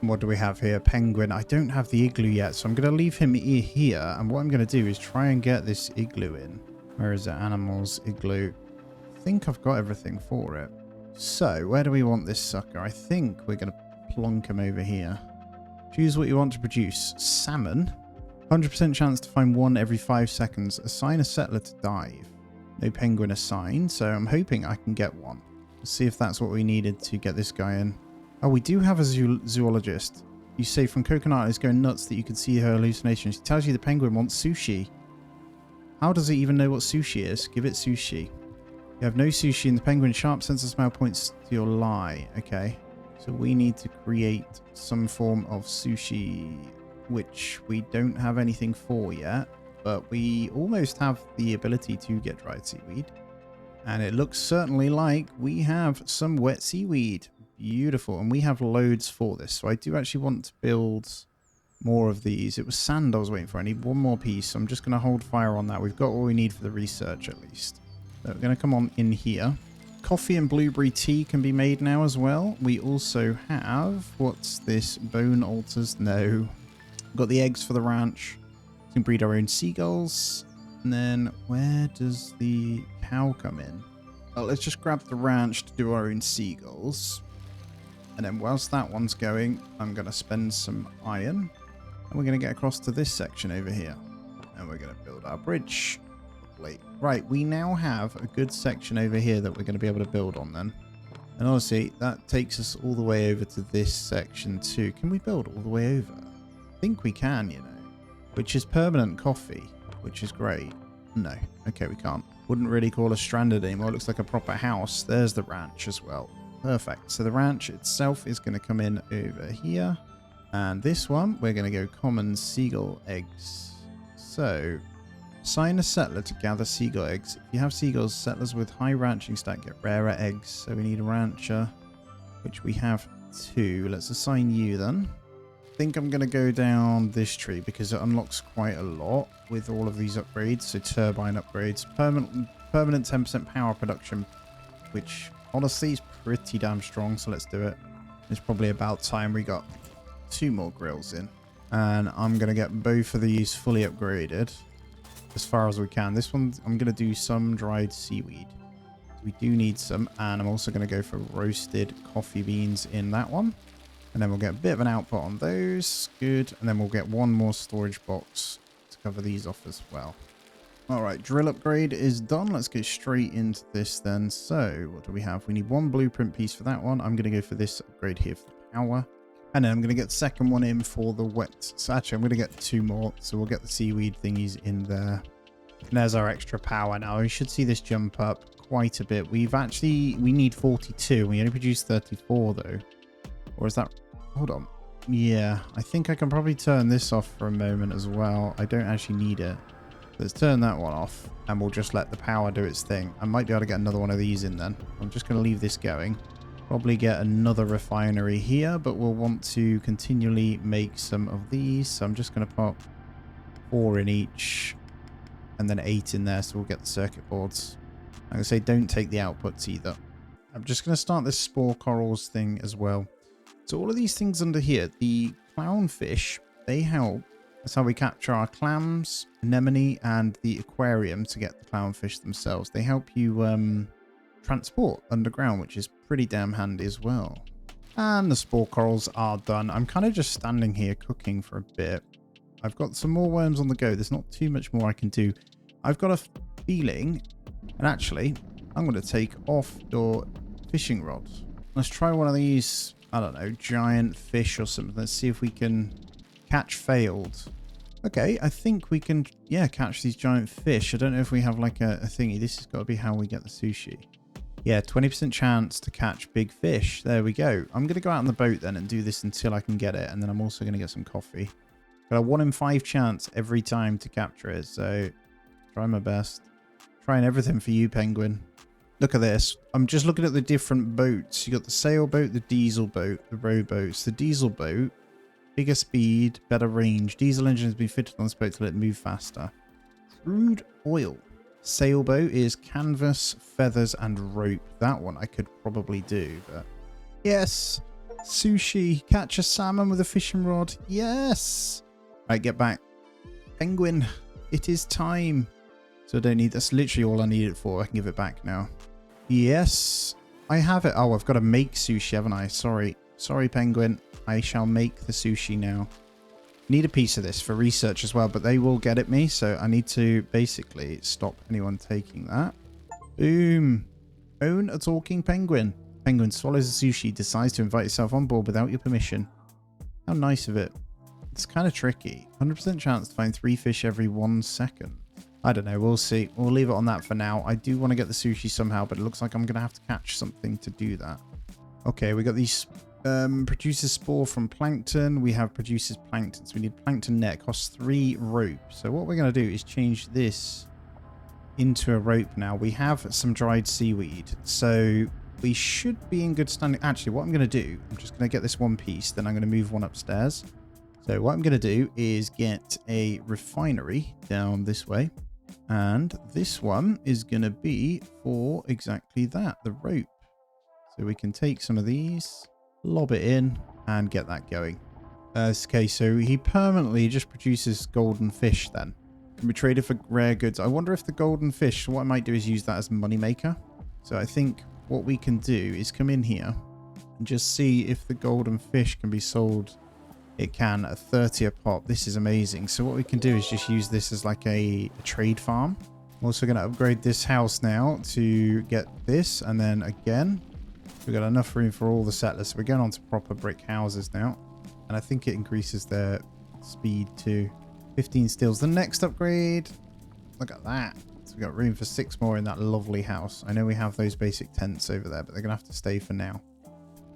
What do we have here? Penguin. I don't have the igloo yet, so I'm going to leave him here. And what I'm going to do is try and get this igloo in. Where is it? Animals, igloo. I think I've got everything for it. So, where do we want this sucker? I think we're going to plonk him over here. Choose what you want to produce. Salmon. 100% chance to find one every 5 seconds. Assign a settler to dive. No penguin assigned, so I'm hoping I can get one. Let's see if that's what we needed to get this guy in. Oh, we do have a zoologist. You say from Coconut is going nuts that you can see her hallucinations. She tells you the penguin wants sushi. How does it even know what sushi is? Give it sushi. You have no sushi and the penguin's sharp sense of smell points to your lie. Okay. So we need to create some form of sushi, which we don't have anything for yet, but we almost have the ability to get dried seaweed. And it looks certainly like we have some wet seaweed. Beautiful. And we have loads for this. So I do actually want to build more of these. It was sand I was waiting for. I need one more piece. So I'm just going to hold fire on that. We've got what we need for the research at least. So we're going to come on in here. Coffee and blueberry tea can be made now as well. We also have, what's this? Bone altars? No. We've got the eggs for the ranch. We can breed our own seagulls. And then where does the cow come in? Well, let's just grab the ranch to do our own seagulls. And then whilst that one's going, I'm going to spend some iron. And we're going to get across to this section over here. And we're going to build our bridge. Right, we now have a good section over here that we're going to be able to build on then. And honestly, that takes us all the way over to this section too. Can we build all the way over? I think we can, you know. Which is permanent coffee, which is great. No, okay, we can't. Wouldn't really call us stranded anymore. It looks like a proper house. There's the ranch as well. Perfect. So the ranch itself is going to come in over here. And this one, we're going to go common seagull eggs. So, assign a settler to gather seagull eggs. If you have seagulls, settlers with high ranching stat get rarer eggs. So we need a rancher, which we have 2. Let's assign you then. I think I'm going to go down this tree because it unlocks quite a lot with all of these upgrades. So turbine upgrades, permanent 10% power production, which honestly is pretty damn strong. So let's do it. It's probably about time we got 2 more grills in. And I'm going to get both of these fully upgraded as far as we can. This one, I'm going to do some dried seaweed. We do need some. And I'm also going to go for roasted coffee beans in that one. And then we'll get a bit of an output on those. Good. And then we'll get one more storage box to cover these off as well. All right, drill upgrade is done. Let's get straight into this then. So what do we have? We need 1 blueprint piece for that one. I'm going to go for this upgrade here for the power. And then I'm going to get the second one in for the wet. So actually, I'm going to get 2 more. So we'll get the seaweed thingies in there. And there's our extra power now. We should see this jump up quite a bit. We need 42. We only produced 34 though. Or is that... Hold on. Yeah, I think I can probably turn this off for a moment as well. I don't actually need it. Let's turn that one off and we'll just let the power do its thing. I might be able to get another one of these in then. I'm just going to leave this going. Probably get another refinery here, but we'll want to continually make some of these. So I'm just going to pop 4 in each and then 8 in there. So we'll get the circuit boards. I'm going to say don't take the outputs either. I'm just going to start this spore corals thing as well. So all of these things under here, the clownfish, they help. That's how we capture our clams, anemone, and the aquarium to get the clownfish themselves. They help you transport underground, which is pretty damn handy as well. And the spore corals are done. I'm kind of just standing here cooking for a bit. I've got some more worms on the go. There's not too much more I can do. I've got a feeling, and actually, I'm going to take off your fishing rod. Let's try one of these, I don't know, giant fish or something. Let's see if we can catch failed. Okay, I think we can, yeah, catch these giant fish. I don't know if we have like a thingy. This has got to be how we get the sushi. Yeah, 20% chance to catch big fish. There we go. I'm going to go out on the boat then and do this until I can get it. And then I'm also going to get some coffee. Got a 1 in 5 chance every time to capture it. So try my best. Trying everything for you, penguin. Look at this. I'm just looking at the different boats. You got the sailboat, the diesel boat, the rowboats. The diesel boat, bigger speed, better range. Diesel engine has been fitted on this boat to let it move faster. Crude oil. Sailboat is canvas, feathers, and rope. That one I could probably do, but yes. Sushi. Catch a salmon with a fishing rod. Yes. Right, get back. Penguin. It is time. So I don't need, that's literally all I need it for. I can give it back now. Yes, I have it. Oh, I've got to make sushi, haven't I? Sorry, penguin. I shall make the sushi now. Need a piece of this for research as well, but they will get at me. So I need to basically stop anyone taking that. Boom. Own a talking penguin. Penguin swallows the sushi, decides to invite itself on board without your permission. How nice of it. It's kind of tricky. 100% chance to find 3 fish every 1 second. I don't know. We'll see. We'll leave it on that for now. I do want to get the sushi somehow, but it looks like I'm going to have to catch something to do that. Okay, we got these produces spore from plankton. We have produces plankton. So we need plankton net. Costs 3 rope. So what we're going to do is change this into a rope now. We have some dried seaweed. So we should be in good standing. Actually, what I'm going to do, I'm just going to get this one piece. Then I'm going to move one upstairs. So what I'm going to do is get a refinery down this way. And this one is going to be for exactly that, the rope. So we can take some of these, lob it in, and get that going. Okay, so he permanently just produces golden fish then. Can be traded for rare goods. I wonder if the golden fish, what I might do is use that as a money maker. So I think what we can do is come in here and just see if the golden fish can be sold. It can at 30 a pop. This is amazing. So what we can do is just use this as like a trade farm. I'm also going to upgrade this house now to get this. And then again, we've got enough room for all the settlers. So we're going on to proper brick houses now. And I think it increases their speed to 15 steals. The next upgrade, look at that. So we've got room for 6 more in that lovely house. I know we have those basic tents over there, but they're going to have to stay for now.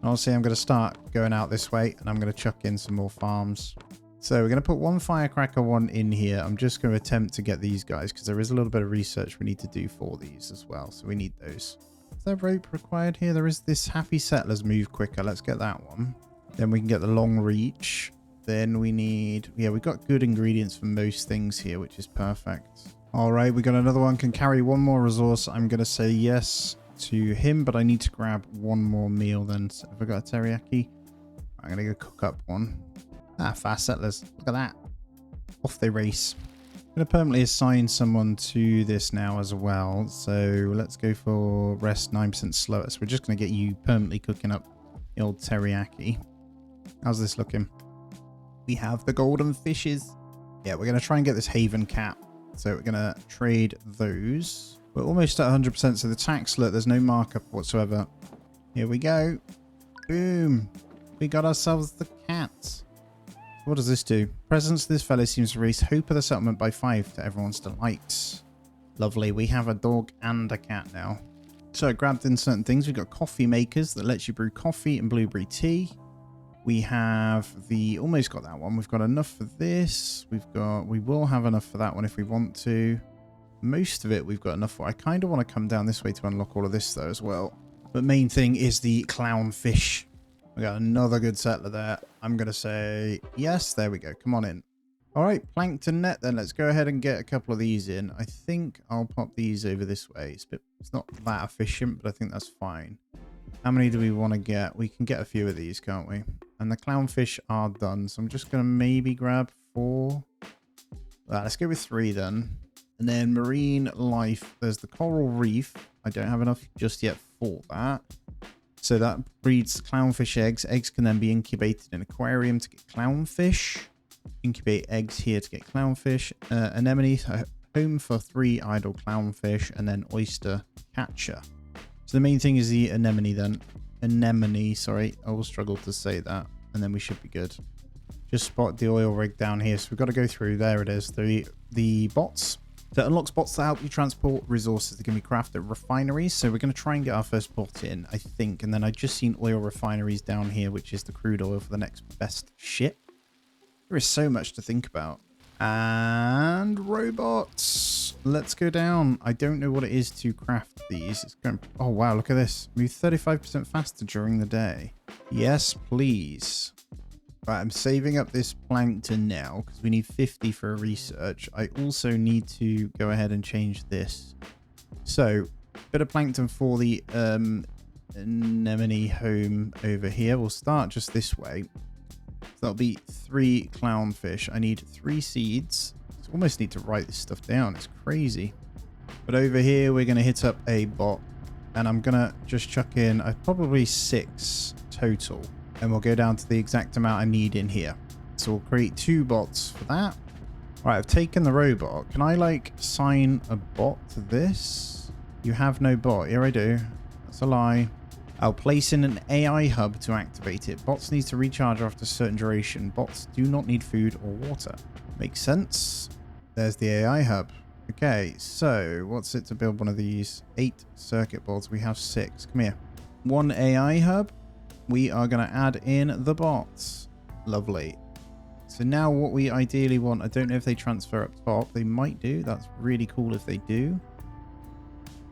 Obviously, I'm going to start going out this way, and I'm going to chuck in some more farms. So we're going to put 1 firecracker one in here. I'm just going to attempt to get these guys, because there is a little bit of research we need to do for these as well. So we need those. Is there rope required here? There is this happy settlers move quicker. Let's get that one. Then we can get the long reach. Then we need... yeah, we've got good ingredients for most things here, which is perfect. All right, we got another one. Can carry 1 more resource. I'm going to say yes to him, but I need to grab 1 more meal then. So have I got a teriyaki? I'm going to go cook up one. Ah, fast settlers. Look at that. Off they race. I'm going to permanently assign someone to this now as well. So let's go for rest 9% slower. So we're just going to get you permanently cooking up the old teriyaki. How's this looking? We have the golden fishes. Yeah, we're going to try and get this haven cat. So we're going to trade those. We're almost at 100%, so the tax, look, there's no markup whatsoever. Here we go. Boom. We got ourselves the cat. What does this do? Presence of this fellow seems to raise hope of the settlement by 5 to everyone's delight. Lovely. We have a dog and a cat now. So I grabbed in certain things. We've got coffee makers that lets you brew coffee and blueberry tea. We have the... almost got that one. We've got enough for this. We will have enough for that one if we want to. Most of it we've got enough for. I kind of want to come down this way to unlock all of this though as well. But main thing is the clownfish. We got another good settler there. I'm going to say yes. There we go. Come on in. All right, plankton net then. Let's go ahead and get a couple of these in. I think I'll pop these over this way. It's not that efficient, but I think that's fine. How many do we want to get? We can get a few of these, can't we? And the clownfish are done. So I'm just going to maybe grab 4. Well, let's go with 3 then. And then marine life. There's the coral reef. I don't have enough just yet for that. So that breeds clownfish eggs. Eggs can then be incubated in an aquarium to get clownfish. Incubate eggs here to get clownfish. Anemone, home for 3 idle clownfish. And then oyster catcher. So the main thing is the anemone then. Anemone, sorry. I will struggle to say that. And then we should be good. Just spot the oil rig down here. So we've got to go through. There it is. The bots. So it unlocks bots to help you transport resources that can be crafted at refineries. So we're going to try and get our first bot in, I think. And then I just seen oil refineries down here, which is the crude oil for the next best ship. There is so much to think about. And robots. Let's go down. I don't know what it is to craft these. It's going. Oh, wow. Look at this. Move 35% faster during the day. Yes, please. Right, I'm saving up this plankton now because we need 50 for research. I also need to go ahead and change this. So, bit of plankton for the anemone home over here. We'll start just this way. So that'll be 3 clownfish. I need 3 seeds. I almost need to write this stuff down. It's crazy. But over here, we're going to hit up a bot. And I'm going to just chuck in probably 6 total. And we'll go down to the exact amount I need in here. So we'll create 2 bots for that. Right, I've taken the robot. Can I, like, assign a bot to this? You have no bot. Here I do. That's a lie. I'll place in an AI hub to activate it. Bots need to recharge after a certain duration. Bots do not need food or water. Makes sense. There's the AI hub. Okay, so what's it to build one of these? 8 circuit boards. We have 6. Come here. 1 AI hub. We are going to add in the bots. Lovely. So now what we ideally want, I don't know if they transfer up top. They might do. That's really cool if they do.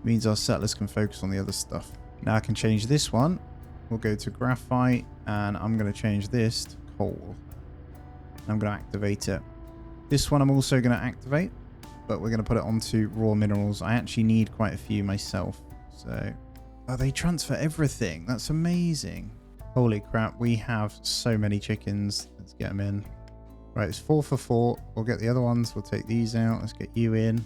Means our settlers can focus on the other stuff. Now I can change this one. We'll go to graphite and I'm going to change this to coal. I'm going to activate it. This one I'm also going to activate, but we're going to put it onto raw minerals. I actually need quite a few myself. So, oh, they transfer everything. That's amazing. Holy crap, we have so many chickens. Let's get them in. Right, it's 4 for 4. We'll get the other ones. We'll take these out. Let's get you in.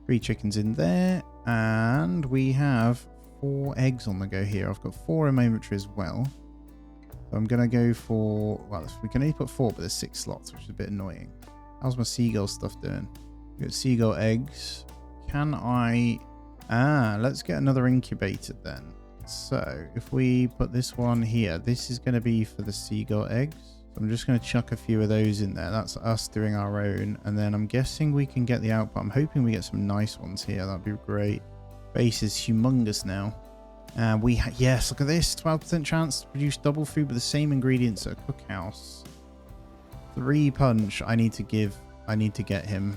3 chickens in there. And we have 4 eggs on the go here. I've got 4 in my inventory as well. So I'm going to go for... Well, we can only put 4, but there's 6 slots, which is a bit annoying. How's my seagull stuff doing? We've got seagull eggs. Can I... let's get another incubator then. So if we put this one here, this is going to be for the seagull eggs. So I'm just going to chuck a few of those in there. That's us doing our own. And then I'm guessing we can get the output. I'm hoping we get some nice ones here. That'd be great. Base is humongous now. And yes, look at this. 12% chance to produce double food with the same ingredients at a cookhouse. 3 punch. I need to get him.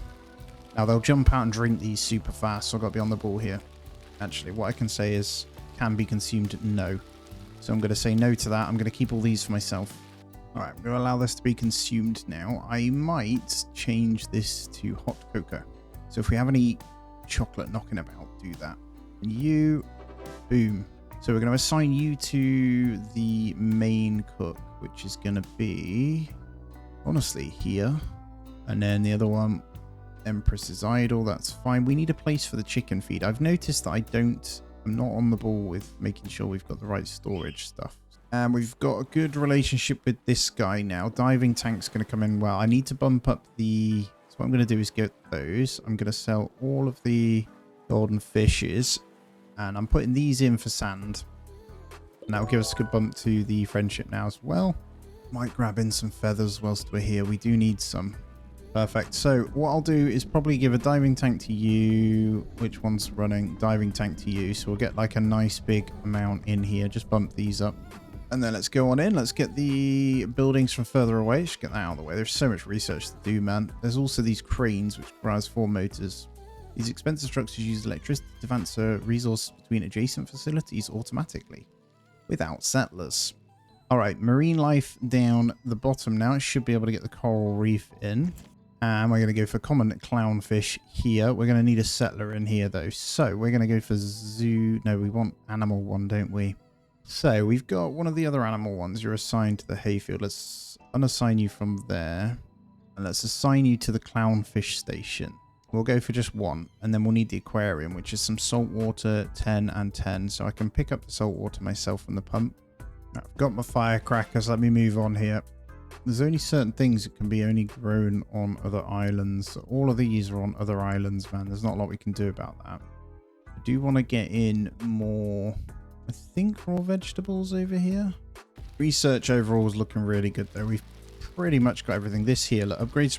Now they'll jump out and drink these super fast. So I've got to be on the ball here. Actually, what I can say is... can be consumed, no. So I'm going to say no to that. I'm going to keep all these for myself. All right, I'm going to allow this to be consumed now. I might change this to hot cocoa. So if we have any chocolate knocking about, do that. You, boom. So we're going to assign you to the main cook, which is going to be, honestly, here. And then the other one, Empress is idle. That's fine. We need a place for the chicken feed. I've noticed that I'm not on the ball with making sure we've got the right storage stuff. And we've got a good relationship with this guy now. Diving tank's going to come in well. I need to bump up the... So what I'm going to do is get those. I'm going to sell all of the golden fishes. And I'm putting these in for sand. And that'll give us a good bump to the friendship now as well. Might grab in some feathers whilst we're here. We do need some. Perfect. So what I'll do is probably give a diving tank to you. Which one's running? Diving tank to you. So we'll get like a nice big amount in here. Just bump these up. And then let's go on in. Let's get the buildings from further away. Just get that out of the way. There's so much research to do, man. There's also these cranes, which requires 4 motors. These expensive structures use electricity to transfer resources between adjacent facilities automatically without settlers. All right, marine life down the bottom now. It should be able to get the coral reef in. And we're going to go for common clownfish here. We're going to need a settler in here, though. So we're going to go for zoo. No, we want animal one, don't we? So we've got one of the other animal ones. You're assigned to the hayfield. Let's unassign you from there. And let's assign you to the clownfish station. We'll go for just one. And then we'll need the aquarium, which is some salt water, 10 and 10. So I can pick up the salt water myself from the pump. I've got my firecrackers. Let me move on here. There's only certain things that can be only grown on other islands. All of these are on other islands, man. There's not a lot we can do about that. I do want to get in more, I think, raw vegetables over here. Research overall is looking really good, though. We've pretty much got everything. This here upgrades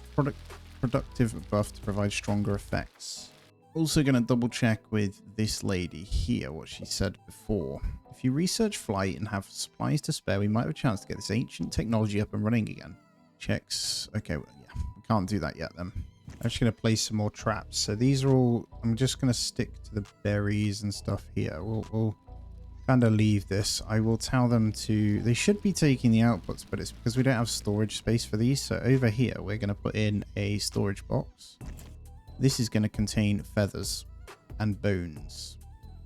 productive buff to provide stronger effects. Also going to double check with this lady here what she said before. If you research flight and have supplies to spare, we might have a chance to get this ancient technology up and running again. Checks. Okay, well, yeah, we can't do that yet then. I'm just going to place some more traps. So these are all, I'm just going to stick to the berries and stuff here. We'll kind of leave this. I will tell them to, they should be taking the outputs, but it's because we don't have storage space for these. So over here, we're going to put in a storage box. This is going to contain feathers and bones.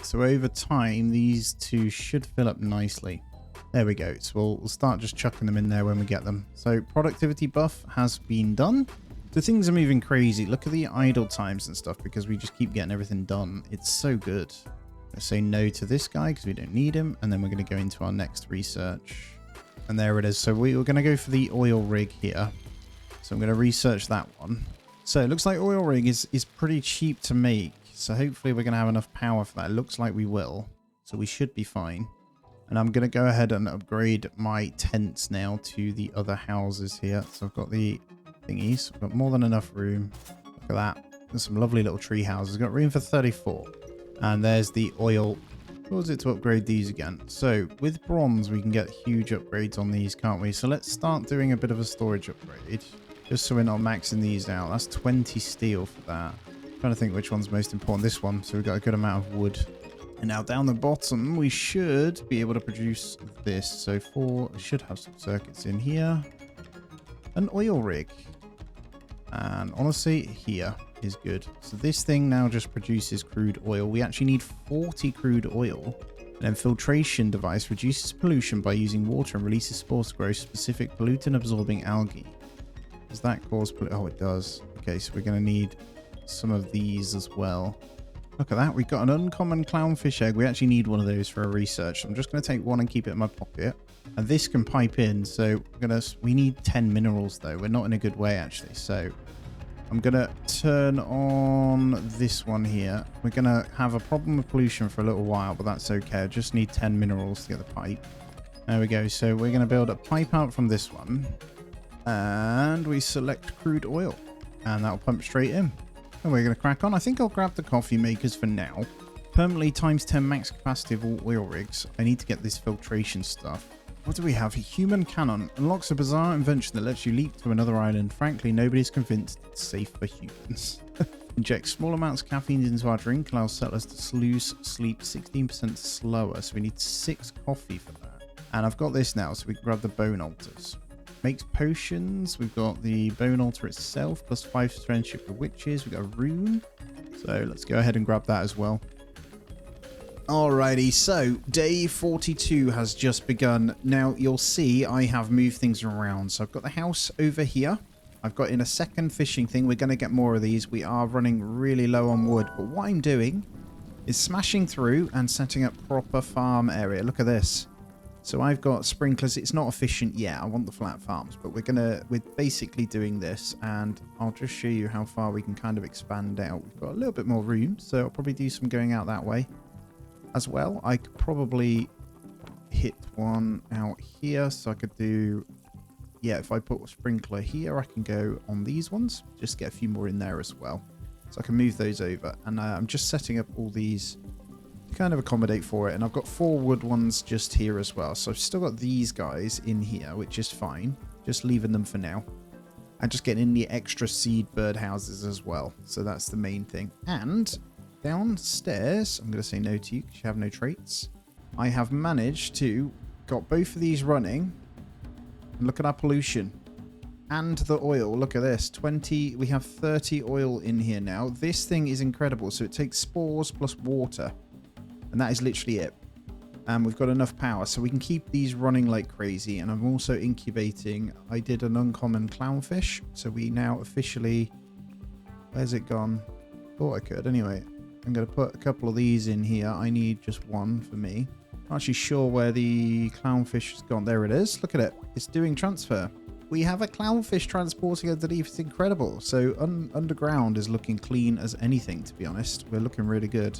So over time, these two should fill up nicely. There we go. So we'll start just chucking them in there when we get them. So productivity buff has been done. So things are moving crazy. Look at the idle times and stuff because we just keep getting everything done. It's so good. Let's say no to this guy because we don't need him. And then we're going to go into our next research. And there it is. So we're going to go for the oil rig here. So I'm going to research that one. So it looks like oil rig is pretty cheap to make. So hopefully we're going to have enough power for that. It looks like we will. So we should be fine. And I'm going to go ahead and upgrade my tents now to the other houses here. So I've got the thingies. I've got more than enough room. Look at that. There's some lovely little tree houses. I've got room for 34. And there's the oil. What was it to upgrade these again? So with bronze, we can get huge upgrades on these, can't we? So let's start doing a bit of a storage upgrade. Just so we're not maxing these out. That's 20 steel for that. I'm trying to think which one's most important. This one. So we've got a good amount of wood. And now down the bottom, we should be able to produce this. So should have some circuits in here. An oil rig. And honestly, here is good. So this thing now just produces crude oil. We actually need 40 crude oil. An infiltration device reduces pollution by using water and releases spores to grow specific pollutant-absorbing algae. Does that cause pollution? Oh, it does. Okay, so we're going to need some of these as well. Look at that. We've got an uncommon clownfish egg. We actually need one of those for a research. I'm just going to take one and keep it in my pocket. And this can pipe in. So we need 10 minerals, though. We're not in a good way, actually. So I'm going to turn on this one here. We're going to have a problem with pollution for a little while, but that's okay. I just need 10 minerals to get the pipe. There we go. So we're going to build a pipe out from this one. And we select crude oil. And that'll pump straight in. And we're going to crack on. I think I'll grab the coffee makers for now. Permanently times 10 max capacity of all oil rigs. I need to get this filtration stuff. What do we have? Human cannon. Unlocks a bizarre invention that lets you leap to another island. Frankly, nobody's convinced it's safe for humans. Inject small amounts of caffeine into our drink. Allows settlers to lose sleep 16% slower. So we need 6 coffee for that. And I've got this now, so we can grab the bone altars. Makes potions. We've got the bone altar itself, plus 5 friendship with witches. We've got a rune. So let's go ahead and grab that as well. Alrighty, so day 42 has just begun. Now you'll see I have moved things around. So I've got the house over here. I've got in a second fishing thing. We're going to get more of these. We are running really low on wood. But what I'm doing is smashing through and setting up proper farm area. Look at this. So I've got sprinklers. It's not efficient yet. I want the flat farms, but we're basically doing this, and I'll just show you how far we can kind of expand out. We've got a little bit more room, so I'll probably do some going out that way as well. I could probably hit one out here, so I could do, yeah, if I put a sprinkler here, I can go on these ones, just get a few more in there as well. So I can move those over, and I'm just setting up all these kind of accommodate for it, and I've got 4 wood ones just here as well, so I've still got these guys in here, which is fine, just leaving them for now, and just getting in the extra seed bird houses as well. So that's the main thing. And downstairs, I'm going to say no to you because you have no traits. I have managed to got both of these running, and look at our pollution and the oil. Look at this, 20, we have 30 oil in here now. This thing is incredible. So it takes spores plus water, and that is literally it. and we've got enough power, so we can keep these running like crazy. And I'm also incubating. I did an uncommon clownfish, so we now officially... Where's it gone? Thought I could. Anyway, I'm going to put a couple of these in here. I need just one for me. Not actually sure where the clownfish has gone. There it is. Look at it. It's doing transfer. We have a clownfish transporting underneath. It's incredible. So underground is looking clean as anything, to be honest. We're looking really good.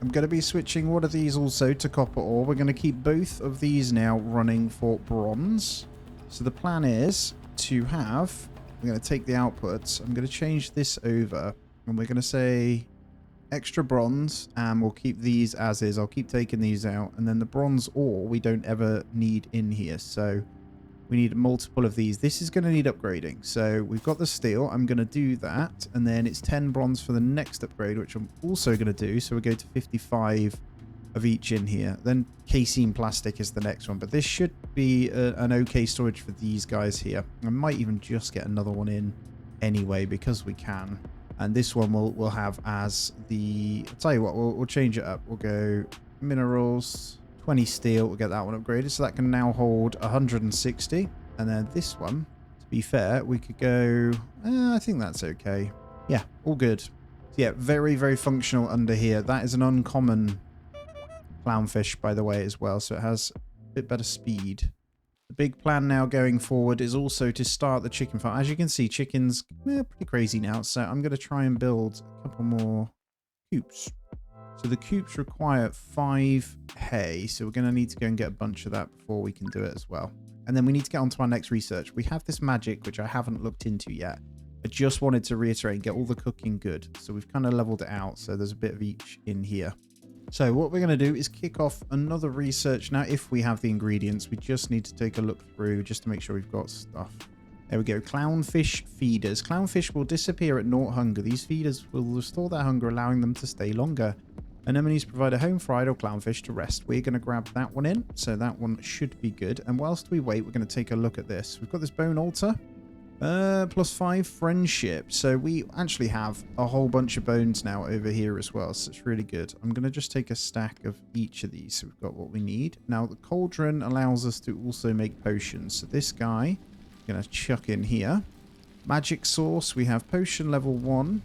I'm going to be switching one of these also to copper ore. We're going to keep both of these now running for bronze. So the plan is to have... I'm going to take the outputs. I'm going to change this over. And we're going to say extra bronze. And we'll keep these as is. I'll keep taking these out. And then the bronze ore we don't ever need in here. So... we need multiple of these. This is going to need upgrading. So we've got the steel. I'm going to do that. And then it's 10 bronze for the next upgrade, which I'm also going to do. So we go to 55 of each in here. Then casein plastic is the next one. But this should be an okay storage for these guys here. I might even just get another one in anyway because we can. And this one we'll have as the... I'll tell you what, we'll change it up. We'll go minerals... 20 steel, we'll get that one upgraded, so that can now hold 160. And then this one, to be fair, we could go... I think that's okay. Yeah, all good. So yeah, very, very functional under here. That is an uncommon clownfish, by the way, as well, so it has a bit better speed. The big plan now going forward is also to start the chicken farm. As you can see, chickens pretty crazy now, so I'm going to try and build a couple more coops. So the coops require 5 hay, so we're going to need to go and get a bunch of that before we can do it as well. And then we need to get on to our next research. We have this magic, which I haven't looked into yet. I just wanted to reiterate and get all the cooking good. So we've kind of leveled it out, so there's a bit of each in here. So what we're going to do is kick off another research now. If we have the ingredients, we just need to take a look through just to make sure we've got stuff. There we go. Clownfish feeders. Clownfish will disappear at 0 hunger. These feeders will restore their hunger, allowing them to stay longer. Anemones provide a home for idle clownfish to rest. We're going to grab that one in, so that one should be good. And whilst we wait, we're going to take a look at this. We've got this bone altar, +5 friendship. So we actually have a whole bunch of bones now over here as well, so it's really good. I'm going to just take a stack of each of these, so we've got what we need. Now, the cauldron allows us to also make potions. So this guy, I'm going to chuck in here. Magic source, we have potion level 1.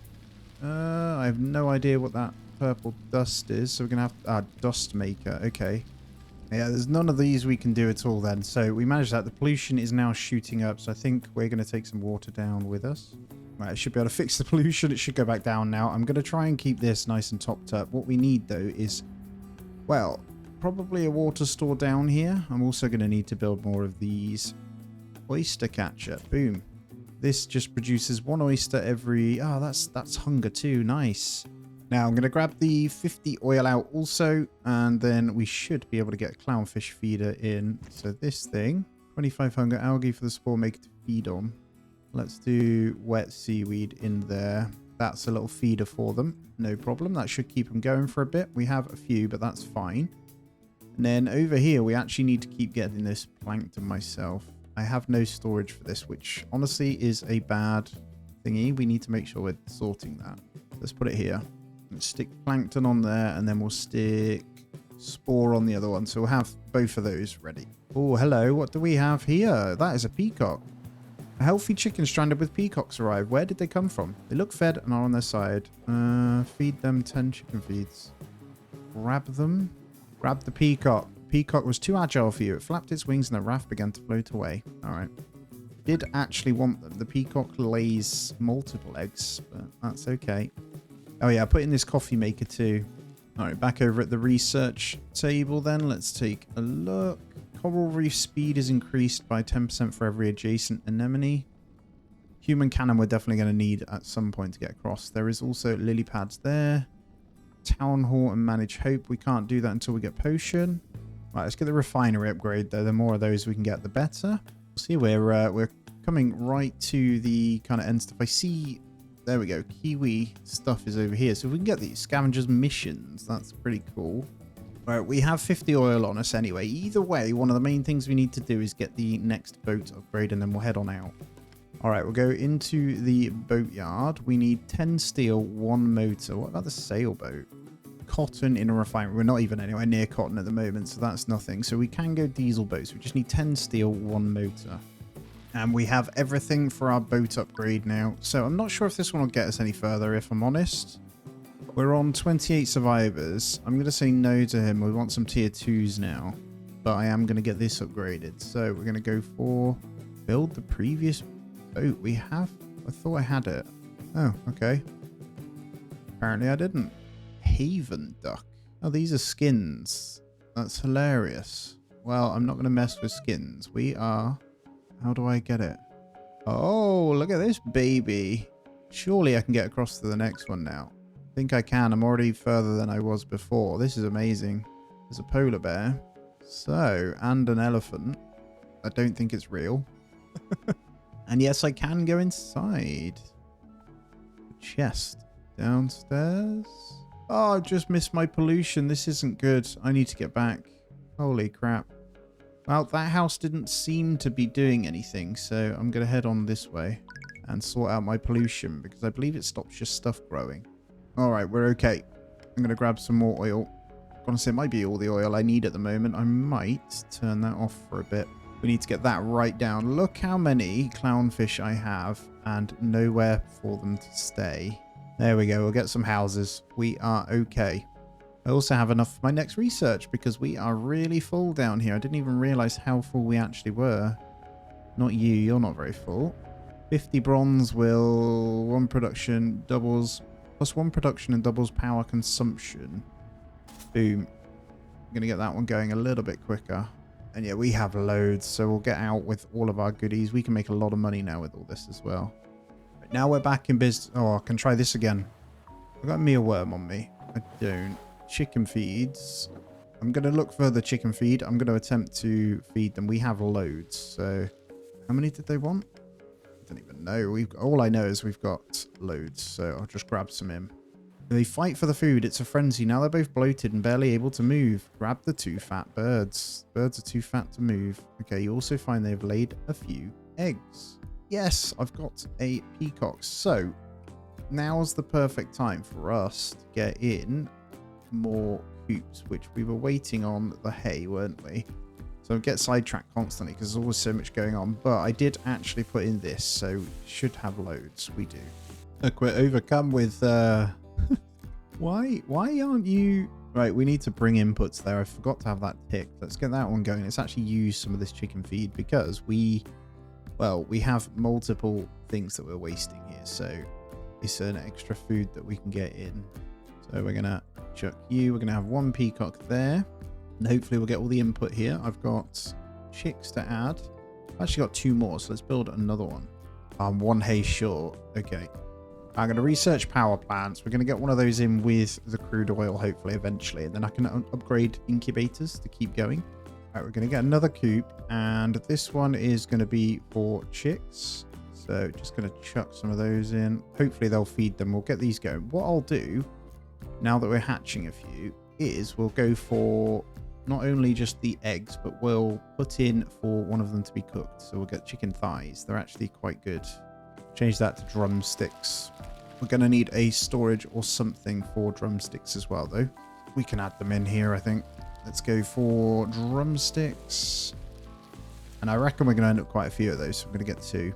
I have no idea what that purple dust is, so we're gonna have dust maker. Okay, yeah, there's none of these we can do at all then, so we managed that. The pollution is now shooting up, so I think we're going to take some water down with us. Right, I should be able to fix the pollution. It should go back down now. I'm going to try and keep this nice and topped up. What we need though is, well, probably a water store down here. I'm also going to need to build more of these oyster catcher. Boom. This just produces 1 oyster every... that's hunger too. Nice. Now, I'm going to grab the 50 oil out also, and then we should be able to get a clownfish feeder in. So this thing, 25 hunger algae for the spore maker to feed on. Let's do wet seaweed in there. That's a little feeder for them. No problem. That should keep them going for a bit. We have a few, but that's fine. And then over here, we actually need to keep getting this plankton myself. I have no storage for this, which honestly is a bad thingy. We need to make sure we're sorting that. Let's put it here. Let's stick plankton on there, and then we'll stick spore on the other one. So we'll have both of those ready. Oh, hello. What do we have here? That is a peacock. A healthy chicken stranded with peacocks arrived. Where did they come from? They look fed and are on their side. Feed them 10 chicken feeds. Grab them. Grab the peacock. Peacock was too agile for you. It flapped its wings and the raft began to float away. All right. Did actually want them. The peacock lays multiple eggs, but that's okay. Oh yeah, I put in this coffee maker too. All right, back over at the research table then. Let's take a look. Coral reef speed is increased by 10% for every adjacent anemone. Human cannon we're definitely going to need at some point to get across. There is also lily pads there. Town hall and manage hope. We can't do that until we get potion. Right, let's get the refinery upgrade though. The more of those we can get, the better. See, we're coming right to the kind of end stuff. I see... There we go. Kiwi stuff is over here. So if we can get these scavengers missions, that's pretty cool. All right, we have 50 oil on us anyway. Either way, one of the main things we need to do is get the next boat upgrade, and then we'll head on out. All right, we'll go into the boatyard. We need 10 steel, 1 motor. What about the sailboat? cotton in a refinery. We're not even anywhere near cotton at the moment, so that's nothing. So we can go diesel boats. We just need 10 steel, 1 motor. And we have everything for our boat upgrade now. So I'm not sure if this one will get us any further, if I'm honest. We're on 28 survivors. I'm going to say no to him. We want some tier 2s now. But I am going to get this upgraded. So we're going to go for build the previous boat. We have... I thought I had it. Oh, okay. Apparently I didn't. Havendock. Oh, these are skins. That's hilarious. Well, I'm not going to mess with skins. We are... How do I get it? Oh, look at this baby. Surely I can get across to the next one now. I think I can. I'm already further than I was before. This is amazing. There's a polar bear. So, and an elephant. I don't think it's real. And yes, I can go inside. Chest downstairs. Oh, I've just missed my pollution. This isn't good. I need to get back. Holy crap. Well, that house didn't seem to be doing anything, so I'm going to head on this way and sort out my pollution because I believe it stops your stuff growing. All right, we're okay. I'm going to grab some more oil. Honestly, it might be all the oil I need at the moment. I might turn that off for a bit. We need to get that right down. Look how many clownfish I have and nowhere for them to stay. There we go. We'll get some houses. We are okay. I also have enough for my next research because we are really full down here. I didn't even realize how full we actually were. Not you. You're not very full. 50 bronze will... 1 production doubles... Plus 1 production and doubles power consumption. Boom. I'm going to get that one going a little bit quicker. And yeah, we have loads. So we'll get out with all of our goodies. We can make a lot of money now with all this as well. Right, now we're back in business. Oh, I can try this again. I've got a mealworm on me. I don't. Chicken feeds. I'm going to look for the chicken feed. I'm going to attempt to feed them. We have loads. So how many did they want? I don't even know. All I know is we've got loads. So I'll just grab some in. They fight for the food. It's a frenzy. Now they're both bloated and barely able to move. Grab the 2 fat birds. Birds are too fat to move. Okay, you also find they've laid a few eggs. Yes, I've got a peacock. So now's the perfect time for us to get in more coops, which we were waiting on the hay, weren't we? So I get sidetracked constantly because there's always so much going on. But I did actually put in this, so we should have loads. We do. Look, we're overcome with... Why aren't you... Right, we need to bring inputs there. I forgot to have that ticked. Let's get that one going. Let's actually use some of this chicken feed because we have multiple things that we're wasting here. So it's an extra food that we can get in. So we're going to chuck you. We're going to have 1 peacock there. And hopefully we'll get all the input here. I've got chicks to add. I've actually got 2 more, so let's build another one. I'm 1 hay short. Okay. I'm going to research power plants. We're going to get one of those in with the crude oil, hopefully, eventually. And then I can upgrade incubators to keep going. All right, we're going to get another coop. And this one is going to be for chicks. So just going to chuck some of those in. Hopefully they'll feed them. We'll get these going. What I'll do, now that we're hatching a few, is we'll go for not only just the eggs, but we'll put in for one of them to be cooked. So we'll get chicken thighs. They're actually quite good. Change that to drumsticks. We're going to need a storage or something for drumsticks as well, though. We can add them in here, I think. Let's go for drumsticks. And I reckon we're going to end up quite a few of those. So we're going to get 2.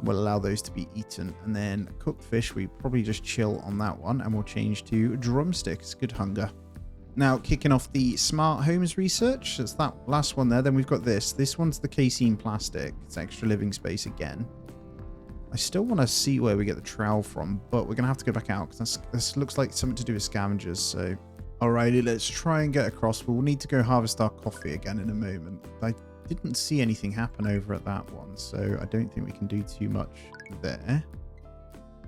We'll allow those to be eaten. And then cooked fish, we probably just chill on that one. And we'll change to drumsticks. Good hunger. Now, kicking off the smart homes research. That's that last one there. Then we've got this. This one's the casein plastic. It's extra living space again. I still want to see where we get the trowel from, but we're going to have to go back out because this looks like something to do with scavengers. So, alrighty, let's try and get across. We'll need to go harvest our coffee again in a moment. I didn't see anything happen over at that one, so I don't think we can do too much there.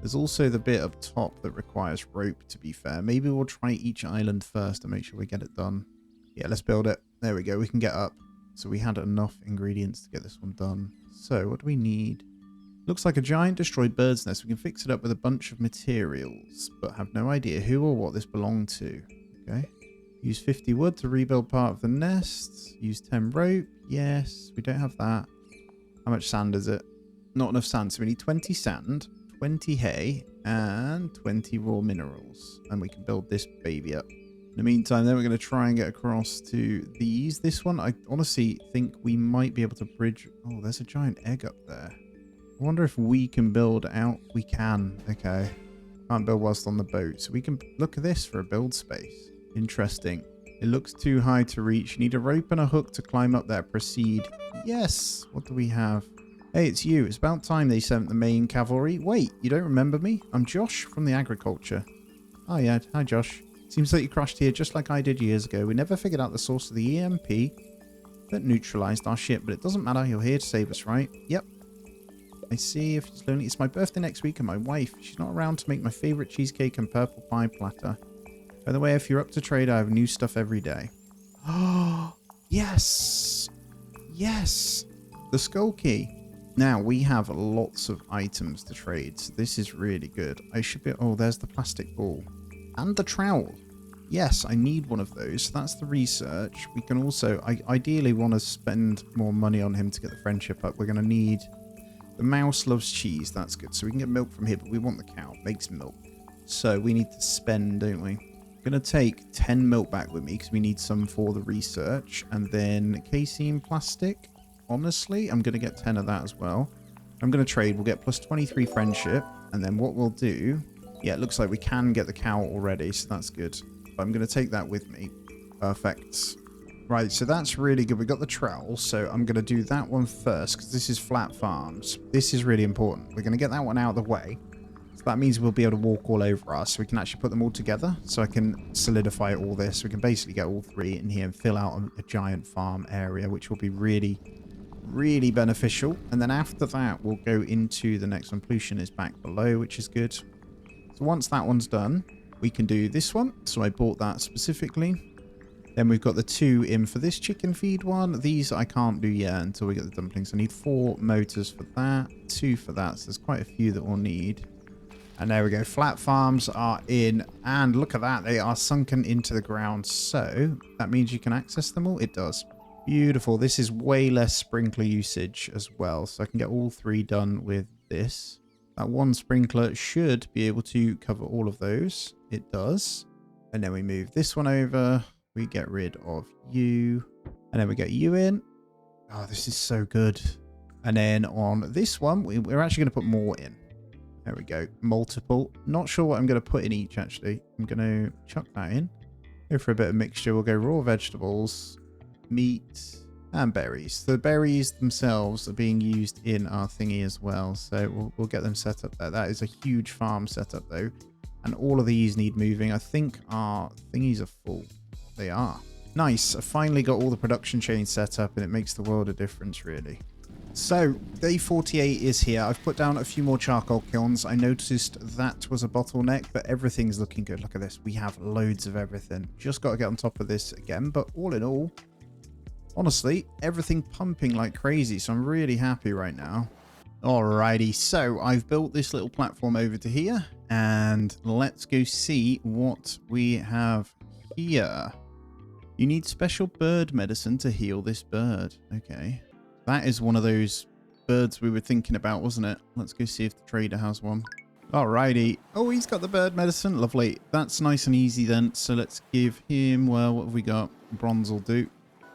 There's also the bit up top that requires rope, to be fair. Maybe we'll try each island first to make sure we get it done. Yeah, let's build it. There we go. We can get up. So we had enough ingredients to get this one done. So what do we need? Looks like a giant destroyed bird's nest. We can fix it up with a bunch of materials, but have no idea who or what this belonged to. Okay. Use 50 wood to rebuild part of the nest. Use 10 rope. Yes, we don't have that. How much sand is it? Not enough sand, so we need 20 sand, 20 hay, and 20 raw minerals. And we can build this baby up. In the meantime, then we're going to try and get across to these. This one, I honestly think we might be able to bridge. Oh, there's a giant egg up there. I wonder if we can build out. We can. Okay. Can't build whilst on the boat. So we can look at this for a build space. Interesting. It looks too high to reach. You need a rope and a hook to climb up there. Proceed. Yes. What do we have? Hey, it's you. It's about time they sent the main cavalry. Wait, you don't remember me? I'm Josh from the agriculture. Oh, yeah. Hi, Josh. Seems like you crashed here just like I did years ago. We never figured out the source of the EMP that neutralized our ship, but it doesn't matter. You're here to save us, right? Yep. I see if it's lonely. It's my birthday next week and my wife. She's not around to make my favorite cheesecake and purple pie platter. By the way, if you're up to trade, I have new stuff every day. Oh, yes. Yes. The skull key. Now, we have lots of items to trade, so this is really good. I should be... Oh, there's the plastic ball. And the trowel. Yes, I need one of those. So that's the research. We can also... I ideally want to spend more money on him to get the friendship up. We're going to need... The mouse loves cheese. That's good. So we can get milk from here, but we want the cow. It makes milk. So we need to spend, don't we? I'm going to take 10 milk back with me because we need some for the research. And then casein plastic. Honestly, I'm going to get 10 of that as well. I'm going to trade. We'll get plus 23 friendship. And then what we'll do... Yeah, it looks like we can get the cow already, so that's good. But I'm going to take that with me. Perfect. Right, so that's really good. We got the trowel, so I'm going to do that one first because this is flat farms. This is really important. We're going to get that one out of the way. So that means we'll be able to walk all over us. So we can actually put them all together. So I can solidify all this. We can basically get all three in here and fill out a giant farm area, which will be really, really beneficial. And then after that, we'll go into the next one. Pollution is back below, which is good. So once that one's done, we can do this one. So I bought that specifically. Then we've got the 2 in for this chicken feed one. These I can't do yet until we get the dumplings. I need 4 motors for that, 2 for that. So there's quite a few that we'll need. And there we go. Flat farms are in. And look at that. They are sunken into the ground. So that means you can access them all. It does. Beautiful. This is way less sprinkler usage as well. So I can get all 3 done with this. That one sprinkler should be able to cover all of those. It does. And then we move this one over. We get rid of you. And then we get you in. Oh, this is so good. And then on this one, we're actually going to put more in. There we go. Multiple. Not sure what I'm going to put in each, actually. I'm going to chuck that in. Go for a bit of mixture. We'll go raw vegetables, meat, and berries. The berries themselves are being used in our thingy as well. So we'll get them set up there. That is a huge farm setup, though. And all of these need moving. I think our thingies are full. They are. Nice. I finally got all the production chains set up, and it makes the world of difference, really. So, day 48 is here. I've put down a few more charcoal kilns. I noticed that was a bottleneck, but everything's looking good. Look at this. We have loads of everything. Just got to get on top of this again. But all in all, honestly, everything pumping like crazy. So I'm really happy right now. Alrighty. So, I've built this little platform over to here. And let's go see what we have here. You need special bird medicine to heal this bird. Okay. That is one of those birds we were thinking about, wasn't it? Let's go see if the trader has one. Alrighty. Oh, he's got the bird medicine. Lovely. That's nice and easy then. So let's give him, well, what have we got? Bronze will do.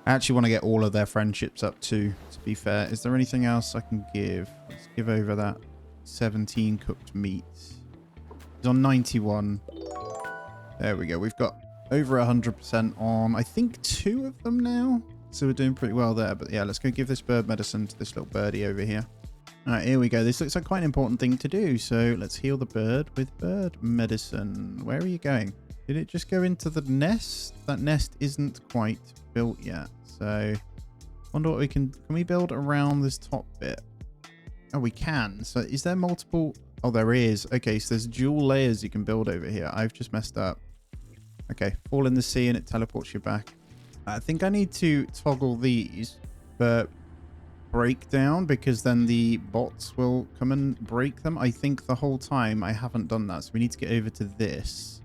I actually want to get all of their friendships up too, to be fair. Is there anything else I can give? Let's give over that 17 cooked meat. He's on 91. There we go. We've got over 100% on, I think, 2 of them now. So we're doing pretty well there. But yeah, let's go give this bird medicine to this little birdie over here. All right, here we go. This looks like quite an important thing to do. So let's heal the bird with bird medicine. Where are you going? Did it just go into the nest? That nest isn't quite built yet. So wonder what we can we build around this top bit? Oh, we can. So is there multiple? Oh, there is. Okay, so there's dual layers you can build over here. I've just messed up. Okay, fall in the sea and it teleports you back. I think I need to toggle these, but break down because then the bots will come and break them. I think the whole time I haven't done that. So we need to get over to this.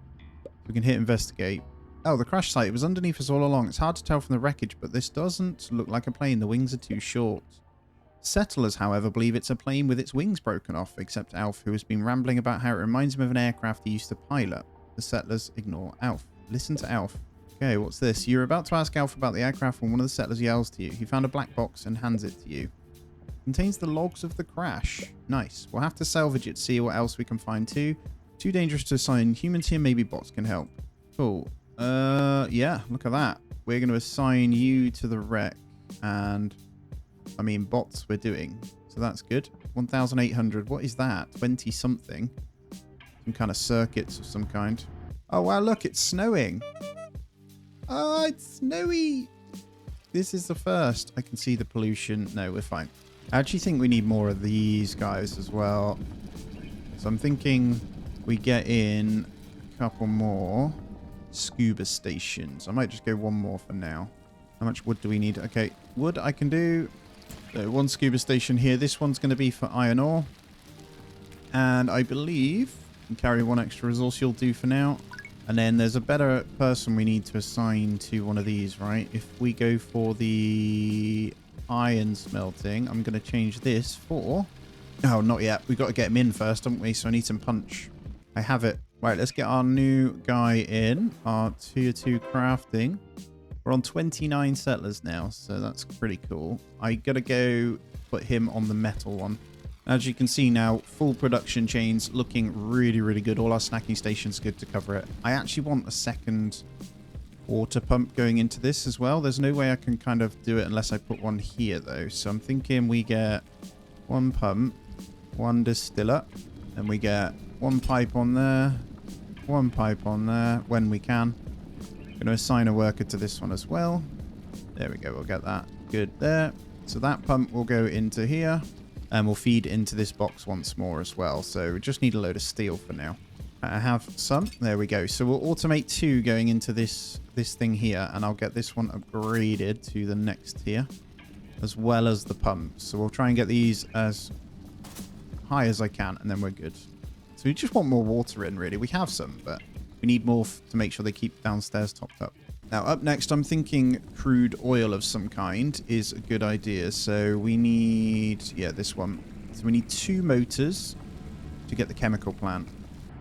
We can hit investigate. Oh, the crash site. It was underneath us all along. It's hard to tell from the wreckage, but this doesn't look like a plane. The wings are too short. Settlers, however, believe it's a plane with its wings broken off, except Alf, who has been rambling about how it reminds him of an aircraft he used to pilot. The settlers ignore Alf. Listen to Alf. Okay, what's this? You're about to ask Alf about the aircraft when one of the settlers yells to you. He found a black box and hands it to you. Contains the logs of the crash. Nice. We'll have to salvage it, see what else we can find too. Too dangerous to assign humans here, maybe bots can help. Cool. Yeah, look at that. We're going to assign you to the wreck, and I mean bots we're doing, so that's good. 1,800. What is that? 20 something. Some kind of circuits of some kind. Oh wow, look, it's snowing. Oh, it's snowy. This is the first. I can see the pollution. No, we're fine. I actually think we need more of these guys as well. So I'm thinking we get in a couple more scuba stations. I might just go one more for now. How much wood do we need? Okay, wood I can do. So one scuba station here. This one's going to be for iron ore. And I believe we can carry one extra resource you'll do for now. And then there's a better person we need to assign to one of these, right? If we go for the iron smelting, I'm going to change this for... Oh, not yet. We've got to get him in first, haven't we? So I need some punch. I have it. Right, let's get our new guy in. Our tier 2 crafting. We're on 29 settlers now, so that's pretty cool. I got to go put him on the metal one. As you can see now, full production chains looking really, really good. All our snacking stations good to cover it. I actually want a second water pump going into this as well. There's no way I can kind of do it unless I put one here, though. So I'm thinking we get one pump, one distiller, and we get one pipe on there, one pipe on there when we can. I'm going to assign a worker to this one as well. There we go. We'll get that good there. So that pump will go into here. And we'll feed into this box once more as well. So we just need a load of steel for now. I have some. There we go. So we'll automate 2 going into this thing here. And I'll get this one upgraded to the next tier. As well as the pumps. So we'll try and get these as high as I can. And then we're good. So we just want more water in, really. We have some, but we need more to make sure they keep downstairs topped up. Now, up next, I'm thinking crude oil of some kind is a good idea. So we need, yeah, this one. So we need 2 motors to get the chemical plant.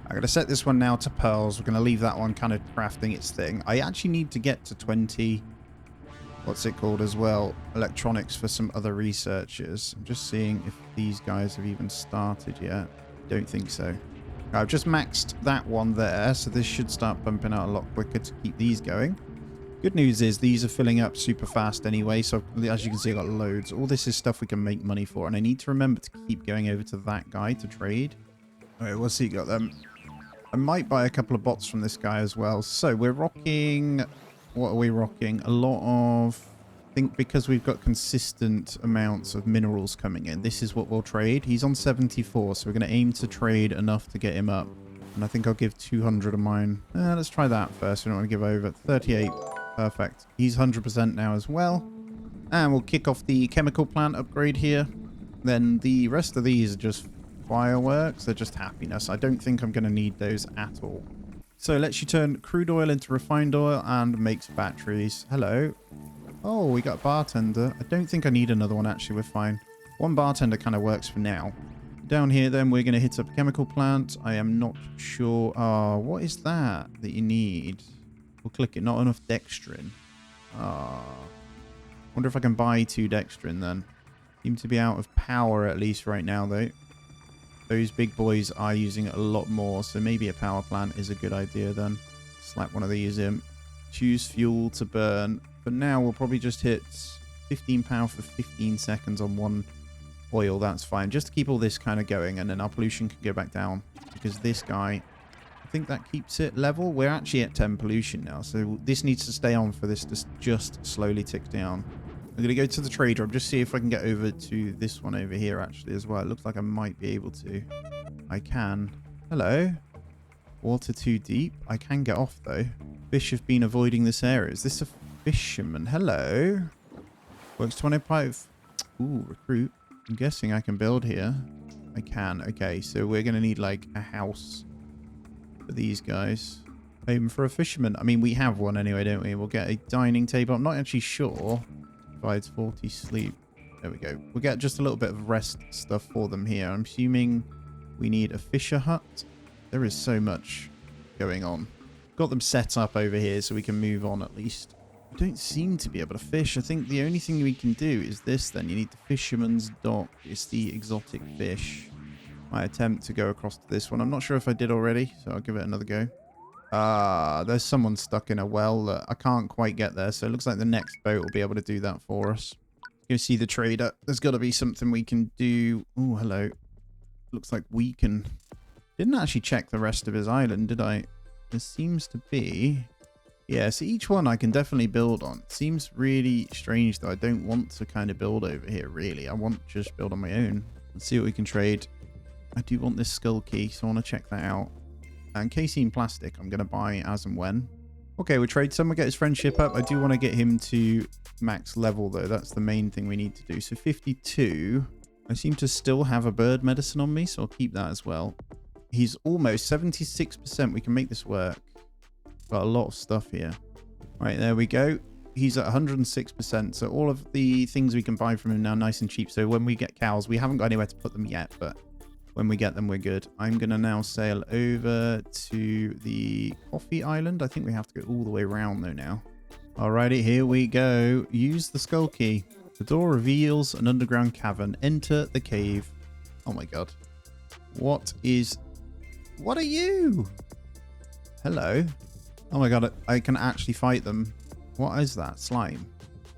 I'm going to set this one now to pearls. We're going to leave that one kind of crafting its thing. I actually need to get to 20, what's it called as well, electronics for some other researchers. I'm just seeing if these guys have even started yet. Don't think so. I've just maxed that one there, so this should start bumping out a lot quicker to keep these going. Good news is these are filling up super fast anyway, so as you can see, I've got loads. All this is stuff we can make money for, and I need to remember to keep going over to that guy to trade. All right, what's he got then? I might buy a couple of bots from this guy as well. So we're rocking... What are we rocking? A lot of... I think because we've got consistent amounts of minerals coming in, this is what we'll trade. He's on 74, so we're going to aim to trade enough to get him up. And I think I'll give 200 of mine. Let's try that first. We don't want to give over. 38. Perfect. He's 100% now as well. And we'll kick off the chemical plant upgrade here. Then the rest of these are just fireworks. They're just happiness. I don't think I'm going to need those at all. So it lets you turn crude oil into refined oil and makes batteries. Hello. Oh, we got a bartender. I don't think I need another one, actually. We're fine. One bartender kind of works for now. Down here, then, we're going to hit up a chemical plant. I am not sure. Oh, what is that you need? We'll click it. Not enough dextrin. Ah. Wonder if I can buy 2 dextrin, then. Seem to be out of power, at least right now, though. Those big boys are using a lot more, so maybe a power plant is a good idea, then. Slap one of these in. Choose fuel to burn. For now, we'll probably just hit 15 power for 15 seconds on one oil. That's fine. Just to keep all this kind of going, and then our pollution can go back down. Because this guy, I think that keeps it level. We're actually at 10 pollution now, so this needs to stay on for this to just slowly tick down. I'm going to go to the trader. I'm just see if I can get over to this one over here, actually, as well. It looks like I might be able to. I can. Hello. Water too deep. I can get off, though. Fish have been avoiding this area. Is this a fisherman? Hello. Works 25. Ooh, recruit. I'm guessing I can build here. I can. Okay, so we're going to need, like, a house for these guys. Home for a fisherman. I mean, we have one anyway, don't we? We'll get a dining table. I'm not actually sure. Provides 40 sleep. There we go. We'll get just a little bit of rest stuff for them here. I'm assuming we need a fisher hut. There is so much going on. Got them set up over here so we can move on at least. We don't seem to be able to fish. I think the only thing we can do is this then. You need the fisherman's dock. It's the exotic fish. My attempt to go across to this one. I'm not sure if I did already, so I'll give it another go. There's someone stuck in a well that I can't quite get there, so it looks like the next boat will be able to do that for us. Go see the trader. There's got to be something we can do. Oh, hello. Looks like we can... Didn't actually check the rest of his island, did I? There seems to be... Yeah, so each one I can definitely build on. Seems really strange that I don't want to kind of build over here, really. I want to just build on my own. Let's see what we can trade. I do want this skull key, so I want to check that out. And casein plastic, I'm going to buy as and when. Okay, we'll trade some. We'll get his friendship up. I do want to get him to max level, though. That's the main thing we need to do. So 52. I seem to still have a bird medicine on me, so I'll keep that as well. He's almost 76%. We can make this work. Got a lot of stuff here. Right, there we go. He's at 106%. So all of the things we can buy from him now nice and cheap. So when we get cows, we haven't got anywhere to put them yet, but when we get them, we're good. I'm going to now sail over to the coffee island. I think we have to go all the way around though now. Alrighty, here we go. Use the skull key. The door reveals an underground cavern. Enter the cave. Oh my god. What are you? Hello. Oh my god, I can actually fight them. What is that? Slime.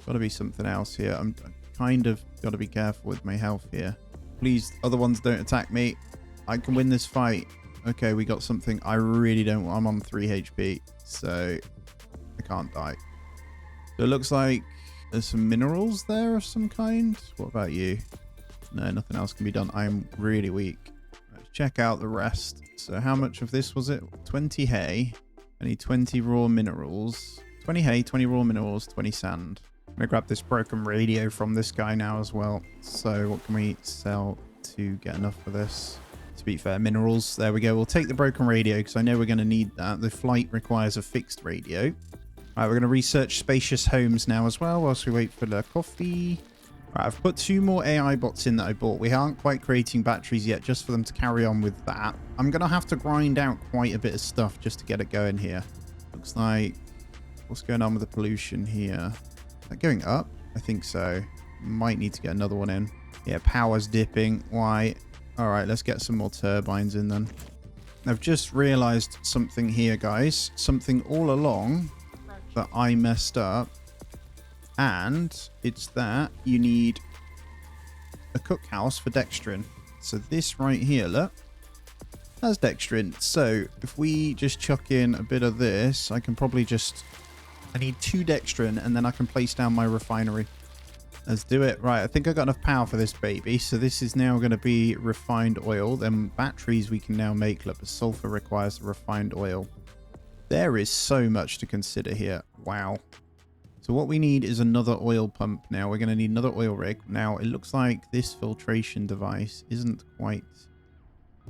Got to be something else here. I'm kind of got to be careful with my health here. Please, other ones don't attack me. I can win this fight. Okay, we got something I really don't want. I'm on 3 HP, so I can't die. So it looks like there's some minerals there of some kind. What about you? No, nothing else can be done. I'm really weak. Let's check out the rest. So how much of this was it? 20 hay. I need 20 raw minerals. 20 hay, 20 raw minerals, 20 sand. I'm going to grab this broken radio from this guy now as well. So what can we sell to get enough for this? To be fair, minerals. There we go. We'll take the broken radio because I know we're going to need that. The flight requires a fixed radio. All right, we're going to research spacious homes now as well whilst we wait for the coffee. Right, I've put 2 more AI bots in that I bought. We aren't quite creating batteries yet, just for them to carry on with that. I'm going to have to grind out quite a bit of stuff just to get it going here. Looks like... What's going on with the pollution here? Is that going up? I think so. Might need to get another one in. Yeah, power's dipping. Why? All right, let's get some more turbines in then. I've just realized something here, guys. Something all along that I messed up. And it's that you need a cookhouse for dextrin. So this right here, look, that's dextrin. So if we just chuck in a bit of this, I can probably just... I need 2 dextrin and then I can place down my refinery. Let's do it. Right, I think I got enough power for this baby. So this is now going to be refined oil. Then batteries we can now make. Look, the sulfur requires the refined oil. There is so much to consider here. Wow. So what we need is another oil pump now. We're going to need another oil rig. Now, it looks like this filtration device isn't quite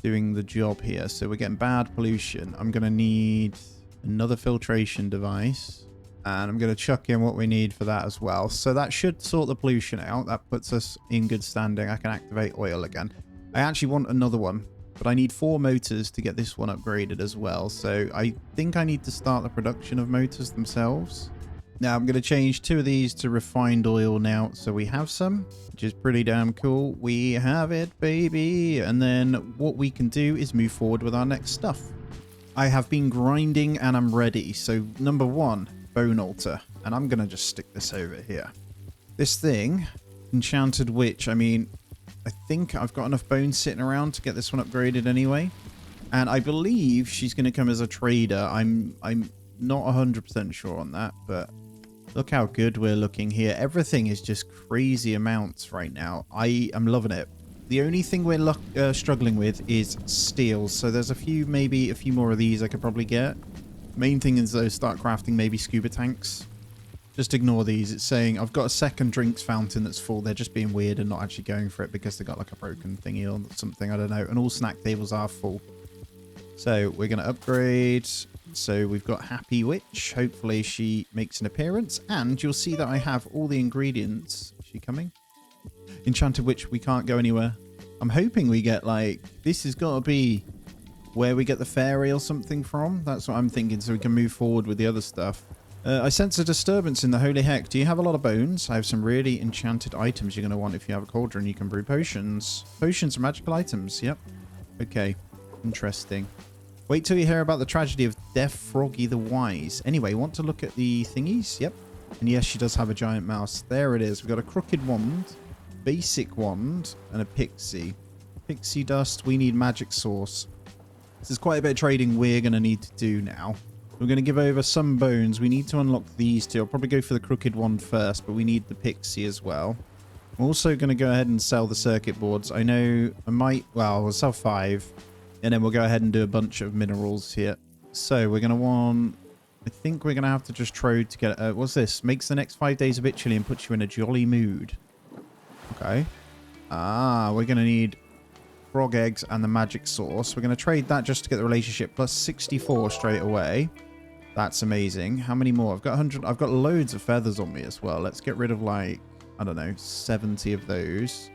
doing the job here. So we're getting bad pollution. I'm going to need another filtration device. And I'm going to chuck in what we need for that as well. So that should sort the pollution out. That puts us in good standing. I can activate oil again. I actually want another one. But I need 4 motors to get this one upgraded as well. So I think I need to start the production of motors themselves. Now I'm going to change 2 of these to refined oil now. So we have some, which is pretty damn cool. We have it, baby. And then what we can do is move forward with our next stuff. I have been grinding and I'm ready. So number 1, bone altar. And I'm going to just stick this over here. This thing, enchanted witch. I mean, I think I've got enough bones sitting around to get this one upgraded anyway. And I believe she's going to come as a trader. I'm not 100% sure on that, but look how good we're looking here. Everything is just crazy amounts right now. I am loving it. The only thing we're struggling with is steel. So there's maybe a few more of these I could probably get. Main thing is though, start crafting maybe scuba tanks. Just ignore these. It's saying I've got a second drinks fountain that's full. They're just being weird and not actually going for it because they got like a broken thingy or something. I don't know. And all snack tables are full. So we're going to upgrade. So we've got Happy Witch. Hopefully she makes an appearance. And you'll see that I have all the ingredients. Is she coming? Enchanted Witch, we can't go anywhere. I'm hoping we get, like... This has got to be where we get the fairy or something from. That's what I'm thinking, so we can move forward with the other stuff. I sense a disturbance in the holy heck. Do you have a lot of bones? I have some really enchanted items you're going to want if you have a cauldron. You can brew potions. Potions are magical items. Yep. Okay. Interesting. Wait till you hear about the tragedy of Deaf Froggy the Wise. Anyway, want to look at the thingies? Yep. And yes, she does have a giant mouse. There it is. We've got a crooked wand, basic wand, and a pixie. Pixie dust. We need magic sauce. This is quite a bit of trading we're going to need to do now. We're going to give over some bones. We need to unlock these two. I'll probably go for the crooked one first, but we need the pixie as well. I'm also going to go ahead and sell the circuit boards. I know I might... Well, we'll sell 5. And then we'll go ahead and do a bunch of minerals here. So we're going to want... I think we're going to have to just trade to get... what's this? Makes the next 5 days habitually and puts you in a jolly mood. Okay. Ah, we're going to need frog eggs and the magic sauce. We're going to trade that just to get the relationship plus 64 straight away. That's amazing. How many more? I've got 100. I've got loads of feathers on me as well. Let's get rid of, like, I don't know, 70 of those.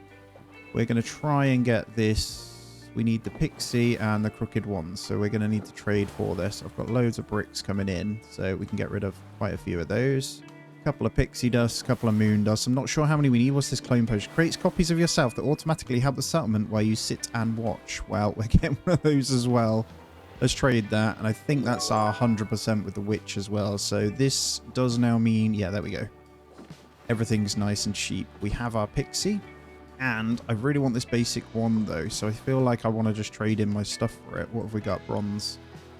We're going to try and get this. We need the pixie and the crooked ones. So we're going to need to trade for this. I've got loads of bricks coming in, so we can get rid of quite a few of those. A couple of pixie dust, a couple of moon dust. I'm not sure how many we need. What's this clone potion? Creates copies of yourself that automatically help the settlement while you sit and watch. Well, we're getting one of those as well. Let's trade that, and I think that's our 100% with the witch as well. So this does now mean... Yeah, there we go. Everything's nice and cheap. We have our pixie, and I really want this basic one, though. So I feel like I want to just trade in my stuff for it. What have we got? Bronze.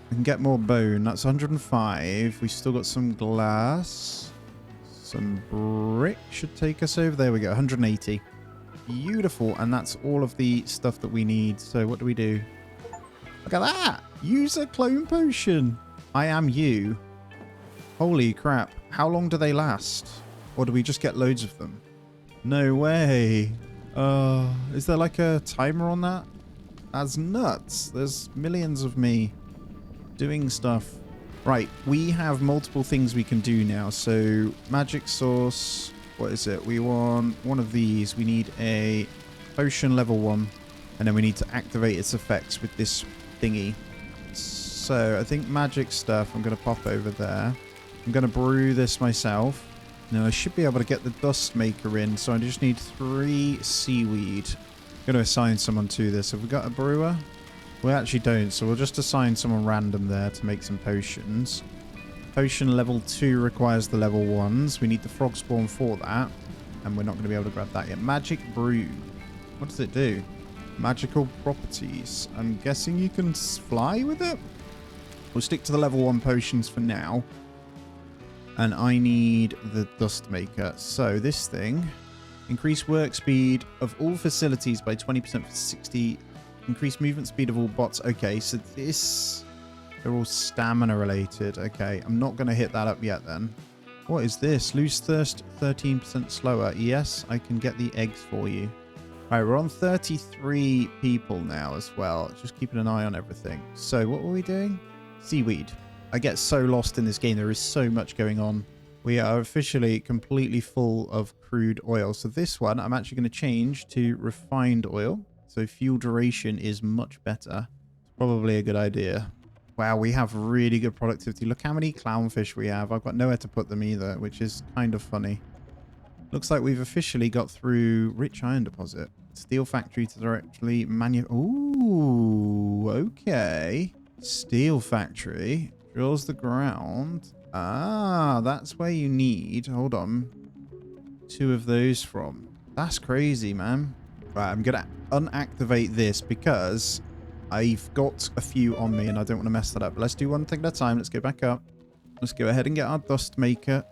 We can get more bone. That's 105. We've still got some glass. Some brick should take us over. There we go. 180. Beautiful, and that's all of the stuff that we need. So what do we do? Look at that! Use a clone potion! I am you. Holy crap. How long do they last? Or do we just get loads of them? No way. Is there like a timer on that? That's nuts. There's millions of me doing stuff. Right, we have multiple things we can do now. So, magic sauce. What is it? We want one of these. We need a potion level 1. And then we need to activate its effects with this thingy. So I think magic stuff I'm going to pop over there. I'm going to brew this myself. Now I should be able to get the dust maker in, so I just need 3 seaweed. I'm going to assign someone to this. Have we got a brewer? We actually don't, so we'll just assign someone random there to make some potions. Potion level 2 requires the level 1s. We need the frog spawn for that, and we're not going to be able to grab that yet. Magic brew. What does it do? Magical properties. I'm guessing you can fly with it? We'll stick to the level 1 potions for now. And I need the dust maker. So this thing. Increase work speed of all facilities by 20% for 60. Increase movement speed of all bots. Okay, so this... They're all stamina related. Okay, I'm not going to hit that up yet then. What is this? Lose thirst 13% slower. Yes, I can get the eggs for you. Alright, we're on 33 people now as well. Just keeping an eye on everything. So, what were we doing? Seaweed. I get so lost in this game. There is so much going on. We are officially completely full of crude oil. So this one, I'm actually going to change to refined oil. So fuel duration is much better. Probably a good idea. Wow, we have really good productivity. Look how many clownfish we have. I've got nowhere to put them either, which is kind of funny. Looks like we've officially got through rich iron deposit. Steel factory to directly Ooh, okay. Steel factory drills the ground. Ah, that's where you need. Hold on. 2 of those from. That's crazy, man. Right, I'm gonna unactivate this because I've got a few on me and I don't want to mess that up. But let's do one thing at a time. Let's go back up. Let's go ahead and get our dust maker.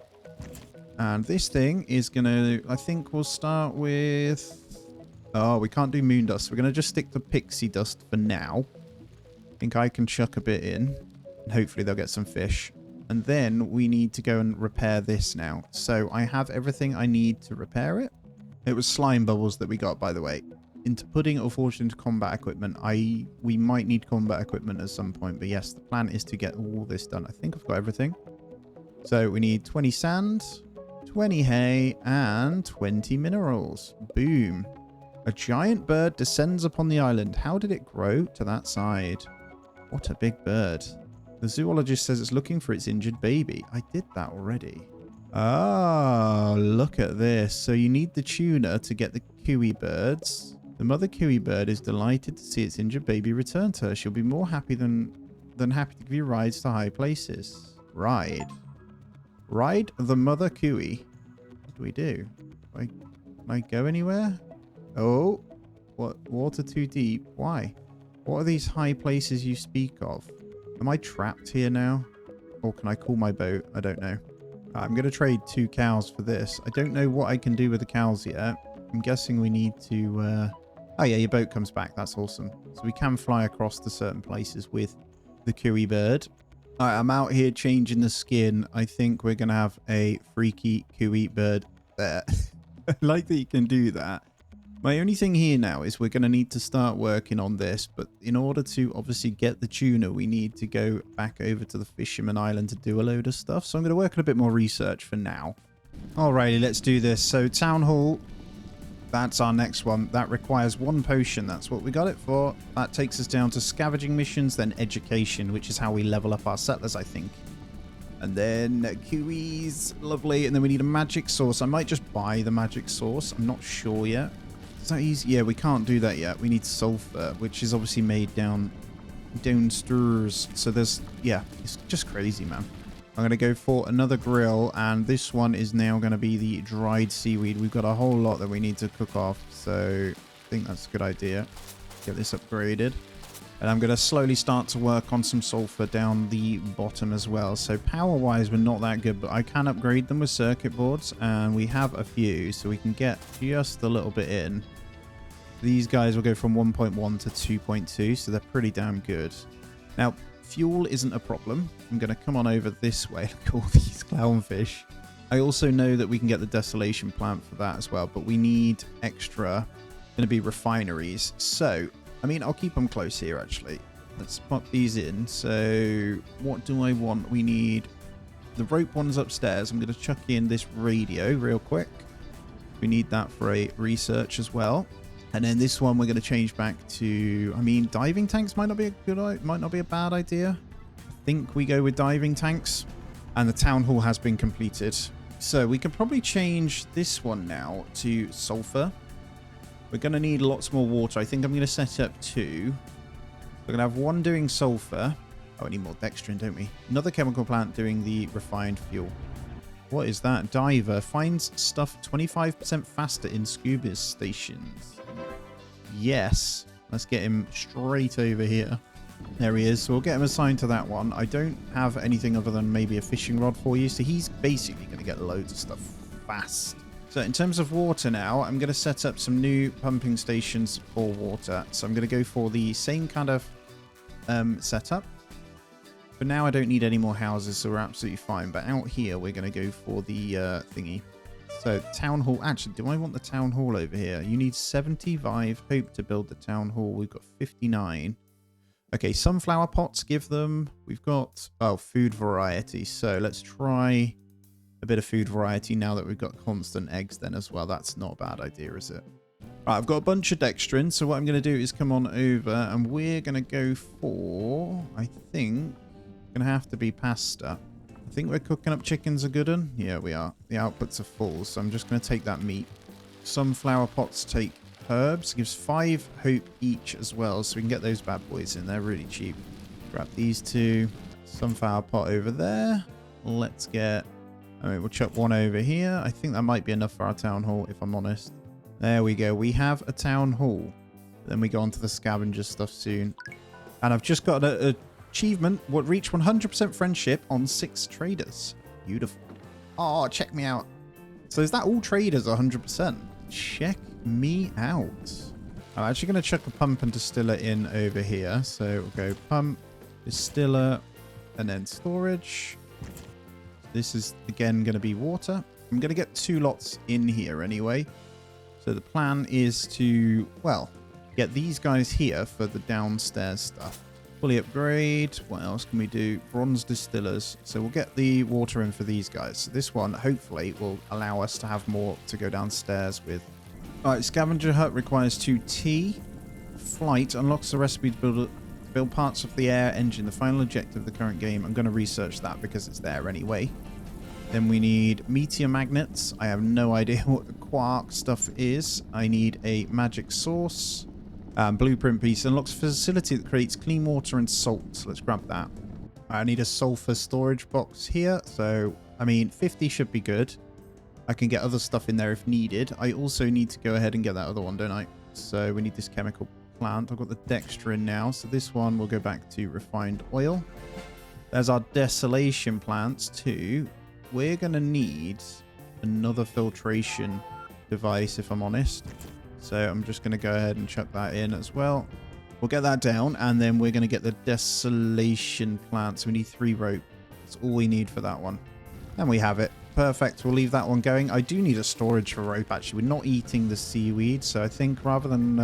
And this thing is gonna, I think we'll start with... Oh, we can't do moon dust. We're gonna just stick to pixie dust for now. I think I can chuck a bit in. And hopefully they'll get some fish. And then we need to go and repair this now. So I have everything I need to repair it. It was slime bubbles that we got, by the way. Into pudding or forged into combat equipment. We might need combat equipment at some point. But yes, the plan is to get all this done. I think I've got everything. So we need 20 sand, 20 hay, and 20 minerals. Boom. A giant bird descends upon the island. How did it grow to that side? What a big bird. The zoologist says it's looking for its injured baby. I did that already. Oh, look at this. So you need the tuna to get the kiwi birds. The mother kiwi bird is delighted to see its injured baby return to her. She'll be more happy than happy to give you rides to high places. Ride the mother kiwi. What do we do? Can I go anywhere? Oh, what? Water too deep. Why? What are these high places you speak of? Am I trapped here now? Or can I call my boat? I don't know. I'm going to trade 2 cows for this. I don't know what I can do with the cows yet. I'm guessing we need to... Oh yeah, your boat comes back. That's awesome. So we can fly across to certain places with the kiwi bird. Alright, I'm out here changing the skin. I think we're going to have a freaky kiwi bird there. I like that you can do that. My only thing here now is we're going to need to start working on this, but in order to obviously get the tuna, we need to go back over to the Fisherman Island to do a load of stuff. So I'm going to work on a bit more research for now. Alrighty, let's do this. So Town Hall, that's our next one. That requires 1 potion. That's what we got it for. That takes us down to scavenging missions, then education, which is how we level up our settlers, I think. And then kiwis, lovely. And then we need a magic sauce. I might just buy the magic sauce. I'm not sure yet. Is that easy? Yeah, we can't do that yet. We need sulfur, which is obviously made downstairs. So there's, yeah, it's just crazy, man. I'm going to go for another grill, and this one is now going to be the dried seaweed. We've got a whole lot that we need to cook off, so I think that's a good idea. Get this upgraded. And I'm going to slowly start to work on some sulfur down the bottom as well. So power-wise, we're not that good, but I can upgrade them with circuit boards, and we have a few, so we can get just a little bit in. These guys will go from 1.1 to 2.2, so they're pretty damn good. Now, fuel isn't a problem. I'm going to come on over this way. Look at all these clownfish. I also know that we can get the desolation plant for that as well, but we need extra going to be refineries. So, I mean, I'll keep them close here, actually. Let's pop these in. So, what do I want? We need the rope ones upstairs. I'm going to chuck in this radio real quick. We need that for a research as well. And then this one we're going to change back to, I mean, diving tanks might not be a bad idea. I think we go with diving tanks. And the town hall has been completed. So we can probably change this one now to sulfur. We're going to need lots more water. I think I'm going to set up 2. We're going to have 1 doing sulfur. Oh, we need more dextrin, don't we? Another chemical plant doing the refined fuel. What is that? Diver finds stuff 25% faster in scuba stations. Yes. Let's get him straight over here. There he is. So we'll get him assigned to that one. I don't have anything other than maybe a fishing rod for you. So he's basically going to get loads of stuff fast. So in terms of water now, I'm going to set up some new pumping stations for water. So I'm going to go for the same kind of setup. For now, I don't need any more houses, so we're absolutely fine. But out here, we're going to go for the thingy. So town hall. Actually, do I want the town hall over here? You need 75 hope to build the town hall. We've got 59. Okay, sunflower pots, give them. We've got, oh, food variety. So let's try a bit of food variety now that we've got constant eggs then as well. That's not a bad idea, is it? Right, I've got a bunch of dextrin. So what I'm going to do is come on over and we're going to go for, I think, going to have to be pasta. I think we're cooking up chickens a good one. Yeah, we are. The outputs are full, so I'm just going to take that meat. Sunflower pots take herbs. Gives 5 hope each as well, so we can get those bad boys in. They're really cheap. Grab these 2. Sunflower pot over there. Let's get... I mean, we'll chuck 1 over here. I think that might be enough for our town hall, if I'm honest. There we go. We have a town hall. Then we go on to the scavenger stuff soon. And I've just got a achievement. What reach 100% friendship on 6 traders. Beautiful. Oh, check me out. So is that all traders 100%? Check me out. I'm actually going to chuck a pump and distiller in over here. So we'll go pump, distiller, and then storage. This is again going to be water. I'm going to get 2 lots in here anyway. So the plan is to, well, get these guys here for the downstairs stuff. Fully upgrade. What else can we do? Bronze distillers. So we'll get the water in for these guys. So this one, hopefully, will allow us to have more to go downstairs with. All right, scavenger hut requires 2 tea. Flight unlocks the recipe to build parts of the air engine, the final objective of the current game. I'm going to research that because it's there anyway. Then we need meteor magnets. I have no idea what the quark stuff is. I need a magic source. Blueprint piece unlocks a facility that creates clean water and salt. So let's grab that. I need a sulfur storage box here. So, I mean, 50 should be good. I can get other stuff in there if needed. I also need to go ahead and get that other one, don't I? So we need this chemical plant. I've got the dextrin now. So this one will go back to refined oil. There's our desolation plants too. We're going to need another filtration device, if I'm honest. So I'm just going to go ahead and chuck that in as well. We'll get that down, and then we're going to get the desolation plants. We need 3 rope. That's all we need for that one. And we have it. Perfect. We'll leave that one going. I do need a storage for rope, actually. We're not eating the seaweed, so I think rather than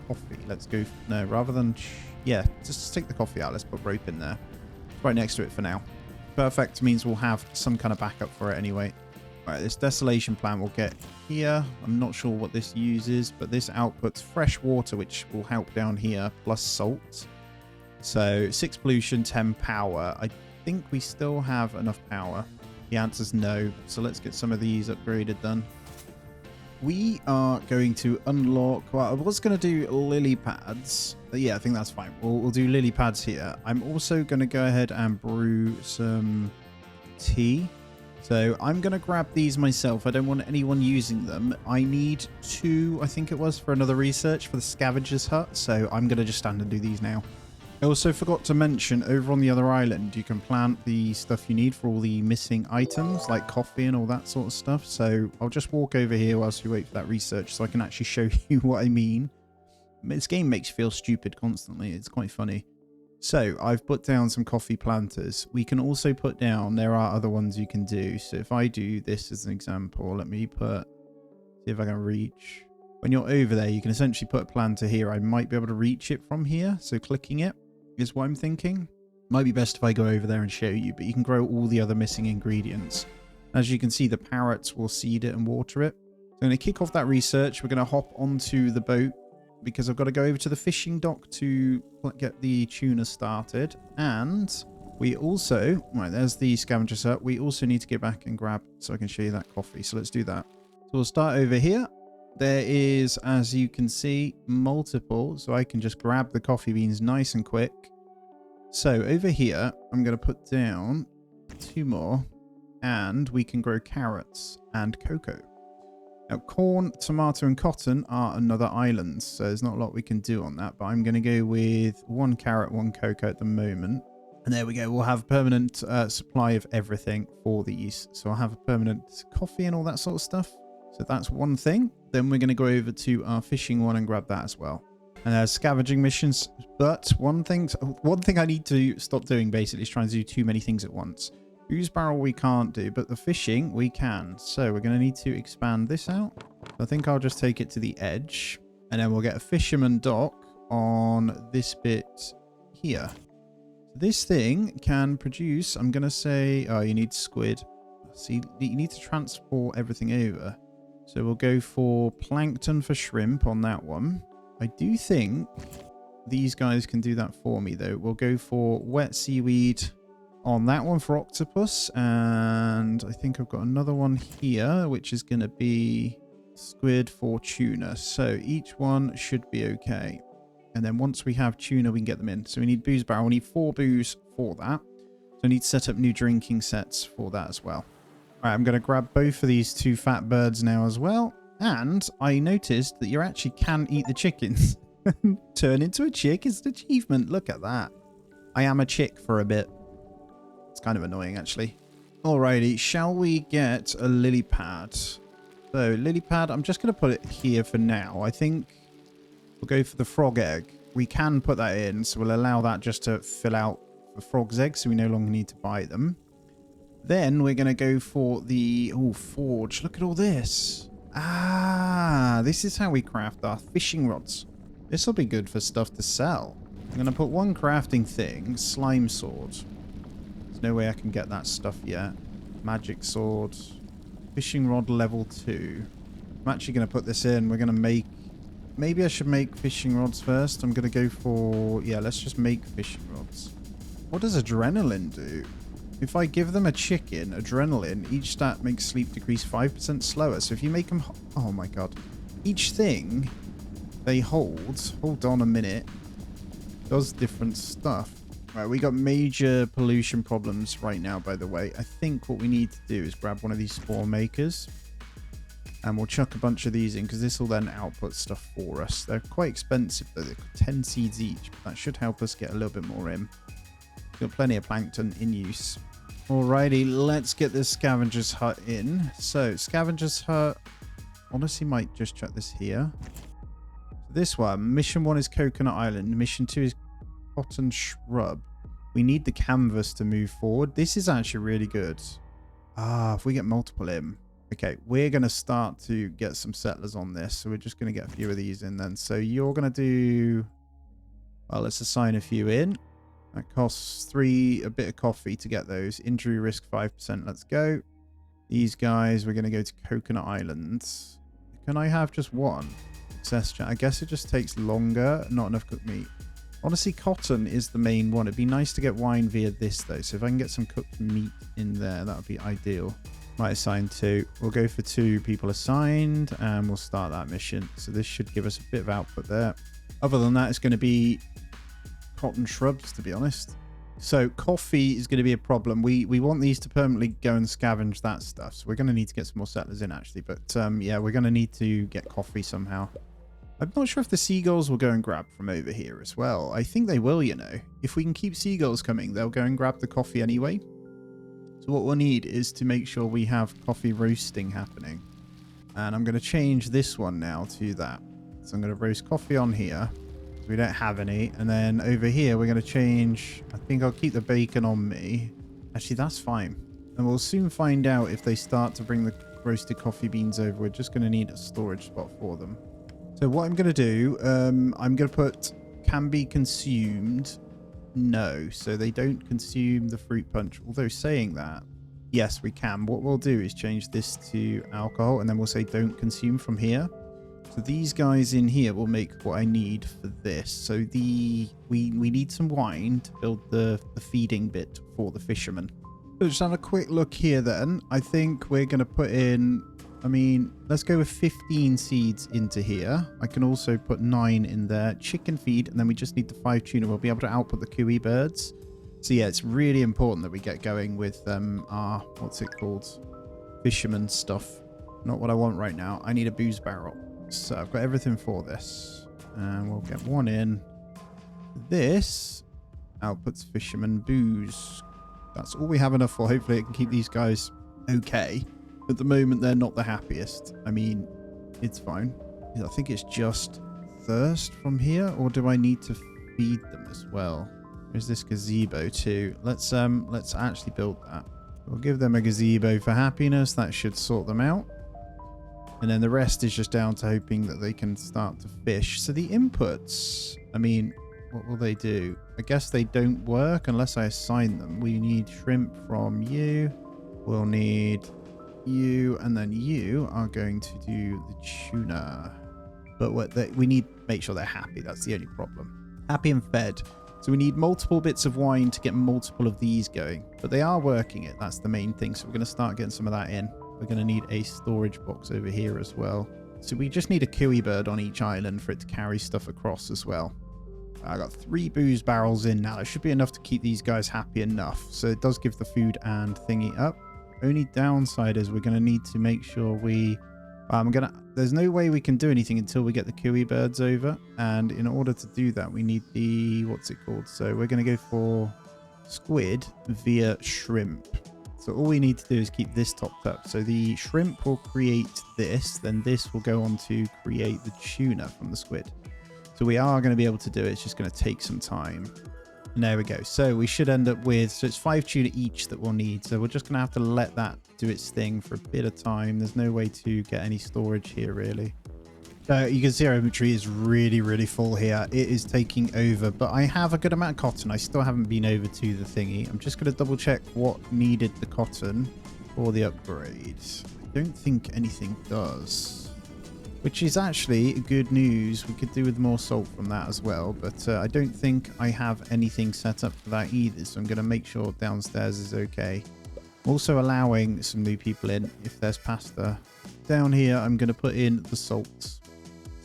coffee, let's go... No, rather than... Yeah, just take the coffee out. Let's put rope in there. Right next to it for now. Perfect means we'll have some kind of backup for it anyway. Right, this desolation plant we'll get here. I'm not sure what this uses, but this outputs fresh water, which will help down here, plus salt. So 6 pollution, 10 power. I think we still have enough power. The answer's no. So let's get some of these upgraded done. We are going to unlock... Well, I was going to do lily pads. But yeah, I think that's fine. We'll do lily pads here. I'm also going to go ahead and brew some tea. So I'm going to grab these myself. I don't want anyone using them. I need 2, I think it was, for another research for the scavenger's hut. So I'm going to just stand and do these now. I also forgot to mention, over on the other island, you can plant the stuff you need for all the missing items, like coffee and all that sort of stuff. So I'll just walk over here whilst you wait for that research so I can actually show you what I mean. This game makes you feel stupid constantly. It's quite funny. So I've put down some coffee planters. We can also put down, there are other ones you can do. So if I do this as an example, let me put, see if I can reach. When you're over there, you can essentially put a planter here. I might be able to reach it from here. So clicking it is what I'm thinking. Might be best if I go over there and show you, but you can grow all the other missing ingredients. As you can see, the parrots will seed it and water it. So I'm going to kick off that research. We're going to hop onto the boat because I've got to go over to the fishing dock to get the tuna started. And we also, right, there's the scavenger's hut. We also need to get back and grab, so I can show you that coffee. So let's do that. So we'll start over here. There is, as you can see, multiple, so I can just grab the coffee beans nice and quick. So over here, I'm going to put down 2 more, and we can grow carrots and cocoa. Now, corn, tomato, and cotton are another island, so there's not a lot we can do on that, but I'm going to go with 1 carrot, 1 cocoa at the moment. And there we go. We'll have a permanent supply of everything for these. So I'll have a permanent coffee and all that sort of stuff. So that's one thing. Then we're going to go over to our fishing one and grab that as well. And there's scavenging missions. But one thing I need to stop doing basically is trying to do too many things at once. Booze barrel we can't do, but the fishing we can. So we're going to need to expand this out. I think I'll just take it to the edge. And then we'll get a fisherman dock on this bit here. This thing can produce, I'm going to say, oh, you need squid. See, you need to transport everything over. So we'll go for plankton for shrimp on that one. I do think these guys can do that for me, though. We'll go for wet seaweed on that one for octopus. And I think I've got another one here, which is going to be squid for tuna. So each one should be okay. And then once we have tuna, we can get them in. So we need booze barrel. We need 4 booze for that. So I need to set up new drinking sets for that as well. All right, I'm going to grab both of these 2 fat birds now as well. And I noticed that you actually can eat the chickens. Turn into a chick is an achievement. Look at that. I am a chick for a bit. It's kind of annoying, actually. Alrighty, shall we get a lily pad? So, lily pad, I'm just going to put it here for now. I think we'll go for the frog egg. We can put that in, so we'll allow that just to fill out the frog's egg, so we no longer need to buy them. Then we're going to go for the forge. Look at all this. Ah, this is how we craft our fishing rods. This will be good for stuff to sell. I'm going to put one crafting thing. Slime sword. There's no way I can get that stuff yet. Magic sword. Fishing rod level 2. I'm actually going to put this in. We're going to make... Maybe I should make fishing rods first. I'm going to go for... Yeah, let's just make fishing rods. What does adrenaline do? If I give them a chicken, adrenaline, each stat makes sleep decrease 5% slower. So if you make them... Oh my god. Each thing they hold on a minute, does different stuff. Right, we got major pollution problems right now, by the way. I think what we need to do is grab one of these spawn makers. And we'll chuck a bunch of these in, because this will then output stuff for us. They're quite expensive, though. They're 10 seeds each, but that should help us get a little bit more in. Got plenty of plankton in use. Alrighty, let's get this scavenger's hut in. So, scavenger's hut, honestly might just chuck this here. This one, mission 1 is Coconut Island. Mission 2 is Cotton Shrub. We need the canvas to move forward. This is actually really good. If we get multiple in. Okay, we're going to start to get some settlers on this. So we're just going to get a few of these in then. So you're going to do... Well, let's assign a few in. That costs a bit of coffee to get those. Injury risk 5%. Let's go. These guys, we're going to go to Coconut Island. Can I have just one? Success chat. I guess it just takes longer. Not enough cooked meat. Honestly, cotton is the main one. It'd be nice to get wine via this, though. So if I can get some cooked meat in there, that would be ideal. Might assign 2. We'll go for 2 people assigned, and we'll start that mission. So this should give us a bit of output there. Other than that, it's going to be cotton shrubs, to be honest. So coffee is going to be a problem. We want these to permanently go and scavenge that stuff. So we're going to need to get some more settlers in, actually. But yeah, we're going to need to get coffee somehow. I'm not sure if the seagulls will go and grab from over here as well. I think they will, you know. If we can keep seagulls coming, they'll go and grab the coffee anyway. So what we'll need is to make sure we have coffee roasting happening. And I'm going to change this one now to that. So I'm going to roast coffee on here. We don't have any. And then over here, we're going to change... I think I'll keep the bacon on me. Actually, that's fine. And we'll soon find out if they start to bring the roasted coffee beans over. We're just going to need a storage spot for them. So what I'm going to do, I'm going to put can be consumed. No, so they don't consume the fruit punch. Although saying that, yes, we can. What we'll do is change this to alcohol, and then we'll say don't consume from here. So these guys in here will make what I need for this. So we need some wine to build the feeding bit for the fishermen. So just have a quick look here then. I think we're going to put in... I mean, let's go with 15 seeds into here. I can also put 9 in there. Chicken feed, and then we just need the 5 tuna. We'll be able to output the cooey birds. So yeah, it's really important that we get going with our, what's it called? Fisherman stuff. Not what I want right now. I need a booze barrel. So I've got everything for this. And we'll get 1 in. This outputs fisherman booze. That's all we have enough for. Hopefully it can keep these guys okay. At the moment, they're not the happiest. I mean, it's fine. I think it's just thirst from here, or do I need to feed them as well? There's this gazebo too. Let's actually build that. We'll give them a gazebo for happiness. That should sort them out. And then the rest is just down to hoping that they can start to fish. So the inputs, I mean, what will they do? I guess they don't work unless I assign them. We need shrimp from you. We'll need... you, and then you are going to do the tuna. But we need to make sure they're happy. That's the only problem. Happy and fed. So we need multiple bits of wine to get multiple of these going. But they are working it. That's the main thing. So we're going to start getting some of that in. We're going to need a storage box over here as well. So we just need a kiwi bird on each island for it to carry stuff across as well. I got 3 booze barrels in now. That should be enough to keep these guys happy enough. So it does give the food and thingy up. Only downside is we're going to need to make sure we... there's no way we can do anything until we get the kiwi birds over. And in order to do that, we need the... what's it called? So we're going to go for squid via shrimp. So all we need to do is keep this topped up. So the shrimp will create this. Then this will go on to create the tuna from the squid. So we are going to be able to do it. It's just going to take some time. And there we go. So we should end up with... so it's 5 tuna each that we'll need. So we're just going to have to let that do its thing for a bit of time. There's no way to get any storage here, really. You can see our inventory is really, really full here. It is taking over, but I have a good amount of cotton. I still haven't been over to the thingy. I'm just going to double check what needed the cotton for the upgrades. I don't think anything does, which is actually good news. We could do with more salt from that as well, but I don't think I have anything set up for that either. So I'm going to make sure downstairs is okay. Also allowing some new people in if there's pasta. Down here, I'm going to put in the salts.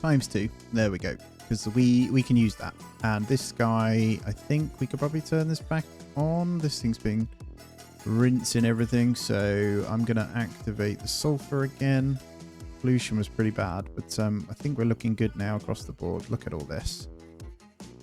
×2. There we go. Because we can use that. And this guy, I think we could probably turn this back on. This thing's being rinsing everything. So I'm going to activate the sulfur again. Pollution was pretty bad. But I think we're looking good now across the board. Look at all this.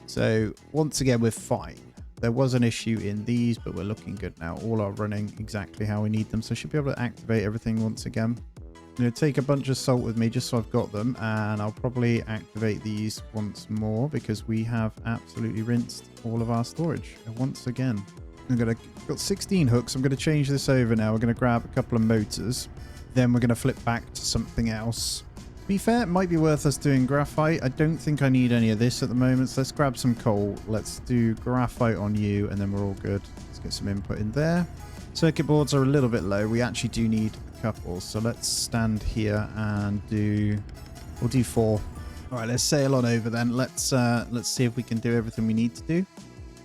So once again, we're fine. There was an issue in these, but we're looking good now. All are running exactly how we need them. So I should be able to activate everything once again. I'm going to take a bunch of salt with me just so I've got them, and I'll probably activate these once more because we have absolutely rinsed all of our storage once again. Got 16 hooks. I'm going to change this over now. We're going to grab a couple of motors, then we're going to flip back to something else. To be fair, it might be worth us doing graphite. I don't think I need any of this at the moment, so let's grab some coal. Let's do graphite on you, and then we're all good. Let's get some input in there. Circuit boards are a little bit low. We actually do need couple, so let's stand here and we'll do 4. All right, let's sail on over then. Let's see if we can do everything we need to do.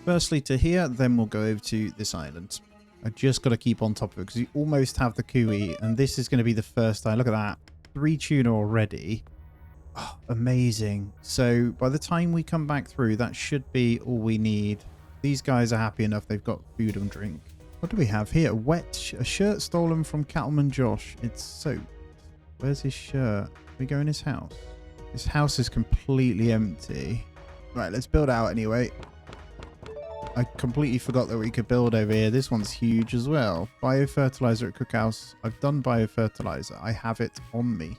Firstly to here, then we'll go over to this island. I just got to keep on top of it because we almost have the Kui, and this is going to be the first time. Look at that, 3 tuna already. Oh, amazing. So by the time we come back through, that should be all we need. These guys are happy enough. They've got food and drink. What do we have here? A shirt stolen from Cattleman Josh. It's soaked. Where's his shirt? Can we go in his house? His house is completely empty. Right, let's build out anyway. I completely forgot that we could build over here. This one's huge as well. Biofertilizer at Cookhouse. I've done biofertilizer. I have it on me,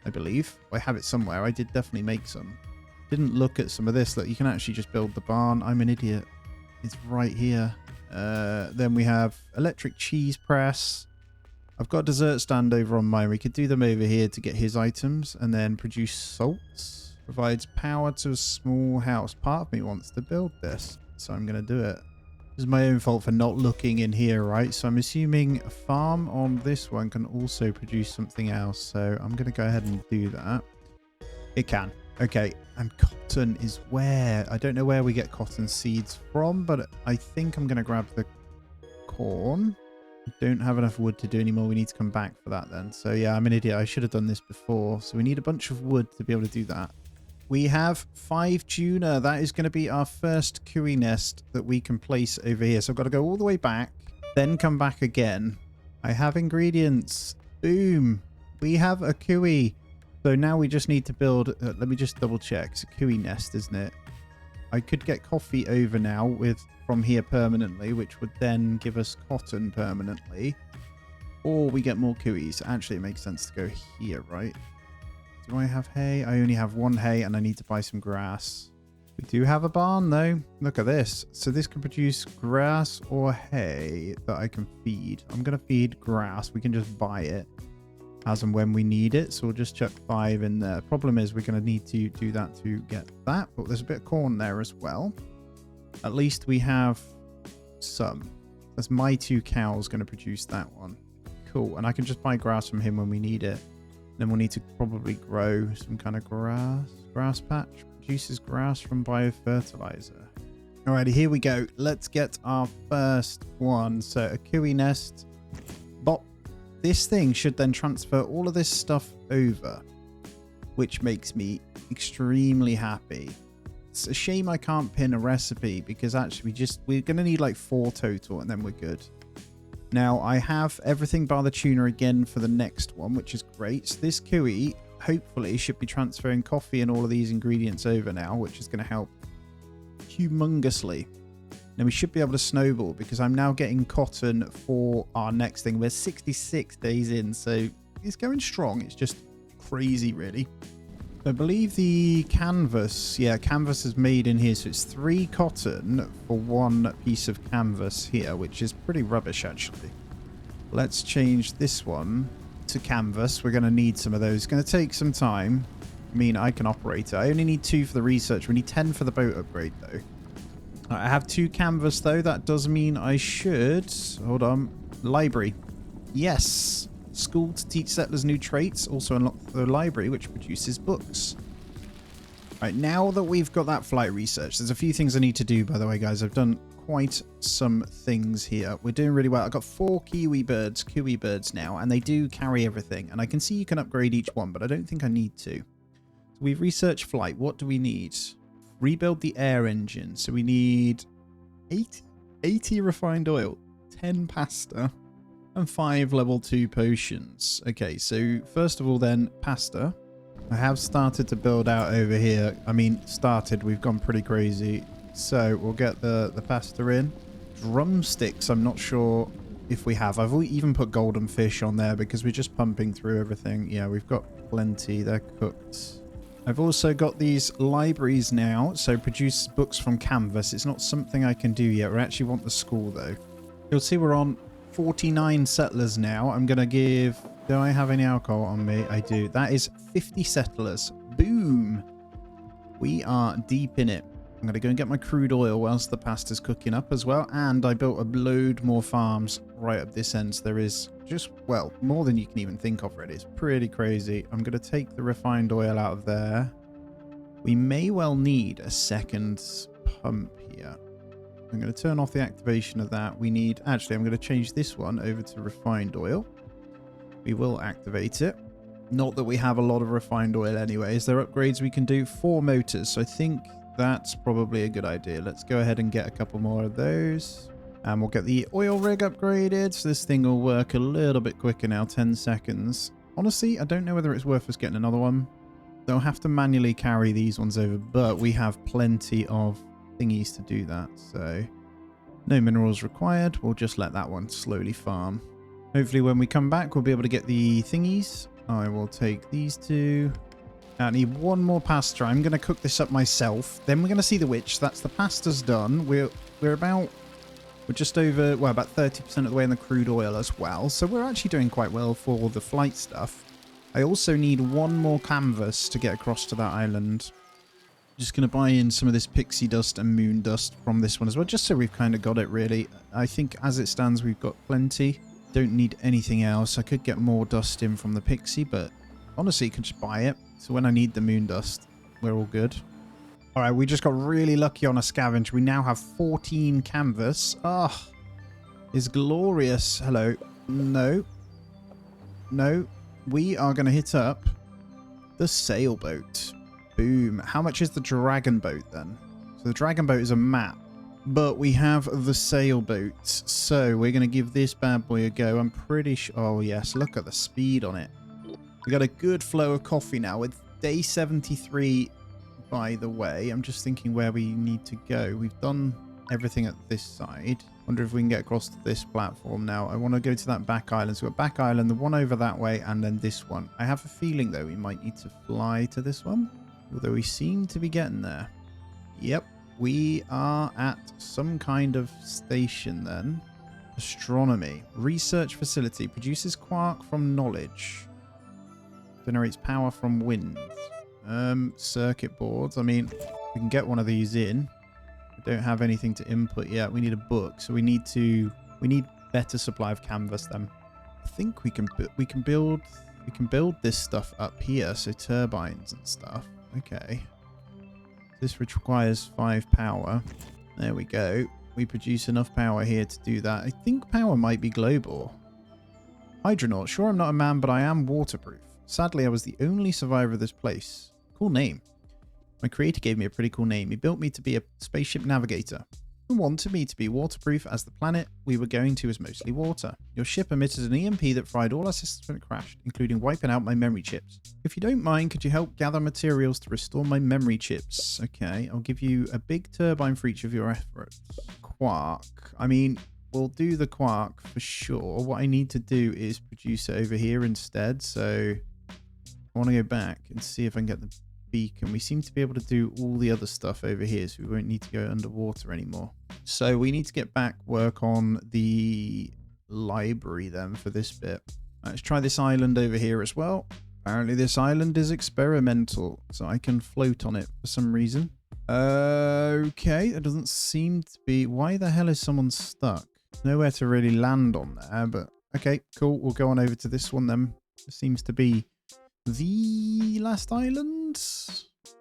I believe. I have it somewhere. I did definitely make some. Didn't look at some of this. Look, you can actually just build the barn. I'm an idiot. It's right here. Then we have electric cheese press. I've got a dessert stand over on mine. We could do them over here to get his items and then produce salts. Provides power to a small house. Part of me wants to build this, so I'm going to do it. This is my own fault for not looking in here, right? So I'm assuming a farm on this one can also produce something else. So I'm going to go ahead and do that. It can. Okay, and cotton is where? I don't know where we get cotton seeds from, but I think I'm going to grab the corn. I don't have enough wood to do anymore. We need to come back for that then. So yeah, I'm an idiot. I should have done this before. So we need a bunch of wood to be able to do that. We have 5 tuna. That is going to be our first Kui nest that we can place over here. So I've got to go all the way back, then come back again. I have ingredients. Boom. We have a Kui. So now we just need to build, let me just double check. It's a Kui nest, isn't it? I could get coffee over now from here permanently, which would then give us cotton permanently. Or we get more Kuis. Actually, it makes sense to go here, right? Do I have hay? I only have 1 hay and I need to buy some grass. We do have a barn though. Look at this. So this can produce grass or hay that I can feed. I'm going to feed grass. We can just buy it as and when we need it. So we'll just chuck 5 in there. Problem is we're going to need to do that to get that. But there's a bit of corn there as well. At least we have some. That's my 2 cows going to produce that one. Cool. And I can just buy grass from him when we need it. Then we'll need to probably grow some kind of grass patch. Produces grass from biofertilizer. Alrighty, here we go. Let's get our first one. So a Kui nest. Bop. This thing should then transfer all of this stuff over, which makes me extremely happy. It's a shame I can't pin a recipe because actually we're going to need like 4 total and then we're good. Now I have everything bar the tuna again for the next one, which is great. So this Kui hopefully should be transferring coffee and all of these ingredients over now, which is going to help humongously. Now we should be able to snowball because I'm now getting cotton for our next thing. We're 66 days in, so it's going strong. It's just crazy, really. I believe the canvas, canvas is made in here. So it's 3 cotton for 1 piece of canvas here, which is pretty rubbish, actually. Let's change this one to canvas. We're going to need some of those. It's going to take some time. I mean, I can operate it. I only need 2 for the research. We need 10 for the boat upgrade, though. I have 2 canvas, though. That does mean I should... Hold on. Library. Yes. School to teach settlers new traits. Also unlock the library, which produces books. Right, now that we've got that flight research, there's a few things I need to do, by the way, guys. I've done quite some things here. We're doing really well. I've got 4 kiwi birds now, and they do carry everything. And I can see you can upgrade each one, but I don't think I need to. So we've researched flight. What do we need? Rebuild the air engine. So we need 80 refined oil, 10 pasta, and 5 level 2 potions. Okay, so first of all then, pasta. I have started to build out over here. I mean, we've gone pretty crazy. So we'll get the pasta in. Drumsticks, I'm not sure if we have. I've even put golden fish on there because we're just pumping through everything. Yeah, we've got plenty. They're cooked. I've also got these libraries now. So produce books from canvas. It's not something I can do yet. We actually want the school though. You'll see we're on 49 settlers now. I'm going to give... Do I have any alcohol on me? I do. That is 50 settlers. Boom. We are deep in it. I'm going to go and get my crude oil whilst the pasta's cooking up as well. And I built a load more farms right up this end. So there is just, well, more than you can even think of really. It's pretty crazy. I'm going to take the refined oil out of there. We may well need a second pump here. I'm going to turn off the activation of that. We need, actually, I'm going to change this one over to refined oil. We will activate it. Not that we have a lot of refined oil anyway. Is there upgrades we can do? 4 motors. So I think that's probably a good idea. Let's go ahead and get a couple more of those. And we'll get the oil rig upgraded. So this thing will work a little bit quicker now. 10 seconds. Honestly, I don't know whether it's worth us getting another one. They'll have to manually carry these ones over. But we have plenty of thingies to do that. So no minerals required. We'll just let that one slowly farm. Hopefully when we come back, we'll be able to get the thingies. I will take these 2. I need 1 more pasta. I'm going to cook this up myself. Then we're going to see the witch. That's the pasta's done. We're just over, well, about 30% of the way in the crude oil as well. So we're actually doing quite well for the flight stuff. I also need 1 more canvas to get across to that island. Just going to buy in some of this pixie dust and moon dust from this one as well, just so we've kind of got it really. I think as it stands, we've got plenty. Don't need anything else. I could get more dust in from the pixie, but honestly, you can just buy it. So when I need the moon dust, we're all good. All right, we just got really lucky on a scavenge. We now have 14 canvas. Ah, is glorious. Hello. No. No. We are going to hit up the sailboat. Boom. How much is the dragon boat then? So the dragon boat is a map. But we have the sailboat, so we're going to give this bad boy a go. I'm pretty sure... Oh, yes, look at the speed on it. We got a good flow of coffee now with day 73, by the way. I'm just thinking where we need to go. We've done everything at this side. Wonder if we can get across to this platform now. I want to go to that back island. So we've got back island, the one over that way, and then this one. I have a feeling, though, we might need to fly to this one. Although we seem to be getting there. Yep. We are at some kind of station then. Astronomy. Research facility. Produces quark from knowledge. Generates power from wind. Circuit boards. I mean, we can get one of these in. We don't have anything to input yet. We need a book. So we need better supply of canvas then. I think we can build this stuff up here. So turbines and stuff. Okay. This requires 5 power. There we go. We produce enough power here to do that. I think power might be global. Hydronaut. Sure, I'm not a man, but I am waterproof. Sadly, I was the only survivor of this place. Cool name. My creator gave me a pretty cool name. He built me to be a spaceship navigator. He wanted me to be waterproof as the planet we were going to is mostly water. Your ship emitted an EMP that fried all our systems when it crashed, including wiping out my memory chips. If you don't mind, could you help gather materials to restore my memory chips? Okay, I'll give you a big turbine for each of your efforts. Quark. I mean, we'll do the quark for sure. What I need to do is produce it over here instead. So I want to go back and see if I can get the beacon. We seem to be able to do all the other stuff over here, so we won't need to go underwater anymore. So we need to get back work on the library then for this bit. Let's try this island over here as well. Apparently this island is experimental, so I can float on it for some reason. Okay, it doesn't seem to be... Why the hell is someone stuck? Nowhere to really land on there, but... Okay, cool. We'll go on over to this one then. It seems to be the last island.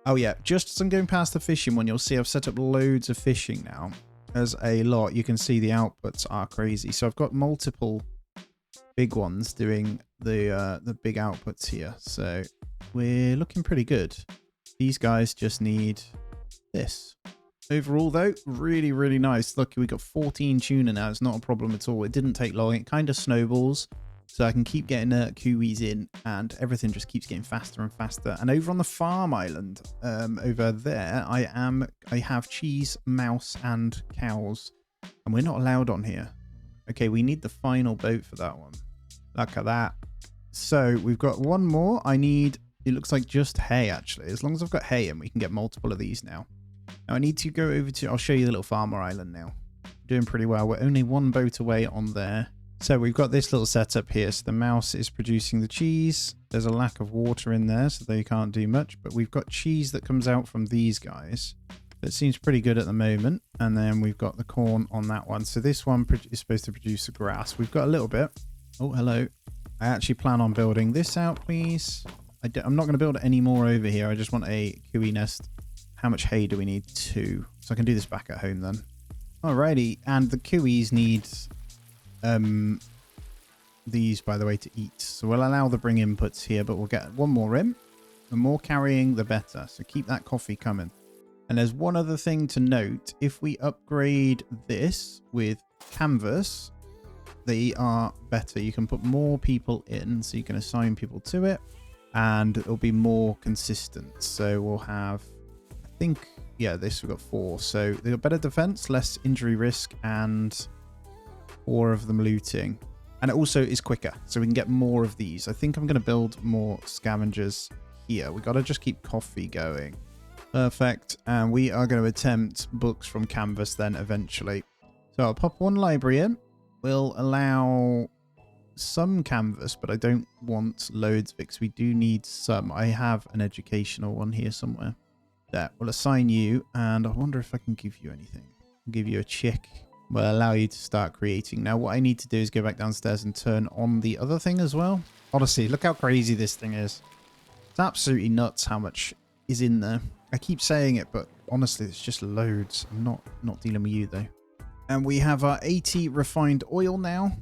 Oh yeah, just as I'm going past the fishing one, you'll see I've set up loads of fishing now. There's a lot. You can see the outputs are crazy. So I've got multiple big ones doing the big outputs here. So we're looking pretty good. These guys just need this. Overall though, really, really nice. Look, we got 14 tuna now. It's not a problem at all. It didn't take long. It kind of snowballs. So I can keep getting Kiwis in and everything just keeps getting faster and faster. And over on the farm island, over there, I have cheese, mouse, and cows. And we're not allowed on here. Okay, we need the final boat for that one. Look at that. So we've got one more. I need, it looks like just hay actually. As long as I've got hay in, we can get multiple of these now. Now I need to go over to, I'll show you the little farmer island now. Doing pretty well. We're only one boat away on there. So we've got this little setup here. So the mouse is producing the cheese. There's a lack of water in there, so they can't do much. But we've got cheese that comes out from these guys. That seems pretty good at the moment. And then we've got the corn on that one. So this one is supposed to produce the grass. We've got a little bit. Oh, hello. I actually plan on building this out, please. I'm not going to build any more over here. I just want a kiwi nest. How much hay do we need? 2. So I can do this back at home then. Alrighty. And the kiwis need... these, by the way, to eat. So we'll allow the bring inputs here, but we'll get one more in. The more carrying, the better. So keep that coffee coming. And there's one other thing to note. If we upgrade this with canvas, they are better. You can put more people in, so you can assign people to it, and it'll be more consistent. So we'll have, I think, yeah, this we've got 4. So they've got better defense, less injury risk, and 4 of them looting. And it also is quicker, so we can get more of these. I think I'm going to build more scavengers here. We got to just keep coffee going. Perfect. And we are going to attempt books from canvas then eventually. So I'll pop one library in. We'll allow some canvas, but I don't want loads because we do need some. I have an educational one here somewhere. There. We'll assign you, and I wonder if I can give you anything. I'll give you a chick. Will allow you to start creating. Now what I need to do is go back downstairs and turn on the other thing as well. Honestly, look how crazy this thing is. It's absolutely nuts how much is in there. I keep saying it, but honestly, it's just loads. I'm not dealing with you though. And we have our 80 refined oil now.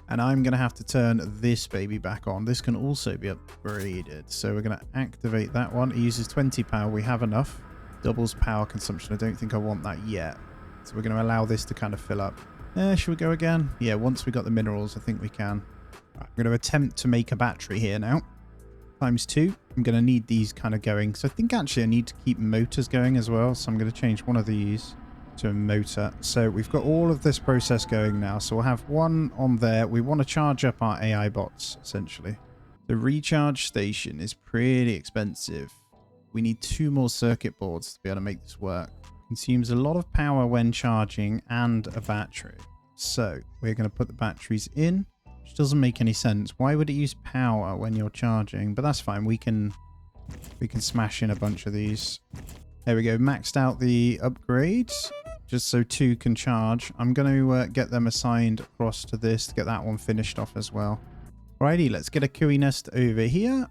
And I'm going to have to turn this baby back on. This can also be upgraded. So we're going to activate that one. It uses 20 power. We have enough. Doubles power consumption. I don't think I want that yet. So we're going to allow this to kind of fill up. Should we go again? Yeah, once we got the minerals, I think we can. Right, I'm going to attempt to make a battery here now. ×2. I'm going to need these kind of going. So I think actually I need to keep motors going as well. So I'm going to change one of these to a motor. So we've got all of this process going now. So we'll have one on there. We want to charge up our AI bots, essentially. The recharge station is pretty expensive. We need 2 more circuit boards to be able to make this work. Consumes a lot of power when charging and a battery. So we're going to put the batteries in, which doesn't make any sense. Why would it use power when you're charging? But that's fine. We can smash in a bunch of these. There we go. Maxed out the upgrades just so 2 can charge. I'm going to get them assigned across to this to get that one finished off as well. Alrighty, let's get a kiwi nest over here.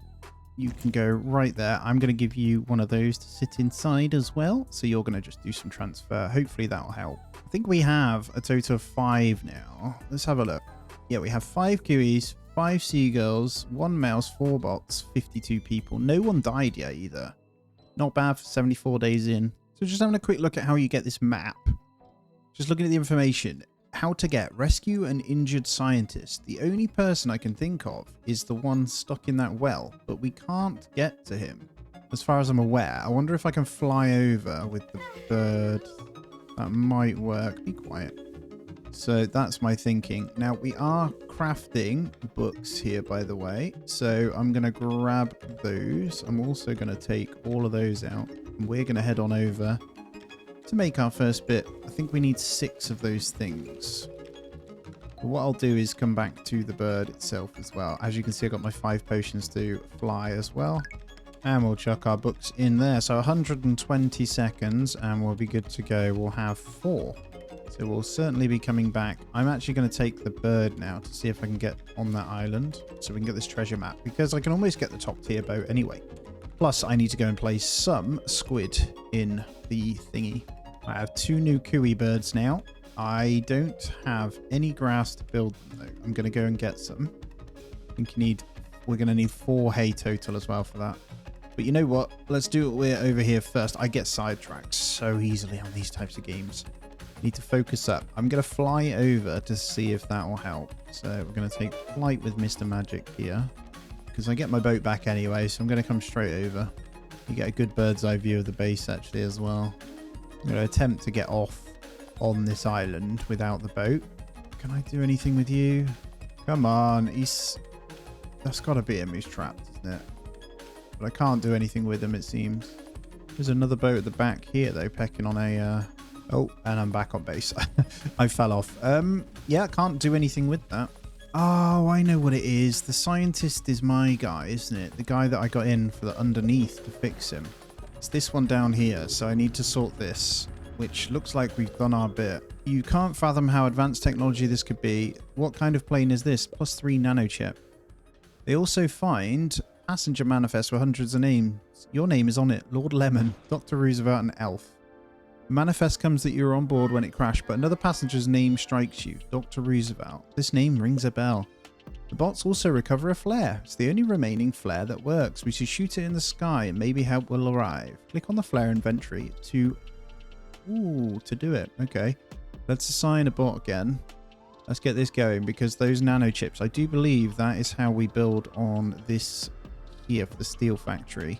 You can go right there. I'm going to give you one of those to sit inside as well. So you're going to just do some transfer. Hopefully that'll help. I think we have a total of 5 now. Let's have a look. Yeah, we have 5 kiwis, 5 seagulls, 1 mouse, 4 bots, 52 people. No one died yet either. Not bad for 74 days in. So just having a quick look at how you get this map. Just looking at the information. How to get rescue an injured scientist. The only person I can think of is the one stuck in that well, but we can't get to him as far as I'm aware. I wonder if I can fly over with the bird. That might work. Be quiet. So that's my thinking. Now we are crafting books here, by the way. So I'm going to grab those. I'm also going to take all of those out. And we're going to head on over to make our first bit. I think we need 6 of those things. But what I'll do is come back to the bird itself as well. As you can see, I've got my 5 potions to fly as well. And we'll chuck our books in there. So 120 seconds and we'll be good to go. We'll have 4. So we'll certainly be coming back. I'm actually going to take the bird now to see if I can get on that island. So we can get this treasure map. Because I can almost get the top tier boat anyway. Plus, I need to go and place some squid in the thingy. I have 2 new cooey birds now. I don't have any grass to build them though. I'm going to go and get some. I think we're going to need 4 hay total as well for that. But you know what? Let's do it. We're over here first. I get sidetracked so easily on these types of games. Need to focus up. I'm going to fly over to see if that will help. So we're going to take flight with Mr. Magic here. Because I get my boat back anyway, so I'm going to come straight over. You get a good bird's eye view of the base actually as well. I'm going to attempt to get off on this island without the boat. Can I do anything with you? Come on. That's got to be him who's trapped, isn't it? But I can't do anything with him, it seems. There's another boat at the back here, though, pecking on a... Oh, and I'm back on base. I fell off. Yeah, can't do anything with that. Oh, I know what it is. The scientist is my guy, isn't it? The guy that I got in for the underneath to fix him. It's this one down here, so I need to sort this, which looks like we've done our bit. You can't fathom how advanced technology this could be. What kind of plane is this? +3 nanochip. They also find passenger manifest with hundreds of names. Your name is on it. Lord Lemon, Dr. Roosevelt, and Elf. The manifest comes that you were on board when it crashed, but another passenger's name strikes you. Dr. Roosevelt. This name rings a bell. The bots also recover a flare. It's the only remaining flare that works. We should shoot it in the sky and maybe help will arrive. Click on the flare inventory to do it. Okay. Let's assign a bot again. Let's get this going because those nanochips, I do believe that is how we build on this here for the steel factory.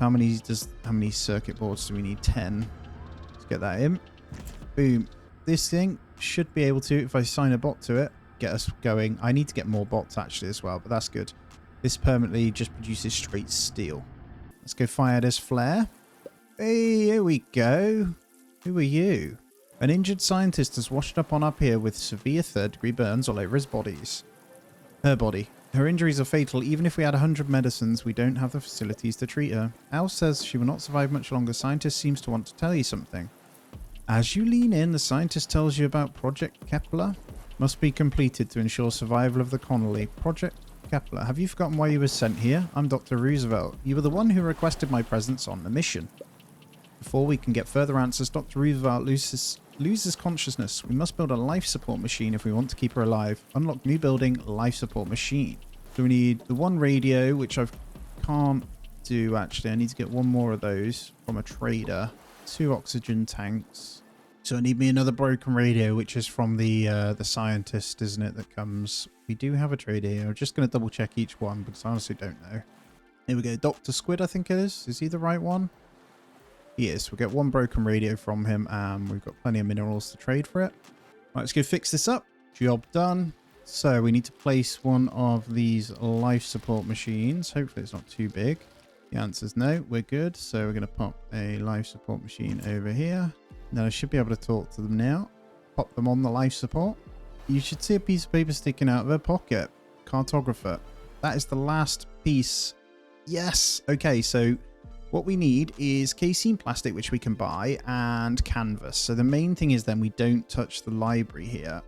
How many circuit boards do we need? 10. Let's get that in. Boom. This thing should be able to, if I assign a bot to it, get us going. I need to get more bots actually as well, but that's good. This permanently just produces straight steel. Let's go fire this flare. Hey, here we go. Who are you? An injured scientist has washed up on up here with severe 3rd-degree burns all over his bodies. Her body. Her injuries are fatal. Even if we had 100 medicines, we don't have the facilities to treat her. Al says she will not survive much longer. Scientist seems to want to tell you something. As you lean in, the scientist tells you about Project Kepler. Must be completed to ensure survival of the colony. Project Kepler. Have you forgotten why you were sent here? I'm Dr. Roosevelt. You were the one who requested my presence on the mission. Before we can get further answers, Dr. Roosevelt loses consciousness. We must build a life support machine if we want to keep her alive. Unlock new building, life support machine. So we need the 1 radio, which I can't do actually. I need to get 1 more of those from a trader. 2 oxygen tanks. So I need me another broken radio, which is from the scientist, isn't it, that comes. We do have a trader here. I'm just going to double check each one because I honestly don't know. Here we go. Dr. Squid, I think it is. Is he the right one? He is. We'll get 1 broken radio from him and we've got plenty of minerals to trade for it. Right, let's go fix this up. Job done. So we need to place 1 of these life support machines. Hopefully it's not too big. The answer is no. We're good. So we're going to pop a life support machine over here. Now I should be able to talk to them now. Pop them on the life support. You should see a piece of paper sticking out of their pocket. Cartographer. That is the last piece. Yes. Okay, so what we need is casein plastic, which we can buy, and canvas. So the main thing is then we don't touch the library here.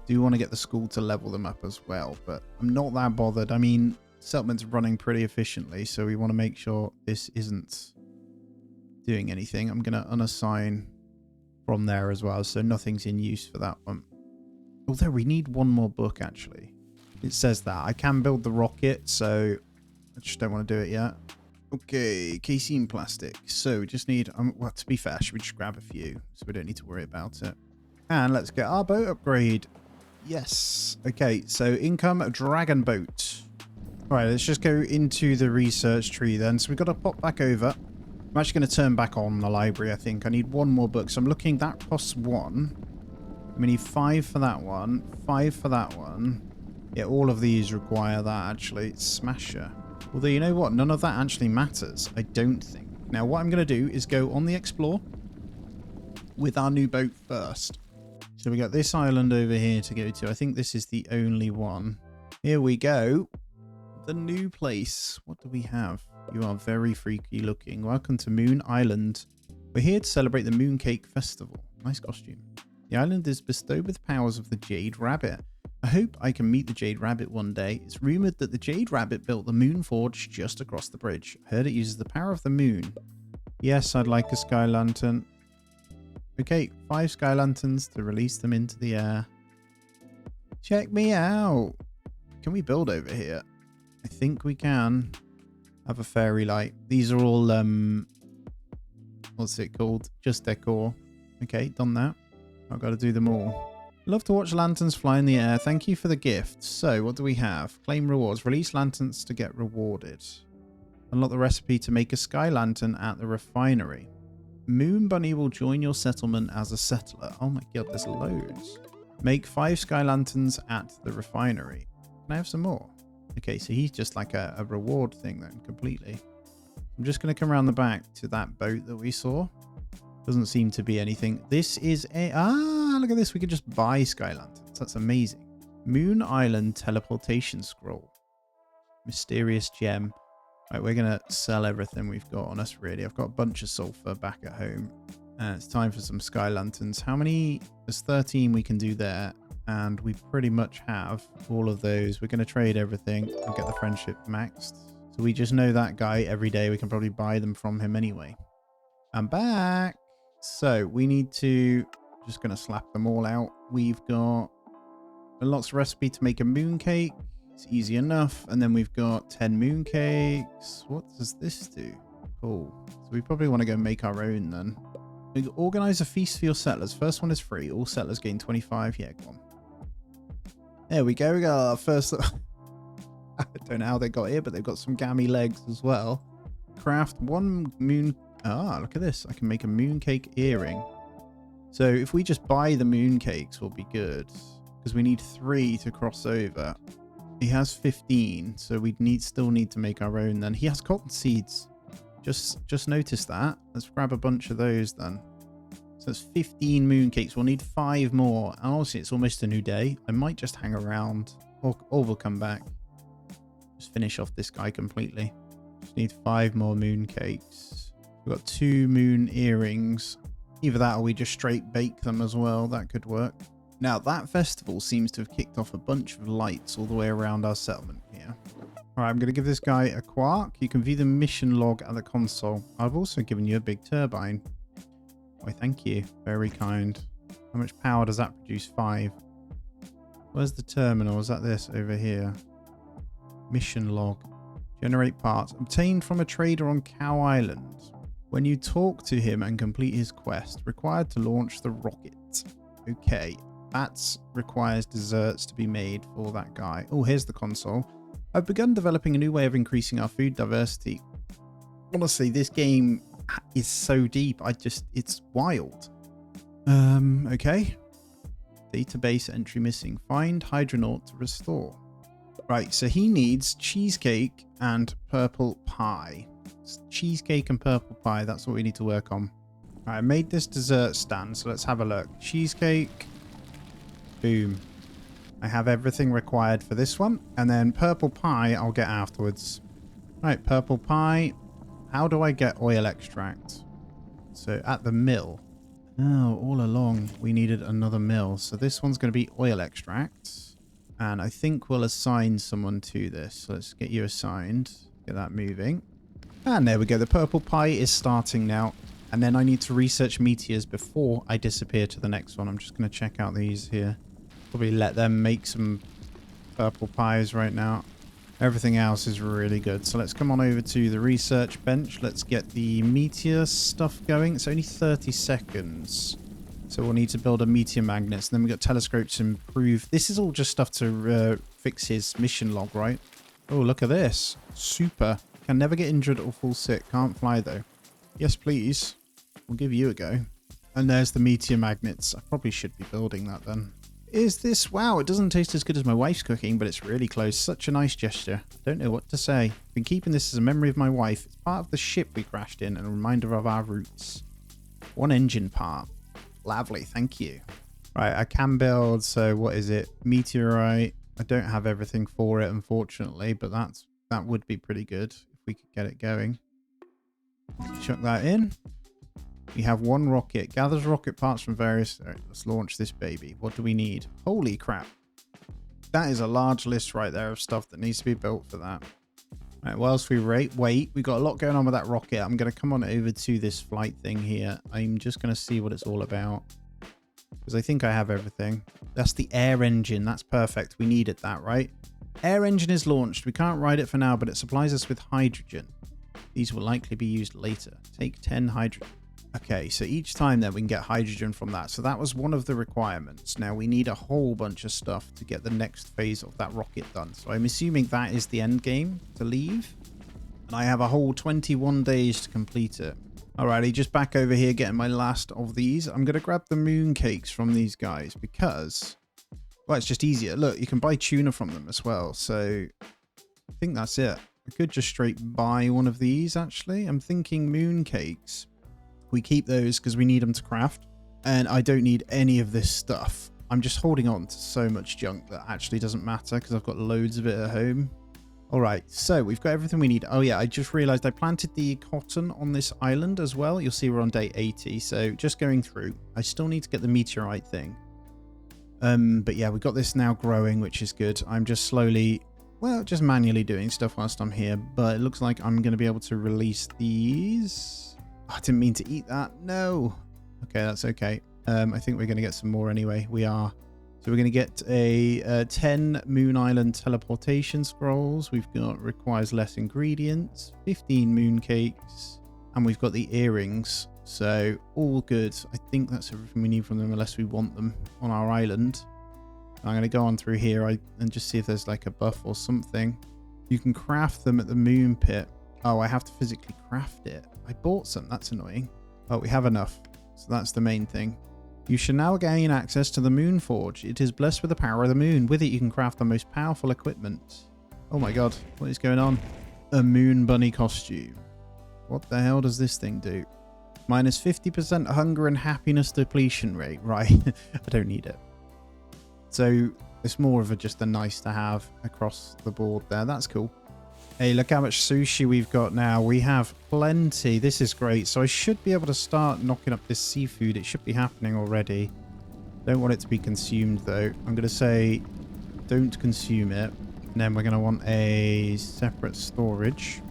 Do want to get the school to level them up as well, but I'm not that bothered. I mean, settlement's running pretty efficiently, so we want to make sure this isn't doing anything. I'm going to unassign from there as well, so nothing's in use for that one. Although we need 1 more book, actually. It says that. I can build the rocket, so I just don't want to do it yet. Okay, casein plastic. So we just need, well, to be fair, should we just grab a few so we don't need to worry about it. And let's get our boat upgrade. Yes. Okay, so income dragon boat. All right, let's just go into the research tree then. So we've got to pop back over. I'm actually going to turn back on the library, I think. I need 1 more book. So I'm looking, that costs 1. We need 5 for that one, 5 for that one. Yeah, all of these require that, actually. Smasher. Although, you know what? None of that actually matters, I don't think. Now, what I'm going to do is go on the Explore with our new boat first. So we got this island over here to go to. I think this is the only one. Here we go. The new place. What do we have? You are very freaky looking. Welcome to Moon Island. We're here to celebrate the Mooncake Festival. Nice costume. The island is bestowed with powers of the Jade Rabbit. I hope I can meet the Jade Rabbit one day. It's rumored that the Jade Rabbit built the Moon Forge just across the bridge. I heard it uses the power of the moon. Yes, I'd like a sky lantern. Okay, 5 sky lanterns to release them into the air. Check me out. Can we build over here? I think we can. Have a fairy light. These are all, what's it called? Just decor. Okay, done that. I've got to do them all. Love to watch lanterns fly in the air. Thank you for the gift. So, what do we have? Claim rewards. Release lanterns to get rewarded. Unlock the recipe to make a sky lantern at the refinery. Moon Bunny will join your settlement as a settler. Oh my god, there's loads. Make 5 sky lanterns at the refinery. Can I have some more? Okay, so he's just like a reward thing then, completely. I'm just going to come around the back to that boat that we saw. Doesn't seem to be anything. This is a... Ah, look at this. We can just buy sky lanterns. That's amazing. Moon Island teleportation scroll. Mysterious gem. Right, we're going to sell everything we've got on us, really. I've got a bunch of sulfur back at home. It's time for some sky lanterns. How many? There's 13 we can do there. And we pretty much have all of those. We're going to trade everything and get the friendship maxed. So we just know that guy every day. We can probably buy them from him anyway. I'm back. So we need to... Just going to slap them all out. We've got lots of recipe to make a mooncake. It's easy enough. And then we've got 10 mooncakes. What does this do? Cool. So we probably want to go make our own then. We organize a feast for your settlers. First one is free. All settlers gain 25. Yeah, go on. There we go. We got our first... I don't know how they got here, but they've got some gammy legs as well. Craft 1 moon... Ah, look at this. I can make a mooncake earring. So if we just buy the mooncakes, we'll be good. Because we need 3 to cross over. He has 15, so we'd still need to make our own then. He has cotton seeds. Just noticed that. Let's grab a bunch of those then. So that's 15 mooncakes. We'll need 5 more. And honestly, it's almost a new day. I might just hang around. Or we'll come back. Just finish off this guy completely. Just need 5 more mooncakes. We've got 2 moon earrings. Either that or we just straight bake them as well. That could work. Now, that festival seems to have kicked off a bunch of lights all the way around our settlement here. All right, I'm going to give this guy a quark. You can view the mission log at the console. I've also given you a big turbine. Why, thank you. Very kind. How much power does that produce? 5. Where's the terminal? Is that this over here? Mission log. Generate parts. Obtained from a trader on Cow Island. When you talk to him and complete his quest, required to launch the rocket. Okay. That requires desserts to be made for that guy. Oh, here's the console. I've begun developing a new way of increasing our food diversity. Honestly, this game is so deep. It's wild. Okay. Database entry missing. Find Hydronaut to restore. Right, so he needs cheesecake and purple pie. Cheesecake and purple pie, that's what we need to work on. Right, I made this dessert stand, so let's have a look. Cheesecake. Boom. I have everything required for this one. And then purple pie I'll get afterwards. Right, purple pie. How do I get oil extract? So at the mill. Oh, all along we needed another mill. So this one's going to be oil extract. And I think we'll assign someone to this. So let's get you assigned. Get that moving. And there we go. The purple pie is starting now. And then I need to research meteors before I disappear to the next one. I'm just going to check out these here. Probably let them make some purple pies right now. Everything else is really good. So let's come on over to the research bench. Let's get the meteor stuff going. It's only 30 seconds. So we'll need to build a meteor magnets. And then we've got telescopes to improve. This is all just stuff to fix his mission log, right? Oh, look at this. Super. Can never get injured or fall sick. Can't fly, though. Yes, please. We'll give you a go. And there's the meteor magnets. I probably should be building that then. Is this... Wow, it doesn't taste as good as my wife's cooking, but it's really close. Such a nice gesture. Don't know what to say. Been keeping this as a memory of my wife. It's part of the ship we crashed in and a reminder of our roots. 1 engine part. Lovely, thank you. Right, I can build, so what is it? Meteorite. I don't have everything for it, unfortunately, but that would be pretty good if we could get it going. Chuck that in. We have one rocket. Gathers rocket parts from various... All right, let's launch this baby. What do we need? Holy crap. That is a large list right there of stuff that needs to be built for that. Right, whilst we wait, we got a lot going on with that rocket. I'm going to come on over to this flight thing here. I'm just going to see what it's all about, because I think I have everything. That's the air engine. That's perfect. We needed that, right? Air engine is launched. We can't ride it for now, but it supplies us with hydrogen. These will likely be used later. Take 10 hydrogen. Okay, so each time then we can get hydrogen from that. So that was one of the requirements. Now we need a whole bunch of stuff to get the next phase of that rocket done. So I'm assuming that is the end game to leave. And I have a whole 21 days to complete it. Alrighty, just back over here getting my last of these. I'm going to grab the moon cakes from these guys because, well, it's just easier. Look, you can buy tuna from them as well. So I think that's it. I could just straight buy one of these, actually. I'm thinking moon cakes. We keep those because we need them to craft. And I don't need any of this stuff. I'm just holding on to so much junk that actually doesn't matter because I've got loads of it at home. All right, so we've got everything we need. Oh yeah, I just realized I planted the cotton on this island as well. You'll see we're on day 80. So just going through. I still need to get the meteorite thing. But yeah, we've got this now growing, which is good. I'm just slowly, well, just manually doing stuff whilst I'm here. But it looks like I'm going to be able to release these. I didn't mean to eat that. No. Okay, that's okay. I think we're going to get some more anyway. We are. So we're going to get a 10 Moon Island teleportation scrolls. We've got requires less ingredients, 15 moon cakes, and we've got the earrings. So all good. I think that's everything we need from them unless we want them on our island. I'm going to go on through here and just see if there's like a buff or something. You can craft them at the moon pit. Oh, I have to physically craft it. I bought some. That's annoying. Oh, we have enough. So that's the main thing. You should now gain access to the Moon Forge. It is blessed with the power of the moon. With it, you can craft the most powerful equipment. Oh my god. What is going on? A moon bunny costume. What the hell does this thing do? Minus 50% hunger and happiness depletion rate. Right. I don't need it. So it's more of just a nice to have across the board there. That's cool. Hey, look how much sushi we've got now. We have plenty. This is great. So I should be able to start knocking up this seafood. It should be happening already. Don't want it to be consumed, though. I'm going to say don't consume it. And then we're going to want a separate storage.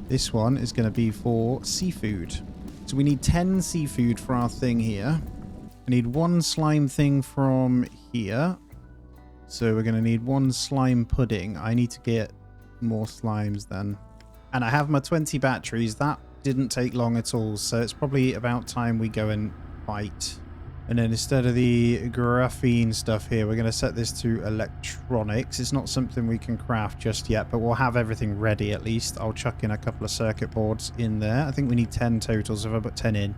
This one is going to be for seafood. So we need 10 seafood for our thing here. I need one slime thing from here. So we're going to need one slime pudding. I need to get more slimes then. And I have my 20 batteries. That didn't take long at all. So it's probably about time we go and fight. And then instead of the graphene stuff here, we're going to set this to electronics. It's not something we can craft just yet, but we'll have everything ready at least. I'll chuck in a couple of circuit boards in there. I think we need 10 total, so if I put 10 in.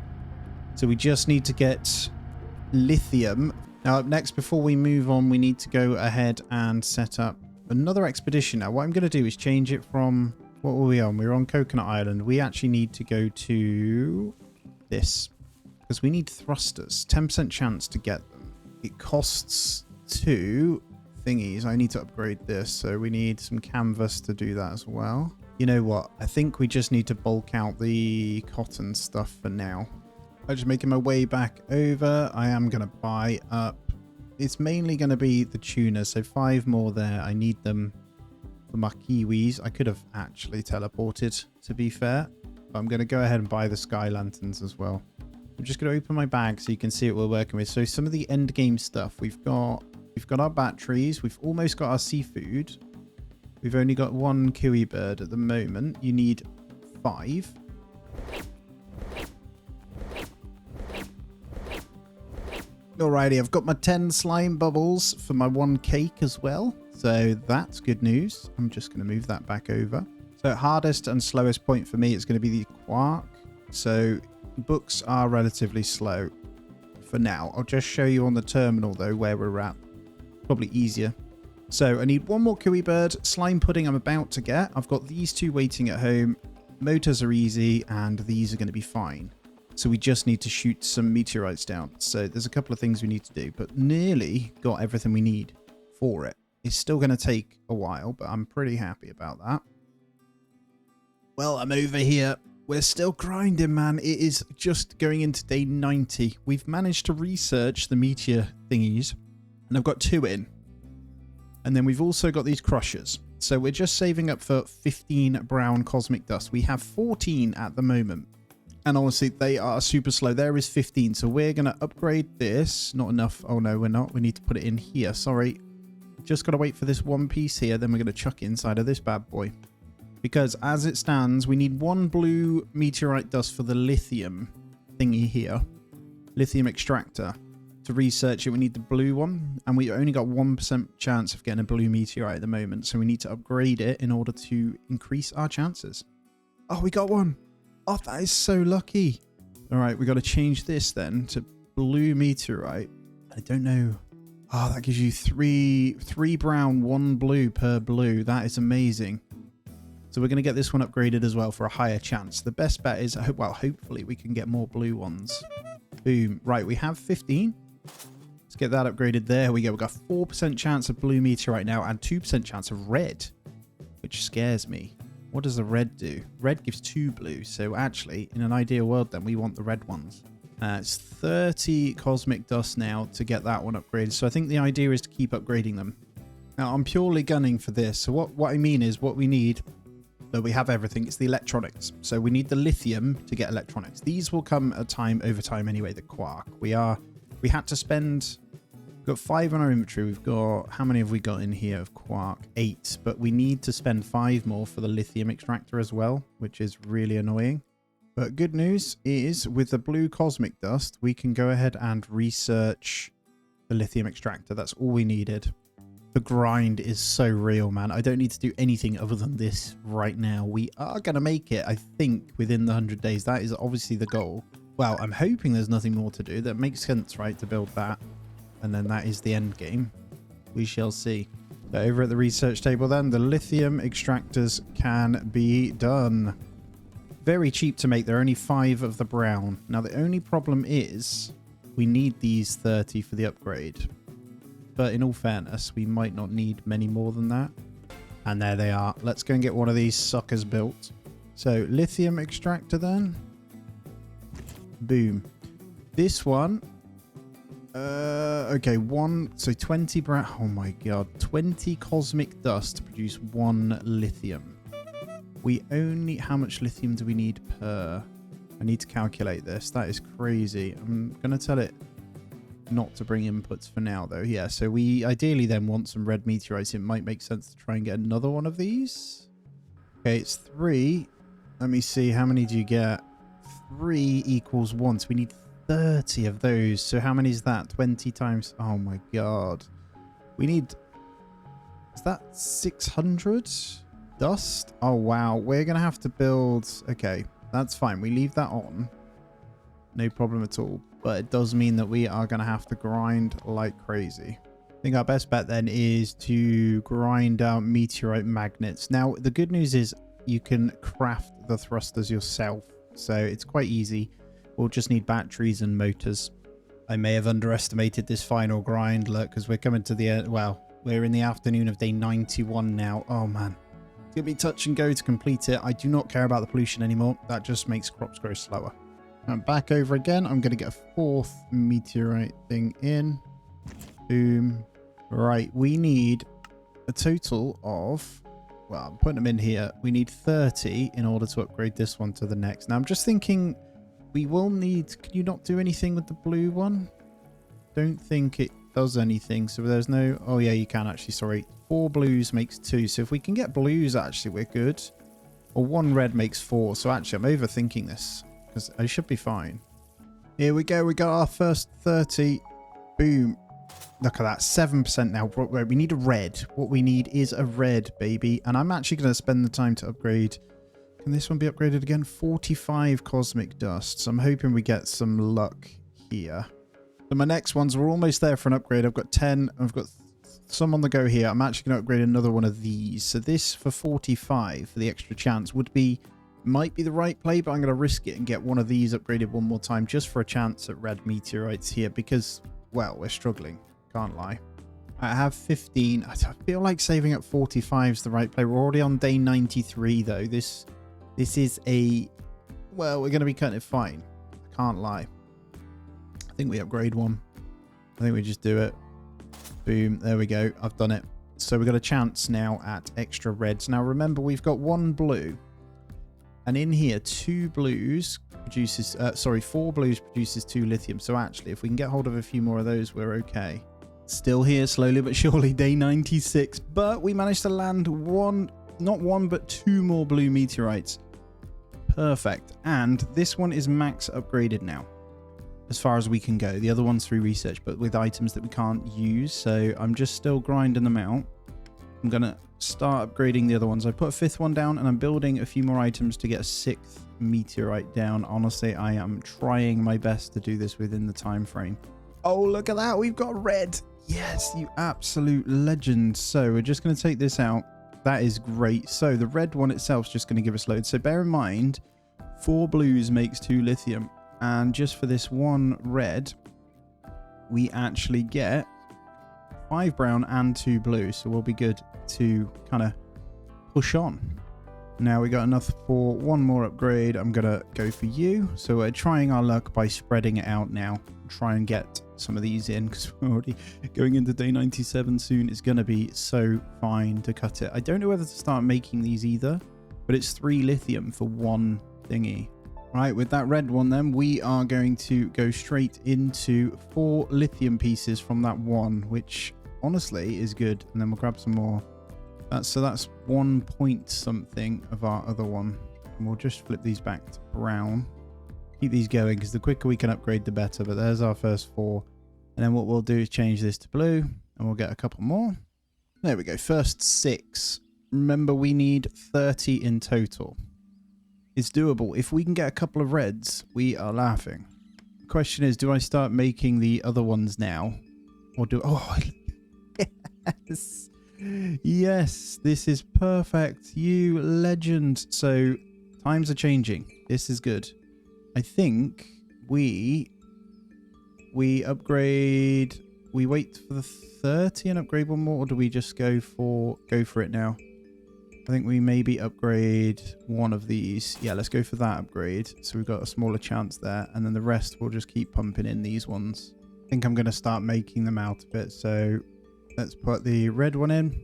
So we just need to get lithium. Now up next, before we move on, we need to go ahead and set up another expedition. Now what I'm going to do is change it from, what were we on? We were on Coconut Island. We actually need to go to this because we need thrusters. 10% chance to get them. It costs 2 thingies. I need to upgrade this, so we need some canvas to do that as well. You know what? I think we just need to bulk out the cotton stuff for now. I'm just making my way back over. I am going to buy up. It's mainly going to be the tuna, so 5 more there. I need them for my kiwis. I could have actually teleported, to be fair. But I'm going to go ahead and buy the sky lanterns as well. I'm just going to open my bag so you can see what we're working with. So some of the end game stuff. We've got our batteries. We've almost got our seafood. We've only got 1 kiwi bird at the moment. You need 5. Alrighty, I've got my 10 slime bubbles for my 1 cake as well. So that's good news. I'm just going to move that back over. So hardest and slowest point for me is going to be the quark. So books are relatively slow for now. I'll just show you on the terminal though where we're at. Probably easier. So I need 1 more kiwi bird. Slime pudding I'm about to get. I've got these 2 waiting at home. Motors are easy and these are going to be fine. So we just need to shoot some meteorites down. So there's a couple of things we need to do, but nearly got everything we need for it. It's still going to take a while, but I'm pretty happy about that. Well, I'm over here. We're still grinding, man. It is just going into day 90. We've managed to research the meteor thingies, and I've got 2 in. And then we've also got these crushers. So we're just saving up for 15 brown cosmic dust. We have 14 at the moment. And honestly, they are super slow. There is 15. So we're going to upgrade this. Not enough. Oh, no, we're not. We need to put it in here. Sorry. Just got to wait for this one piece here. Then we're going to chuck it inside of this bad boy. Because as it stands, we need 1 blue meteorite dust for the lithium thingy here. Lithium extractor. To research it, we need the blue one. And we only got 1% chance of getting a blue meteorite at the moment. So we need to upgrade it in order to increase our chances. Oh, we got one. Oh, that is so lucky. All right, we got to change this then to blue meteorite. I don't know. Oh, that gives you three brown, 1 blue per blue. That is amazing. So we're going to get this one upgraded as well for a higher chance. The best bet is, well, hopefully we can get more blue ones. Boom. Right, we have 15. Let's get that upgraded. There we go. We've got 4% chance of blue meteorite now and 2% chance of red, which scares me. What does the red do? Red gives 2 blue. So actually, in an ideal world, then we want the red ones. It's 30 cosmic dust now to get that one upgraded. So I think the idea is to keep upgrading them. Now, I'm purely gunning for this. So what I mean is what we need, though we have everything, it's the electronics. So we need the lithium to get electronics. These will come at over time anyway, the quark. We had to spend... We've got 5 on our inventory. We've got... How many have we got in here of quark? 8. But we need to spend 5 more for the lithium extractor as well, which is really annoying. But good news is, with the blue cosmic dust, we can go ahead and research the lithium extractor. That's all we needed. The grind is so real, man. I don't need to do anything other than this right now. We are going to make it, I think, within the 100 days. That is obviously the goal. Well, I'm hoping there's nothing more to do. That makes sense, right, to build that. And then that is the end game. We shall see. So over at the research table then, the lithium extractors can be done. Very cheap to make. There are only 5 of the brown. Now, the only problem is we need these 30 for the upgrade. But in all fairness, we might not need many more than that. And there they are. Let's go and get one of these suckers built. So, lithium extractor then. Boom. This one... okay, so 20 brown. Oh my god, 20 cosmic dust to produce 1 lithium. We only... How much lithium do we need per... I need to calculate this. That is crazy. I'm going to tell it not to bring inputs for now, though. Yeah, so we ideally then want some red meteorites. It might make sense to try and get another one of these. Okay, it's 3. Let me see. How many do you get? 3 equals 1. So we need 30 of those. So how many is that? 20 times... Oh my god. We need... Is that 600 dust? Oh wow. We're going to have to build... Okay, that's fine. We leave that on. No problem at all. But it does mean that we are going to have to grind like crazy. I think our best bet then is to grind out meteorite magnets. Now, the good news is you can craft the thrusters yourself. So it's quite easy. We'll just need batteries and motors. I may have underestimated this final grind. Look, because we're coming to the end. Well, we're in the afternoon of day 91 now. Oh, man. It's going to be touch and go to complete it. I do not care about the pollution anymore. That just makes crops grow slower. I'm back over again. I'm going to get a 4th meteorite thing in. Boom. Right. We need a total of... Well, I'm putting them in here. We need 30 in order to upgrade this one to the next. Now, I'm just thinking... We will need... Can you not do anything with the blue one? Don't think it does anything. So there's no... Oh, yeah, you can actually. Sorry. 4 blues makes 2. So if we can get blues, actually, we're good. Or 1 red makes 4. So actually, I'm overthinking this. Because I should be fine. Here we go. We got our first 30. Boom. Look at that. 7% now. We need a red. What we need is a red, baby. And I'm actually going to spend the time to upgrade... Can this one be upgraded again? 45 cosmic dust. So I'm hoping we get some luck here. So my next ones, we're almost there for an upgrade. I've got 10. I've got some on the go here. I'm actually going to upgrade another one of these. So this for 45 for the extra chance would be Might be the right play, but I'm going to risk it and get one of these upgraded one more time just for a chance at red meteorites here because, well, we're struggling. Can't lie. I have 15. I feel like saving up 45 is the right play. We're already on day 93, though. This is a... Well, we're going to be cutting it fine. I can't lie. I think we upgrade one. I think we just do it. Boom. There we go. I've done it. So we've got a chance now at extra reds. Now, remember, we've got one blue. And in here, 4 blues produces 2 lithium. So actually, if we can get hold of a few more of those, we're okay. Still here, slowly but surely, day 96. But we managed to land not one, but 2 more blue meteorites. Perfect. And this one is max upgraded now, as far as we can go. The other one's through research, but with items that we can't use. So I'm just still grinding them out. I'm going to start upgrading the other ones. I put a 5th one down and I'm building a few more items to get a 6th meteorite down. Honestly, I am trying my best to do this within the time frame. Oh, look at that. We've got red. Yes, you absolute legend. So we're just going to take this out. That is great. So the red one itself is just going to give us loads. So bear in mind, 4 blues makes 2 lithium. And just for this one red, we actually get 5 brown and 2 blue. So we'll be good to kind of push on. Now we got enough for one more upgrade. I'm going to go for you. So we're trying our luck by spreading it out now. Try and get some of these in because we're already going into day 97 soon. It's going to be so fine to cut it. I don't know whether to start making these either, but it's 3 lithium for 1 thingy. Right, with that red one then, we are going to go straight into 4 lithium pieces from that one, which honestly is good. And then we'll grab some more. So that's 1 point something of our other one. And we'll just flip these back to brown. Keep these going because the quicker we can upgrade, the better. But there's our first 4. And then what we'll do is change this to blue and we'll get a couple more. There we go. First 6. Remember, we need 30 in total. It's doable. If we can get a couple of reds, we are laughing. The question is, do I start making the other ones now? Or do... Oh, yes. Yes, this is perfect. You legend. So, times are changing. This is good. I think we upgrade... We wait for the 30 and upgrade one more, or do we just go for it now? I think we maybe upgrade one of these. Yeah, let's go for that upgrade. So we've got a smaller chance there. And then the rest we'll just keep pumping in these ones. I think I'm going to start making them out of it. So let's put the red one in.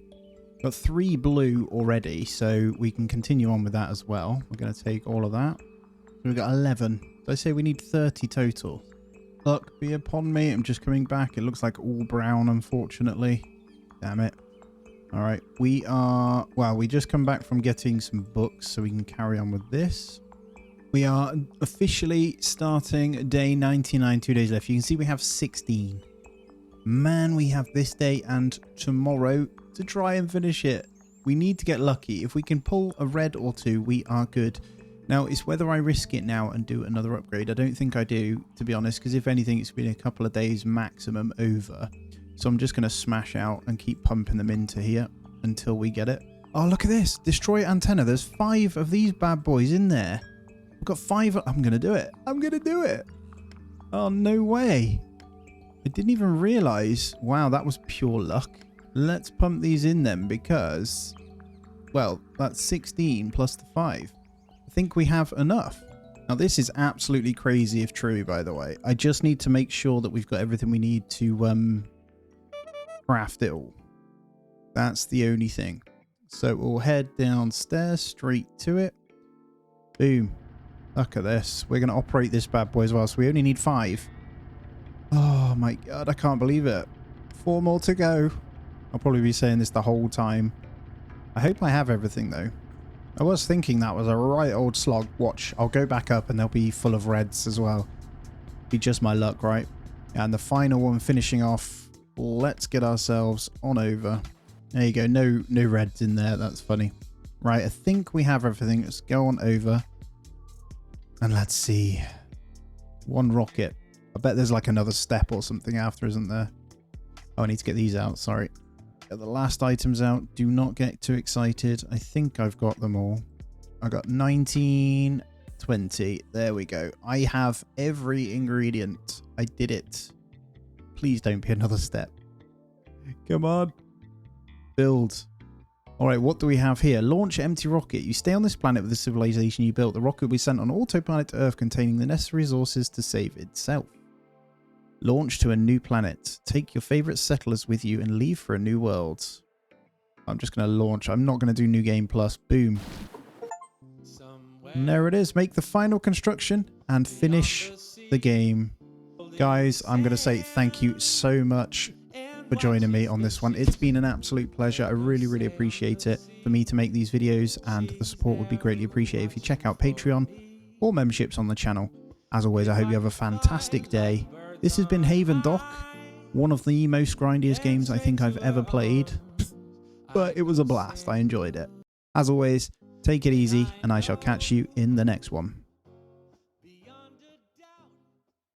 Got 3 blue already, so we can continue on with that as well. We're going to take all of that. So we've got 11. Did I say we need 30 total? Luck be upon me. I'm just coming back. It looks like all brown, unfortunately. Damn it. All right, we just come back from getting some books so we can carry on with this. We are officially starting day 99, 2 days left. You can see we have 16. Man, we have this day and tomorrow to try and finish it. We need to get lucky. If we can pull a red or 2, we are good. Now, it's whether I risk it now and do another upgrade. I don't think I do, to be honest, because if anything, it's been a couple of days maximum over. So I'm just going to smash out and keep pumping them into here until we get it. Oh, look at this. Destroy antenna. There's 5 of these bad boys in there. We've got 5. I'm going to do it. I'm going to do it. Oh, no way. I didn't even realize. Wow, that was pure luck. Let's pump these in then because, well, that's 16 plus the 5. I think we have enough. Now, this is absolutely crazy if true, by the way. I just need to make sure that we've got everything we need to craft it all. That's the only thing. So we'll head downstairs straight to it. Boom. Look at this. We're going to operate this bad boy as well. So we only need 5. Oh my god, I can't believe it. 4 more to go. I'll probably be saying this the whole time. I hope I have everything though. I was thinking that was a right old slog. Watch, I'll go back up and they'll be full of reds as well. Be just my luck, right? And the final one finishing off. Let's get ourselves on over. There you go. No reds in there. That's funny. Right, I think we have everything. Let's go on over. And let's see. 1 rocket. I bet there's like another step or something after, isn't there? Oh, I need to get these out. Sorry. Get the last items out. Do not get too excited. I think I've got them all. I got 19, 20. There we go. I have every ingredient. I did it. Please don't be another step. Come on. Build. All right, what do we have here? Launch empty rocket. You stay on this planet with the civilization you built. The rocket will be sent on autopilot to Earth containing the necessary resources to save itself. Launch to a new planet. Take your favorite settlers with you and leave for a new world. I'm just going to launch. I'm not going to do New Game Plus. Boom. And there it is. Make the final construction and finish the game. Guys, I'm going to say thank you so much for joining me on this one. It's been an absolute pleasure. I really, really appreciate it for me to make these videos, and the support would be greatly appreciated if you check out Patreon or memberships on the channel. As always, I hope you have a fantastic day. This has been Havendock, one of the most grindiest games I think I've ever played, but it was a blast. I enjoyed it. As always, take it easy, and I shall catch you in the next one.